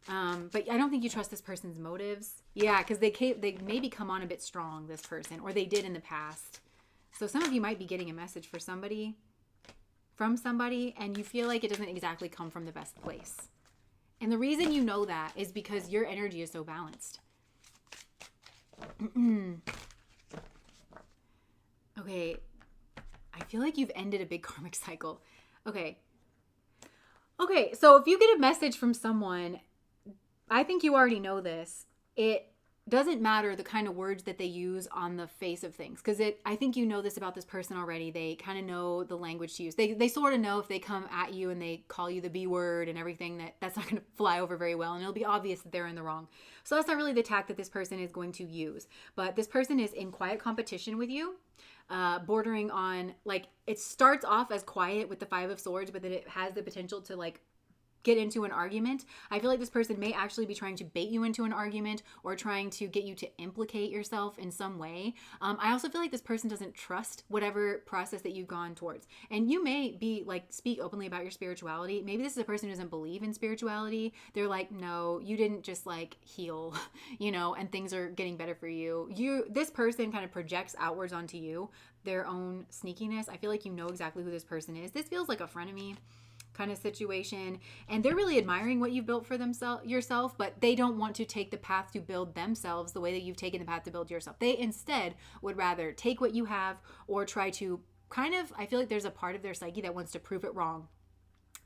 But I don't think you trust this person's motives. Yeah, because they maybe come on a bit strong, this person, or they did in the past. So some of you might be getting a message from somebody, and you feel like it doesn't exactly come from the best place. And the reason you know that is because your energy is so balanced. Okay, I feel like you've ended a big karmic cycle. Okay, so if you get a message from someone, I think you already know this. It doesn't matter the kind of words that they use on the face of things, because I think you know this about this person already. They kind of know the language to use. They sort of know if they come at you and they call you the B word and everything, that's not going to fly over very well, and it'll be obvious that they're in the wrong. So that's not really the tact that this person is going to use. But this person is in quiet competition with you, bordering on, like, it starts off as quiet with the Five of Swords, but then it has the potential to like get into an argument. I feel like this person may actually be trying to bait you into an argument or trying to get you to implicate yourself in some way. I also feel like this person doesn't trust whatever process that you've gone towards. And you may be like, speak openly about your spirituality. Maybe this is a person who doesn't believe in spirituality. They're like, no, you didn't just like heal, and things are getting better for you. This person kind of projects outwards onto you their own sneakiness. I feel like you know exactly who this person is. This feels like a frenemy kind of situation, and they're really admiring what you've built for yourself, but they don't want to take the path to build themselves the way that you've taken the path to build yourself. They instead would rather take what you have or try to I feel like there's a part of their psyche that wants to prove it wrong.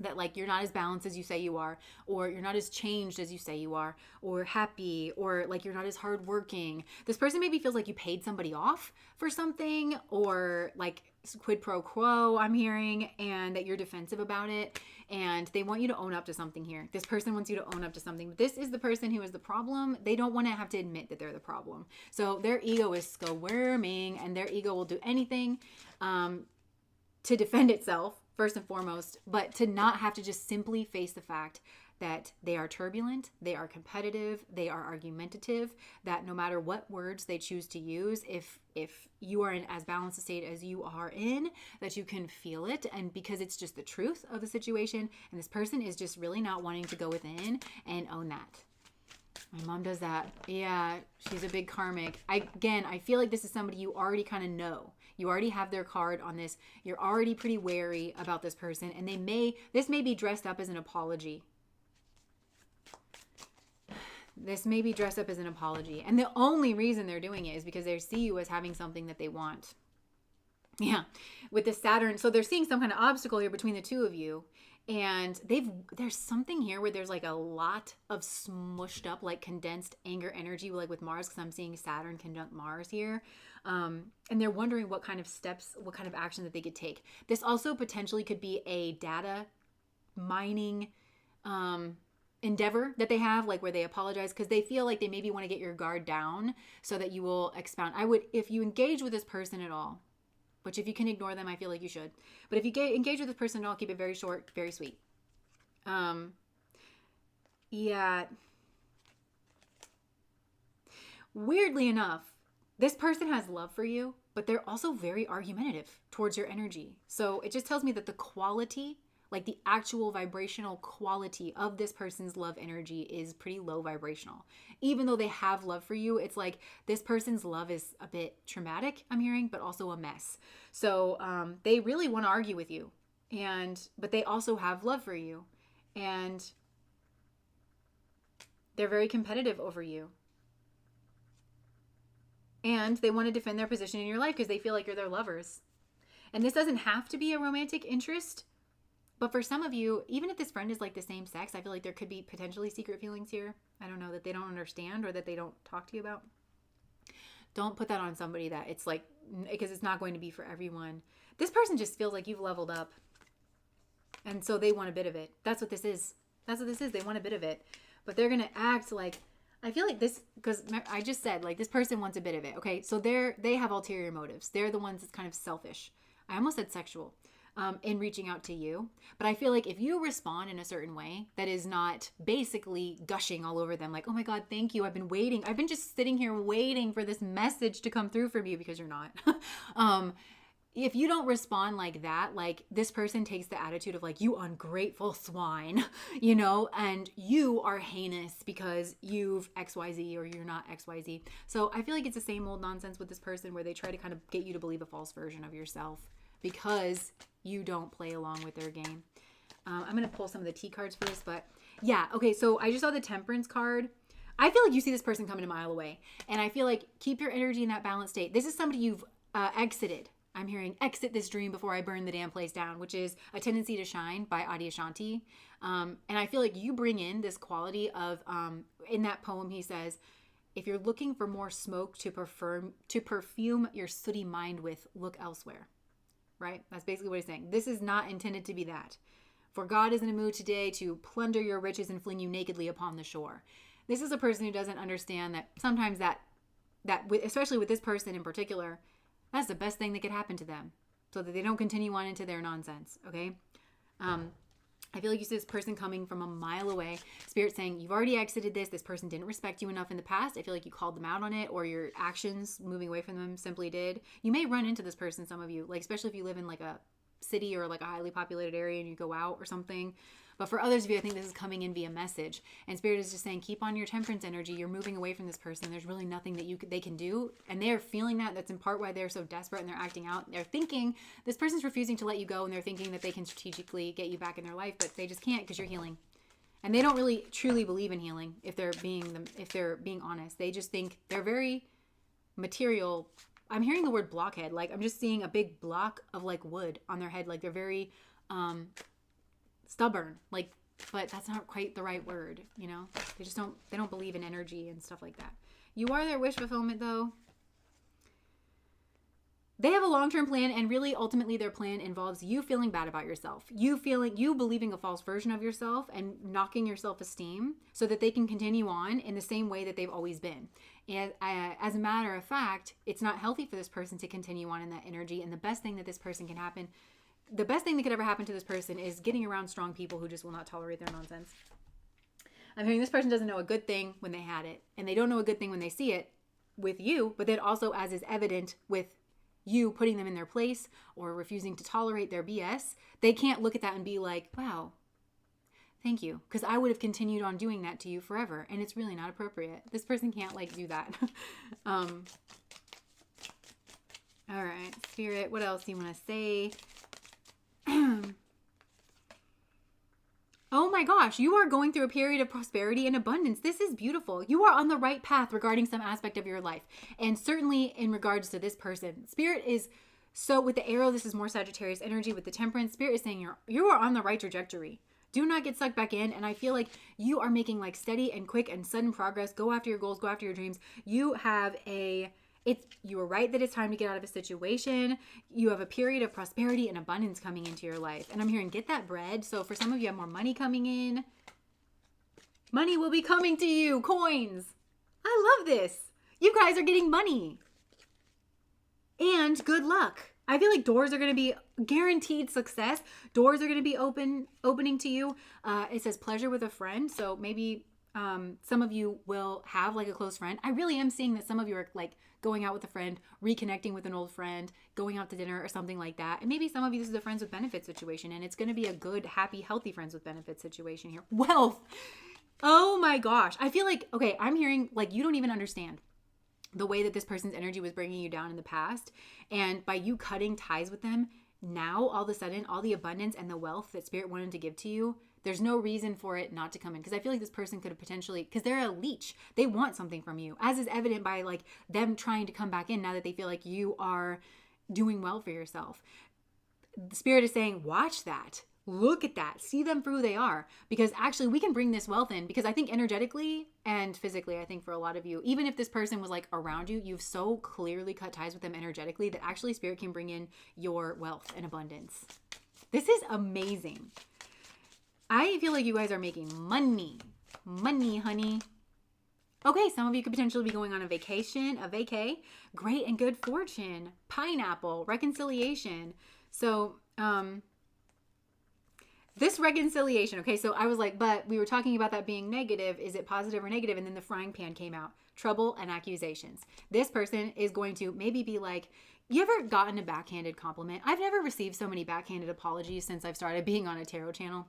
That like you're not as balanced as you say you are, or you're not as changed as you say you are, or happy, or like you're not as hardworking. This person maybe feels like you paid somebody off for something, or like quid pro quo, I'm hearing, and that you're defensive about it, and they want you to own up to something here. This person wants you to own up to something. This is the person who is the problem. They don't want to have to admit that they're the problem. So their ego is squirming, and their ego will do anything to defend itself, first and foremost, but to not have to just simply face the fact that they are turbulent, they are competitive, they are argumentative, that no matter what words they choose to use, if you are in as balanced a state as you are in, that you can feel it, and because it's just the truth of the situation, and this person is just really not wanting to go within and own that. My mom does that. Yeah, she's a big karmic. I feel like this is somebody you already kind of know. You already have their card on this. You're already pretty wary about this person, and this may be dressed up as an apology. This may be dressed up as an apology. And the only reason they're doing it is because they see you as having something that they want. Yeah, with the Saturn. So they're seeing some kind of obstacle here between the two of you. And there's something here where there's like a lot of smushed up, like condensed anger energy, like with Mars, because I'm seeing Saturn conjunct Mars here. And they're wondering what kind of steps, what kind of action that they could take. This also potentially could be a data mining endeavor that they have, like where they apologize because they feel like they maybe want to get your guard down so that you will expound. If you engage with this person at all, which if you can ignore them, I feel like you should. But if you engage with this person at all, keep it very short, very sweet. Yeah. Weirdly enough, this person has love for you, but they're also very argumentative towards your energy. So it just tells me that the quality, like the actual vibrational quality of this person's love energy is pretty low vibrational. Even though they have love for you, it's like this person's love is a bit traumatic, I'm hearing, but also a mess. So they really want to argue with you, but they also have love for you, and they're very competitive over you. And they want to defend their position in your life because they feel like you're their lovers. And this doesn't have to be a romantic interest. But for some of you, even if this friend is like the same sex, I feel like there could be potentially secret feelings here. I don't know, that they don't understand or that they don't talk to you about. Don't put that on somebody that it's like, because it's not going to be for everyone. This person just feels like you've leveled up. And so they want a bit of it. That's what this is. They want a bit of it. But they're going to act like, I feel like this, because I just said, like, this person wants a bit of it. Okay, so they have ulterior motives. They're the ones that's kind of selfish. I almost said sexual. In reaching out to you. But I feel like if you respond in a certain way that is not basically gushing all over them, like, oh my God, thank you. I've been waiting. I've been just sitting here waiting for this message to come through from you, because you're not. If you don't respond like that, like this person takes the attitude of like, you ungrateful swine, and you are heinous because you've XYZ or you're not XYZ. So I feel like it's the same old nonsense with this person where they try to kind of get you to believe a false version of yourself because you don't play along with their game. I'm going to pull some of the T cards for this, but yeah. Okay. So I just saw the Temperance card. I feel like you see this person coming a mile away, and I feel like keep your energy in that balanced state. This is somebody you've exited. I'm hearing exit this dream before I burn the damn place down, which is A Tendency to Shine by Adyashanti. And I feel like you bring in this quality of, in that poem, he says, if you're looking for more smoke to perfume your sooty mind with, look elsewhere. Right? That's basically what he's saying. This is not intended to be that. For God is in a mood today to plunder your riches and fling you nakedly upon the shore. This is a person who doesn't understand that sometimes that especially with this person in particular, that's the best thing that could happen to them so that they don't continue on into their nonsense. Okay. I feel like you see this person coming from a mile away. Spirit saying, you've already exited this. This person didn't respect you enough in the past. I feel like you called them out on it, or your actions moving away from them simply did. You may run into this person, some of you, like especially if you live in like a city or like a highly populated area and you go out or something. But for others of you, I think this is coming in via message. And Spirit is just saying, keep on your temperance energy. You're moving away from this person. There's really nothing that they can do. And they're feeling that. That's in part why they're so desperate and they're acting out. They're thinking this person's refusing to let you go, and they're thinking that they can strategically get you back in their life, but they just can't because you're healing. And they don't really truly believe in healing if they're being honest. They just think they're very material. I'm hearing the word blockhead. Like I'm just seeing a big block of like wood on their head. Like they're very stubborn, like, but that's not quite the right word, you know. They don't believe in energy and stuff like that. You are their wish fulfillment, though. They have a long-term plan, and really ultimately their plan involves you feeling bad about yourself, you believing a false version of yourself and knocking your self-esteem so that they can continue on in the same way that they've always been. And as a matter of fact, it's not healthy for this person to continue on in that energy. And the best thing that could ever happen to this person is getting around strong people who just will not tolerate their nonsense. I'm hearing this person doesn't know a good thing when they had it, and they don't know a good thing when they see it with you, but then also, as is evident with you putting them in their place or refusing to tolerate their BS, they can't look at that and be like, wow, thank you, because I would have continued on doing that to you forever, and it's really not appropriate. This person can't like do that. All right, Spirit, what else do you want to say? Oh my gosh, you are going through a period of prosperity and abundance. This is beautiful. You are on the right path regarding some aspect of your life. And certainly in regards to this person. Spirit is, so with the arrow, this is more Sagittarius energy. With the temperance, Spirit is saying you are on the right trajectory. Do not get sucked back in. And I feel like you are making like steady and quick and sudden progress. Go after your goals. Go after your dreams. You were right that it's time to get out of a situation. You have a period of prosperity and abundance coming into your life. And I'm hearing get that bread. So for some of you, have more money coming in. Money will be coming to you. Coins. I love this. You guys are getting money. And good luck. I feel like doors are going to be guaranteed success. Doors are going to be opening to you. It says pleasure with a friend. So maybe some of you will have like a close friend. I really am seeing that some of you are like going out with a friend, reconnecting with an old friend, going out to dinner or something like that. And maybe some of you, this is a friends with benefits situation, and it's going to be a good, happy, healthy friends with benefits situation here. Wealth. Oh my gosh. I feel like, okay, I'm hearing like you don't even understand the way that this person's energy was bringing you down in the past. And by you cutting ties with them, now all of a sudden, all the abundance and the wealth that Spirit wanted to give to you, there's no reason for it not to come in. Because I feel like this person could have potentially, because they're a leech. They want something from you, as is evident by like them trying to come back in now that they feel like you are doing well for yourself. The Spirit is saying, watch that. Look at that. See them for who they are. Because actually we can bring this wealth in. Because I think energetically and physically, I think for a lot of you, even if this person was like around you, you've so clearly cut ties with them energetically that actually Spirit can bring in your wealth and abundance. This is amazing. I feel like you guys are making money. Money, honey. Okay, some of you could potentially be going on a vacation, a vacay. Great and good fortune. Pineapple, reconciliation. So, this reconciliation, okay, so I was like, but we were talking about that being negative. Is it positive or negative? And then the frying pan came out. Trouble and accusations. This person is going to maybe be like, you ever gotten a backhanded compliment? I've never received so many backhanded apologies since I've started being on a tarot channel.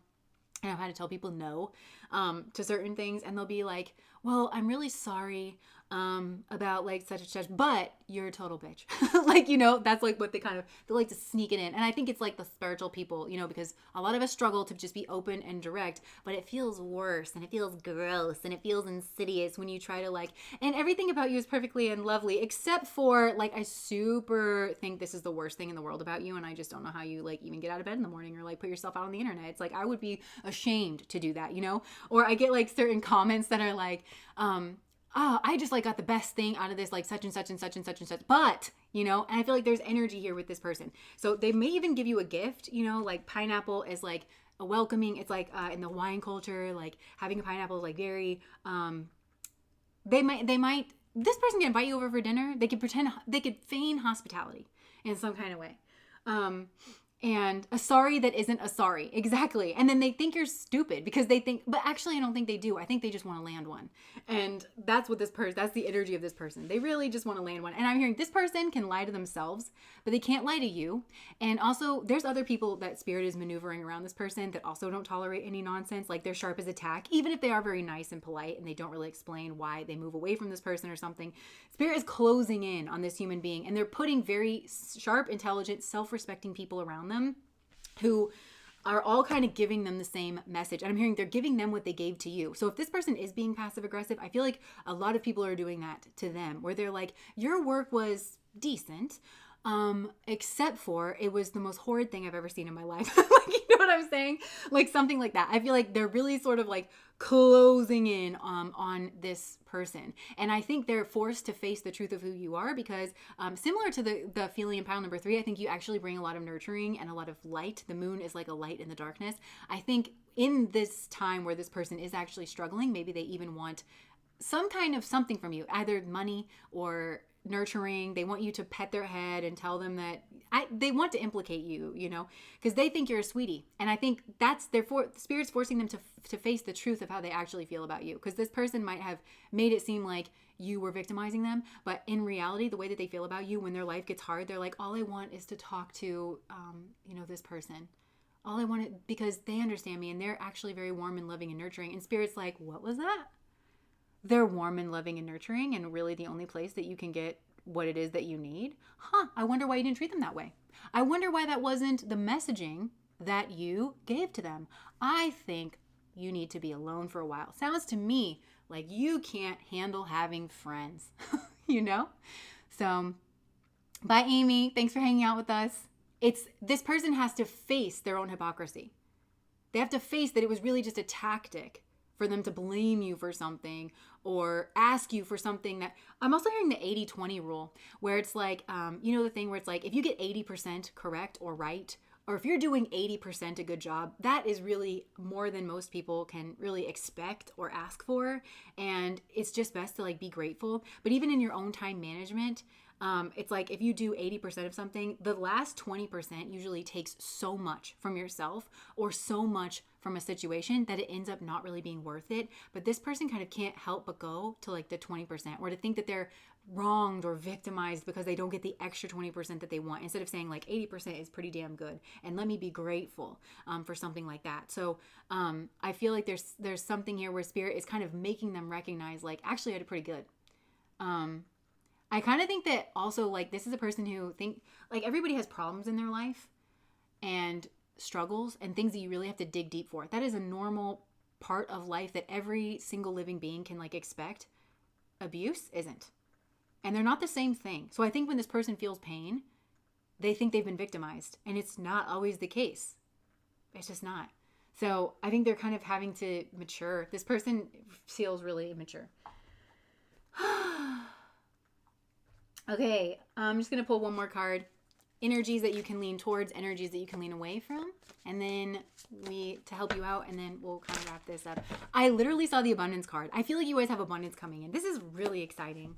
And I've had to tell people no to certain things. And they'll be like, well, I'm really sorry about like such and such, but you're a total bitch. Like, you know, that's like what they like to sneak it in. And I think it's like the spiritual people, you know, because a lot of us struggle to just be open and direct, but it feels worse and it feels gross and it feels insidious when you try to like, and everything about you is perfectly and lovely, except for like, I super think this is the worst thing in the world about you. And I just don't know how you like even get out of bed in the morning or like put yourself out on the internet. It's like, I would be ashamed to do that, you know? Or I get like certain comments that are like, oh, I just like got the best thing out of this, like such and such and such and such and such. But, you know, and I feel like there's energy here with this person. So they may even give you a gift, you know, like pineapple is like a welcoming. It's like in the Hawaiian culture, like having a pineapple is like very, this person can invite you over for dinner. They could feign hospitality in some kind of way. And a sorry that isn't a sorry. Exactly. And then they think you're stupid because they think, but actually I don't think they do. I think they just want to land one. And that's what that's the energy of this person. They really just want to land one. And I'm hearing this person can lie to themselves, but they can't lie to you. And also there's other people that spirit is maneuvering around this person that also don't tolerate any nonsense. Like they're sharp as a tack, even if they are very nice and polite and they don't really explain why they move away from this person or something. Spirit is closing in on this human being and they're putting very sharp, intelligent, self-respecting people around them who are all kind of giving them the same message. And I'm hearing they're giving them what they gave to you. So if this person is being passive aggressive, I feel like a lot of people are doing that to them, where they're like, your work was decent, except for it was the most horrid thing I've ever seen in my life. Like, you know what I'm saying? Like something like that. I feel like they're really sort of like closing in on this person. And I think they're forced to face the truth of who you are because similar to the feeling in pile number 3, I think you actually bring a lot of nurturing and a lot of light. The moon is like a light in the darkness. I think in this time where this person is actually struggling, maybe they even want some kind of something from you, either money or nurturing. They want you to pet their head and tell them that they want to implicate you, you know, because they think you're a sweetie. And I think that's spirit's forcing them to face the truth of how they actually feel about you. Because this person might have made it seem like you were victimizing them, but in reality, the way that they feel about you when their life gets hard, they're like, all I want is to talk to, this person. All I want, because they understand me and they're actually very warm and loving and nurturing. And spirit's like, what was that? They're warm and loving and nurturing and really the only place that you can get what it is that you need. I wonder why you didn't treat them that way. I wonder why that wasn't the messaging that you gave to them. I think you need to be alone for a while. Sounds to me like you can't handle having friends, you know? So, bye Amy. Thanks for hanging out with us. This person has to face their own hypocrisy. They have to face that it was really just a tactic for them to blame you for something or ask you for something that I'm also hearing the 80-20 rule where it's like, the thing where it's like, if you get 80% correct or right, or if you're doing 80% a good job, that is really more than most people can really expect or ask for. And it's just best to like be grateful. But even in your own time management, it's like if you do 80% of something, the last 20% usually takes so much from yourself or so much from a situation that it ends up not really being worth it. But this person kind of can't help but go to like the 20% or to think that they're wronged or victimized because they don't get the extra 20% that they want, instead of saying like 80% is pretty damn good and let me be grateful for something like that. So I feel like there's something here where spirit is kind of making them recognize like, actually I did pretty good. I kind of think that also like this is a person who think like everybody has problems in their life and struggles and things that you really have to dig deep for. That is a normal part of life that every single living being can like expect. Abuse isn't. And they're not the same thing. So I think when this person feels pain, they think they've been victimized. And it's not always the case. It's just not. So I think they're kind of having to mature. This person feels really immature. Okay, I'm just going to pull one more card. Energies that you can lean towards, energies that you can lean away from. And then to help you out, and then we'll kind of wrap this up. I literally saw the abundance card. I feel like you guys have abundance coming in. This is really exciting.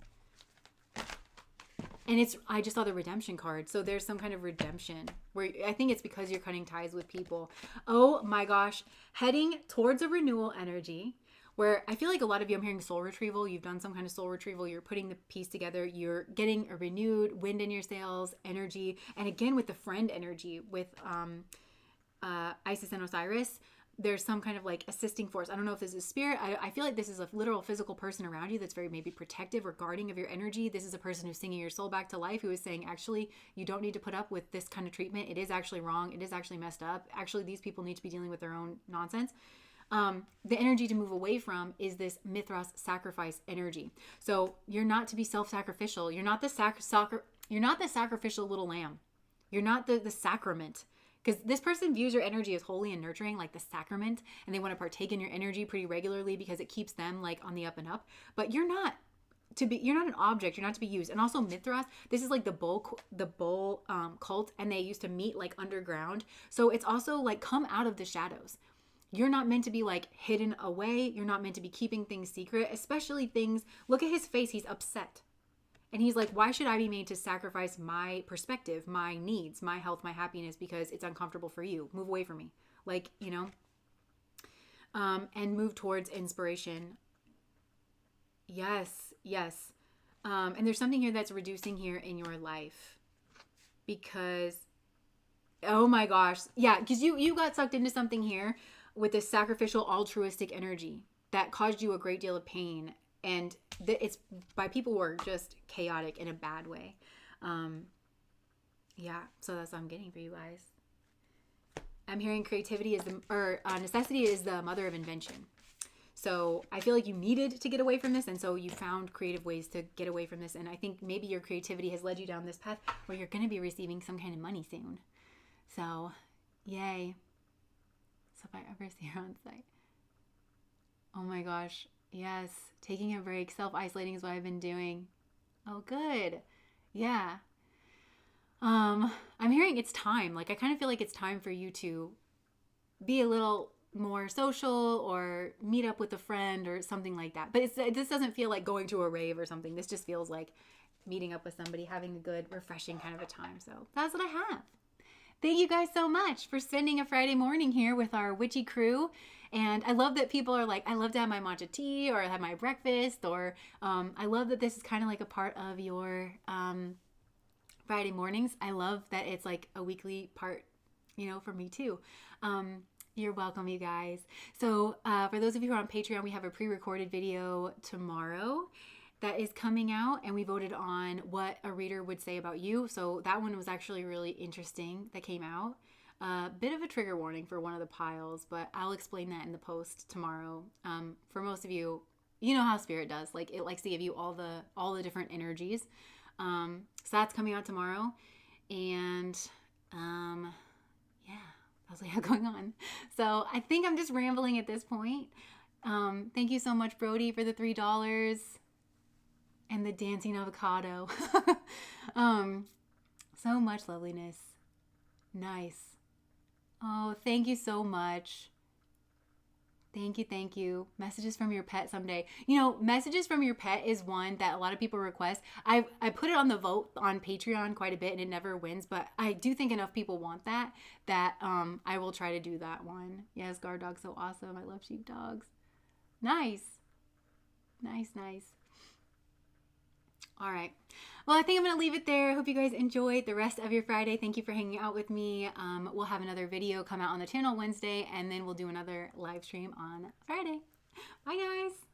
And I just saw the redemption card. So there's some kind of redemption where I think it's because you're cutting ties with people. Oh my gosh. Heading towards a renewal energy where I feel like a lot of you, I'm hearing soul retrieval. You've done some kind of soul retrieval. You're putting the piece together. You're getting a renewed wind in your sails energy. And again, with the friend energy with Isis and Osiris, there's some kind of like assisting force. I don't know if this is spirit. I feel like this is a literal physical person around you that's very maybe protective or guarding of your energy. This is a person who's singing your soul back to life, who is saying, actually, you don't need to put up with this kind of treatment. It is actually wrong. It is actually messed up. Actually, these people need to be dealing with their own nonsense. The energy to move away from is this Mithras sacrifice energy. So you're not to be self-sacrificial. You're not the sacrificial little lamb. You're not the sacrament. Because this person views your energy as holy and nurturing, like the sacrament, and they want to partake in your energy pretty regularly because it keeps them like on the up and up. But you're not an object. You're not to be used. And also Mithras, this is like the bull cult, and they used to meet like underground. So it's also like come out of the shadows. You're not meant to be like hidden away. You're not meant to be keeping things secret, especially things. Look at his face. He's upset. And he's like, why should I be made to sacrifice my perspective, my needs, my health, my happiness because it's uncomfortable for you? Move away from me. Like, you know, and move towards inspiration. Yes, yes. And there's something here that's reducing here in your life because, oh my gosh. Yeah, because you got sucked into something here with this sacrificial altruistic energy that caused you a great deal of pain. And it's by people who are just chaotic in a bad way. Yeah, so that's what I'm getting for you guys. I'm hearing creativity is necessity is the mother of invention. So I feel like you needed to get away from this, and so you found creative ways to get away from this. And I think maybe your creativity has led you down this path where you're going to be receiving some kind of money soon. So, yay. So if I ever see her on site. Oh my gosh. Yes. Taking a break, self-isolating is what I've been doing. Oh, good. Yeah. I'm hearing it's time. Like, I kind of feel like it's time for you to be a little more social or meet up with a friend or something like that. But this doesn't feel like going to a rave or something. This just feels like meeting up with somebody, having a good, refreshing kind of a time. So that's what I have. Thank you guys so much for spending a Friday morning here with our witchy crew. And I love that people are like, I love to have my matcha tea or have my breakfast, or I love that this is kind of like a part of your Friday mornings. I love that it's like a weekly part, you know, for me too. You're welcome, you guys. So for those of you who are on Patreon, we have a pre-recorded video tomorrow that is coming out, and we voted on what a reader would say about you. So that one was actually really interesting that came out. Bit of a trigger warning for one of the piles, but I'll explain that in the post tomorrow. For most of you, you know how Spirit does. Like, it likes to give you all the different energies. So that's coming out tomorrow. And yeah, that's what I have going on. So I think I'm just rambling at this point. Thank you so much, Brody, for the $3 and the dancing avocado. So much loveliness. Nice. Oh, thank you so much. Thank you, thank you. Messages from your pet someday. You know, messages from your pet is one that a lot of people request. I put it on the vote on Patreon quite a bit, and it never wins, but I do think enough people want that I will try to do that one. Yes, guard dog's so awesome. I love sheepdogs. Nice. Nice, nice. All right. Well, I think I'm going to leave it there. I hope you guys enjoyed the rest of your Friday. Thank you for hanging out with me. We'll have another video come out on the channel Wednesday, and then we'll do another live stream on Friday. Bye, guys.